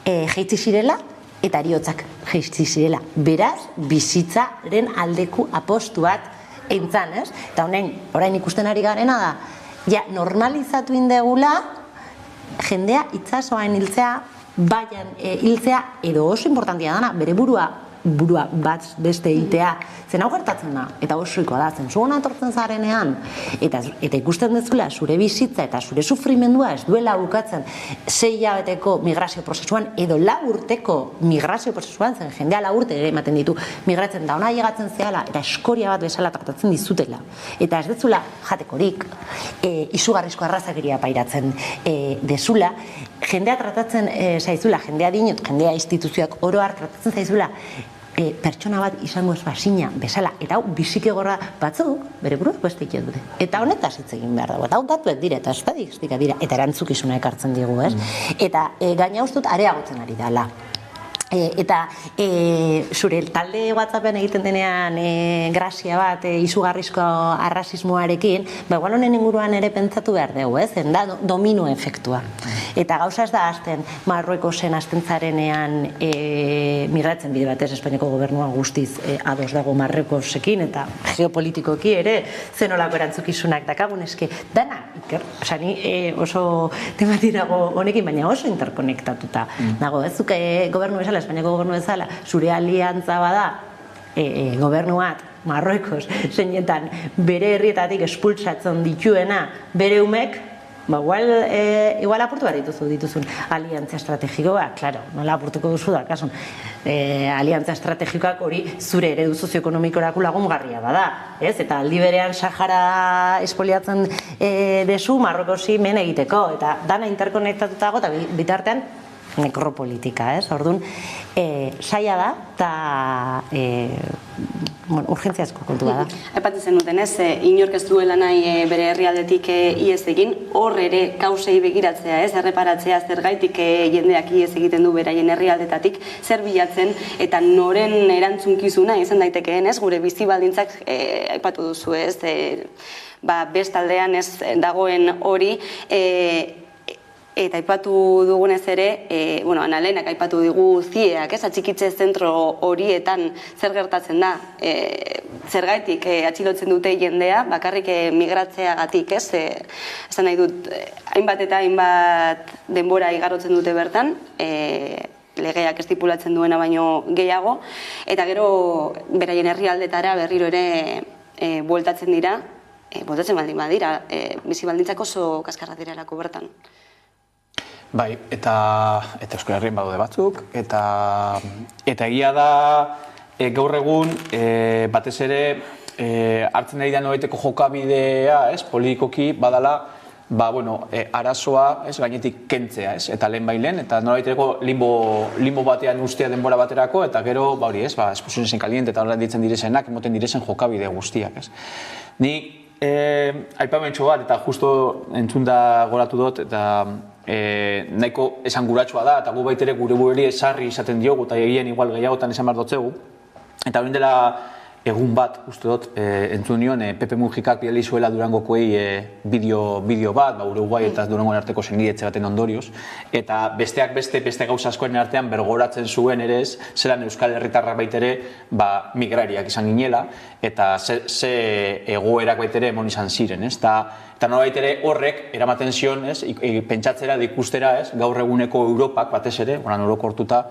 jaitsi zirela eta eriotzak jaitsi zirela. Beraz, bizitzaren aldeku apostu bat eintzan, ez? Eta orain ikusten ari garena da, ja, normalizatu indegula jendea itsasoan hiltzea, baian hiltzea, edo oso importantia dana, bere burua bat beste itea, zen hau gertatzen da, eta osoikoa da, zen zuona etortzen zarenean, eta ikusten dezula zure bizitza eta zure sufrimendua ez duela bukatzen 6 hilabeteko migrazio prozesuan, edo 4 urteko migrazio prozesuan, zen jendea 4 urte ere ematen ditu, migratzen da, ona llegatzen zehala, eta eskoria bat bezala tratatzen dizutela, eta ez dezula jatekorik, izugarrizko arrazakeria pairatzen dezula, jendea tratatzen zaizula, jendea dinot, jendea instituzioak oroar tratatzen zaizula, pertsona bat izango ez basina bezala, eta hau bizikegorra batzuk bere buruak beste iten dute. Eta honetaz hitz egin behar dago, eta hau datuek dira, eta estatistika dira, eta erantzukizuna ekartzen digu, ez? Eta gaina ustut areagotzen ari dela. Eta zure talde WhatsAppean egiten denean grazia bat izugarrizko arrazismoarekin, igual honen inguruan ere pentsatu behar dugu, zen da domino efektua. Eta gauza ez da azten Marruekosen aztentzarenean migratzen bide batez Espainiako gobernua guztiz ados dago Marruekosekin eta geopolitikoki ere zenolako erantzukizunak dakagun, eske dana iker, ni oso temati dago honekin, baina oso interkonektatuta dago, ez zuke gobernu bezala, Espainiako gobernu bezala, zure aliantza bada gobernu bat, Marruekos, zeinetan bere herrietatik espulsatzen dituena bere umek, igual apurtu behar dituzun aliantza estrategikoa, claro, nola apurtuko duzu da, kasun, aliantza estrategikoak hori zure eredu sozioekonomikorako lagungarria bada, ez? Eta aldi berean Sahara espoliatzen dezu Marruekosi men egiteko, eta dana interkonektatuta eta bitartean nekropolitika, ez? Orduan, saia da, eta urgentziazko kontua da. Aipatzen zenuten, ez? Inork ez duela nahi bere herrialdetik ihes egin, hor ere kausei begiratzea, ez? Erreparatzea, zergaitik jendeak ihes egiten du beraien herrialdetatik, zer bilatzen, eta noren erantzunkizuna izan daitekeen, ez? Gure bizi baldintzak aipatu duzu, ez? Bestaldean ez dagoen hori, eta aipatu dugunez ere, Analenak aipatu digu zieak, atxikitze zentro horietan zer gertatzen da, zergaitik atxilotzen dute jendea, bakarrik migratzeagatik, ez? Esan nahi dut, hainbat eta hainbat denbora igarotzen dute bertan, legeak estipulatzen duena baino gehiago, eta gero beraien herrialdetara berriro ere bueltatzen dira, bueltatzen baldin badira, bizi baldintzak oso kaskarrak direlako bertan. Bai, eta Euskal Herrian badaude batzuk, eta egia da gaur egun batez ere hartzen ari da noraiteko jokabidea, politikoki badala, arazoa gainetik kentzea, eta lehen, eta noraiteko limbo batean ustea denbora baterako, eta gero, esposionezen kaliente eta horrean ditzen direzenak, emoten direzen jokabide guztiak. Ni aipamentxo bat, eta justo entzunda goratu dut, eta nahiko esanguratsua da, eta gu baitere gure bureri esarri izaten diogu, eta egien igual gehiagotan esan behar dotzegu. Eta horien dela egun bat, uste dut, entzun nion, Pepe Mujikak bidali zuela Durangokoei bideo bat, Uruguai eta Durangoen arteko sendidetze baten ondorioz, eta besteak beste gauza askoen artean bergoratzen zuen ere ez, zelan Euskal Herritarrak baitere migrariak izan ginela, eta ze egoerak baitere emon izan ziren, ez? Eta nolabait ere horrek eramaten zion, pentsatzera, ikustera, gaur eguneko Europak batez ere, orokortuta,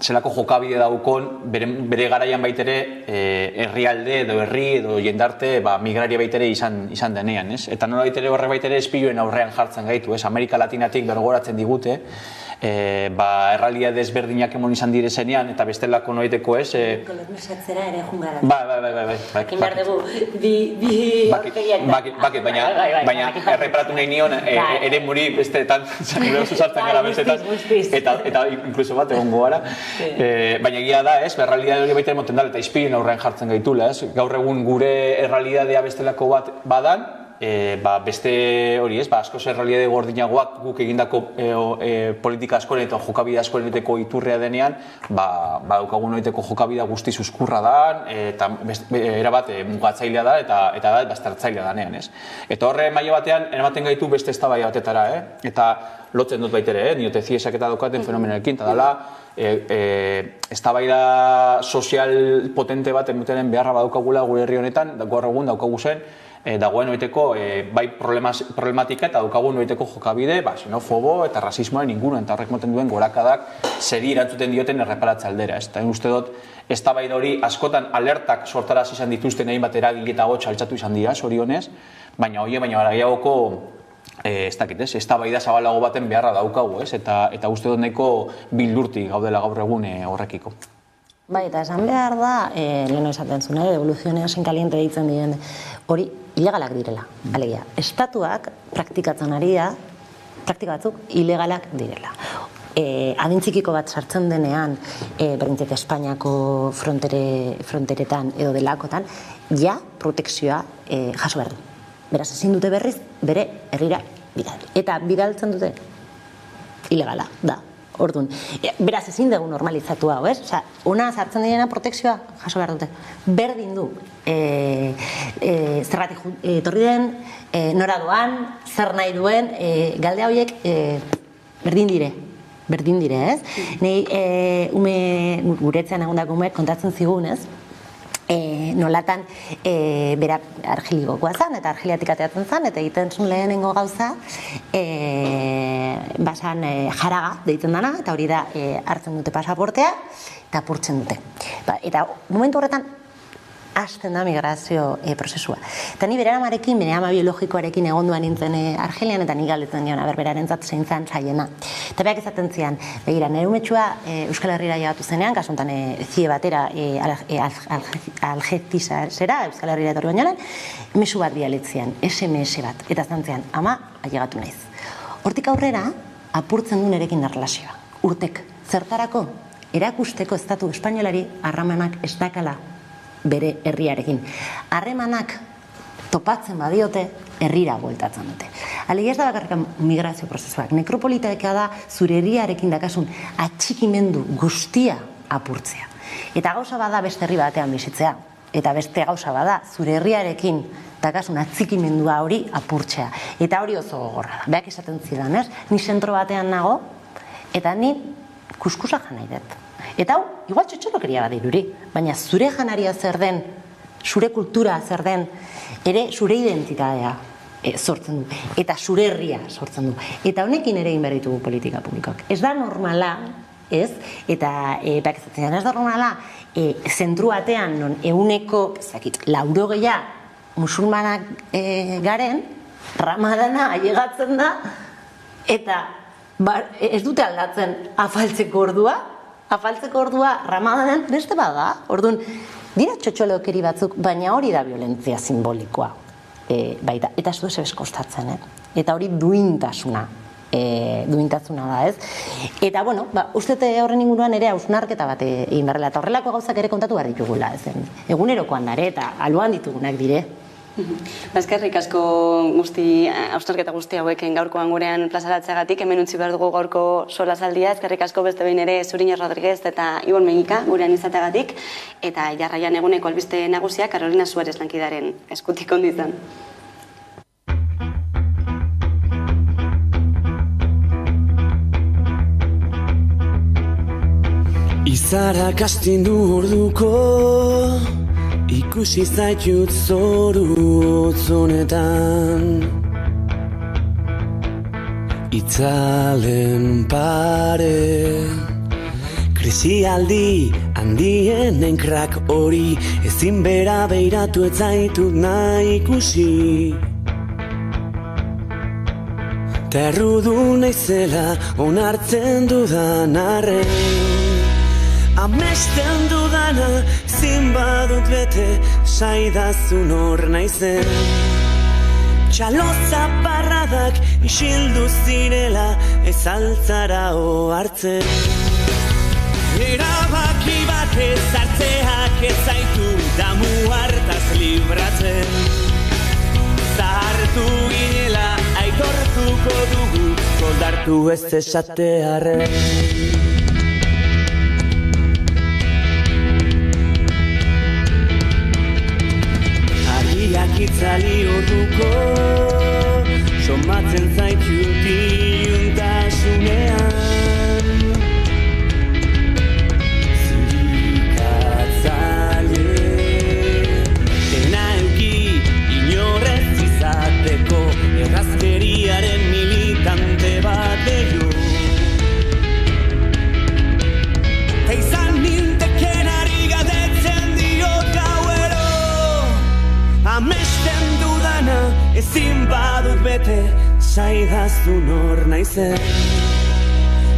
zelako jokabide daukon, bere garaian baitere herrialde edo herri edo jendarte migraria baitere izan denean, ez? Eta nolabait ere horrek baitere espiluen aurrean jartzen gaitu, ez? Amerika Latinatik bergoratzen digute, errealitate desberdinak emon izan direzenean, eta bestelako noiteko ez... Kolonizatzera ere jungara. Bai. Ekin behar dugu, bi hortegiak da. Baina erreparatu nahi nion, ere muri besteetan, sartzen gara besteetan, eta inkluso bat egongo gara. Baina egia da, ez, errealitate hori baita emoten dala, eta izpilin aurrean jartzen gaitula, ez? Gaur egun gure errealitatea bestelako bat badan, beste hori ez, asko errealitate gordinagoak guk egindako politika askoren eta jokabide askoren egiteko iturrea denean, daukagun egiteko jokabidea guztiz uzkurra da, eta erabat mugatzailea da, eta da baztertzailea danean, ez. Eta horre maila batean, eramaten gaitu beste eztabaida batetara, eta lotzen dut baitere, niote ziesak eta daukaten fenomenarekin, eta dela, eztabaida sozial potente bat emutenen beharra badaukagula gure herri honetan, gaur egun daukagu zen, dagoen oiteko bai problematika eta daukagun oiteko jokabide, xenofobo eta rasismoaren inguruen, eta horrek moten duen gorakadak zeri erantzuten dioten erreparatze aldera. Eta uste dut, eztabaida hori askotan alertak sortaraz izan dituzten egin bat eragiletago txaltzatu izan dira, zorionez, baina gehiagoko ez dakit, eztabaida zabalago baten beharra daukagu, eta uste dut nahiko bildurti gaudela gaur egun horrekiko. Bai, eta esan behar da, leheno esaten zuen, evoluzionea sin kaliente ditzen diren, hori ilegalak direla. Alegia, estatuak praktikatzen ari da, praktika batzuk ilegalak direla. Adintzikiko bat sartzen denean, berintzet Espainiako fronteretan edo delakotan, ja protekzioa jaso behar du. Beraz, ezin dute berriz, bere herrira bidali. Eta bidaltzen dute ilegala, da. Orduan, beraz ezin dugu normalizatu hau, ez? Osa, ona sartzen direna protekzioa jaso behar dute. Berdin du, zerratik etorri den, nora doan, zer nahi duen, galde horiek berdin dire, ez? Nei guretzean egondako umeek kontatzen zigun, ez? Nolatan bera Argilikokoa zen, eta Argiliatik ateatzen zen, eta egiten zuen lehenengo gauza basan jaraga deitzen dana, eta hori da hartzen dute pasaportea eta apurtzen dute. Eta momentu horretan hasten da migrazio prozesua. Eta ni bere amarekin, bere ama biologikoarekin egonduan nintzen Argelian, eta ni galdetzen nion, berarentzat zein zan zaiena. Eta berak esaten zian, begira, nire umetxua Euskal Herrira llegatu zenean, kasuntan zie batera Algetizera, Euskal Herrira etorri bainoan, mesu bat bialitzean, SMS bat, eta zantzean, ama, ailegatu naiz. Hortik aurrera, apurtzen du nerekin erlazioa. Urtek, zertarako, erakusteko estatu espainolari harremanak ez dakala bere herriarekin. Harremanak topatzen badiote, herrira bueltatzen dute. Alegia ez da bakarrik migrazio prozesuak. Nekropoliteka da zure herriarekin dakasun atxikimendu guztia apurtzea. Eta gauza bada beste herri batean bizitzea. Eta beste gauza bada zure herriarekin dakasun atxikimendua hori apurtzea. Eta hori oso gogorra da. Beak esaten zidan, ez? Ni zentro batean nago, eta ni kuskusa jan nahi dut. Eta hau, igual txotxolokeria bat diruri, baina zure janaria zer den, zure kultura zer den, ere zure identitatea sortzen du, eta zure herria sortzen du. Eta honekin ere egin behar ditugu politika publikoak. Ez da normala, ez? Eta ez da normala, zentru batean, non eguneko, lauro musulmanak garen, ramadana ailegatzen da, eta ez dute aldatzen afaltzeko ordua ramadanen beste bada. Orduan, dira txotxolokeri batzuk, baina hori da violentzia simbolikoa. Baita, eta ez du ez kostatzen, eta hori duintasuna da, ez? Eta, bueno, uste horren inguruan ere hausnarketa bat egin barrela, eta horrelako gauzak ere kontatu behar ditugula, egunerokoan dare, eta aluan ditugunak dire. Eskerrik asko hausnarketa guzti haueken gaurkoan gurean plazaratzeagatik, hemen utzi behar dugu gaurko solasaldia. Eskerrik asko beste behin ere Zuriñe Rodriguez eta Ibon Megika gurean izateagatik, eta jarraian eguneko albiste nagusia Carolina Suárez lankidaren eskutik ondo izan. Izarak astindu orduko ikusi zaitut zorutzunetan, itzalen pare, krisialdi handien enkrak hori, ezin bera beiratu ez zaitut nahi ikusi. Terrudu naizela onartzen dudan arren, amesten dudana zin badut bete, saidazun hor naizen. Txaloza parradak isildu zirela, ez altzara ohartzen. Erabaki bat ez hartzeak ez zaitu damu hartaz libratzen. Zahar Barkatu ez esatearren. Argiak itzali orduko somatzen zaitut iluntasunean. Errazkeriaren militante bat deio Teizan ninteken ari gadetzen diot gauero Amesten dudana ezin badut bete Zaidaztu nor naizen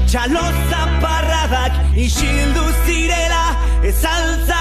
Txalo zaparradak isildu zirela Ez altza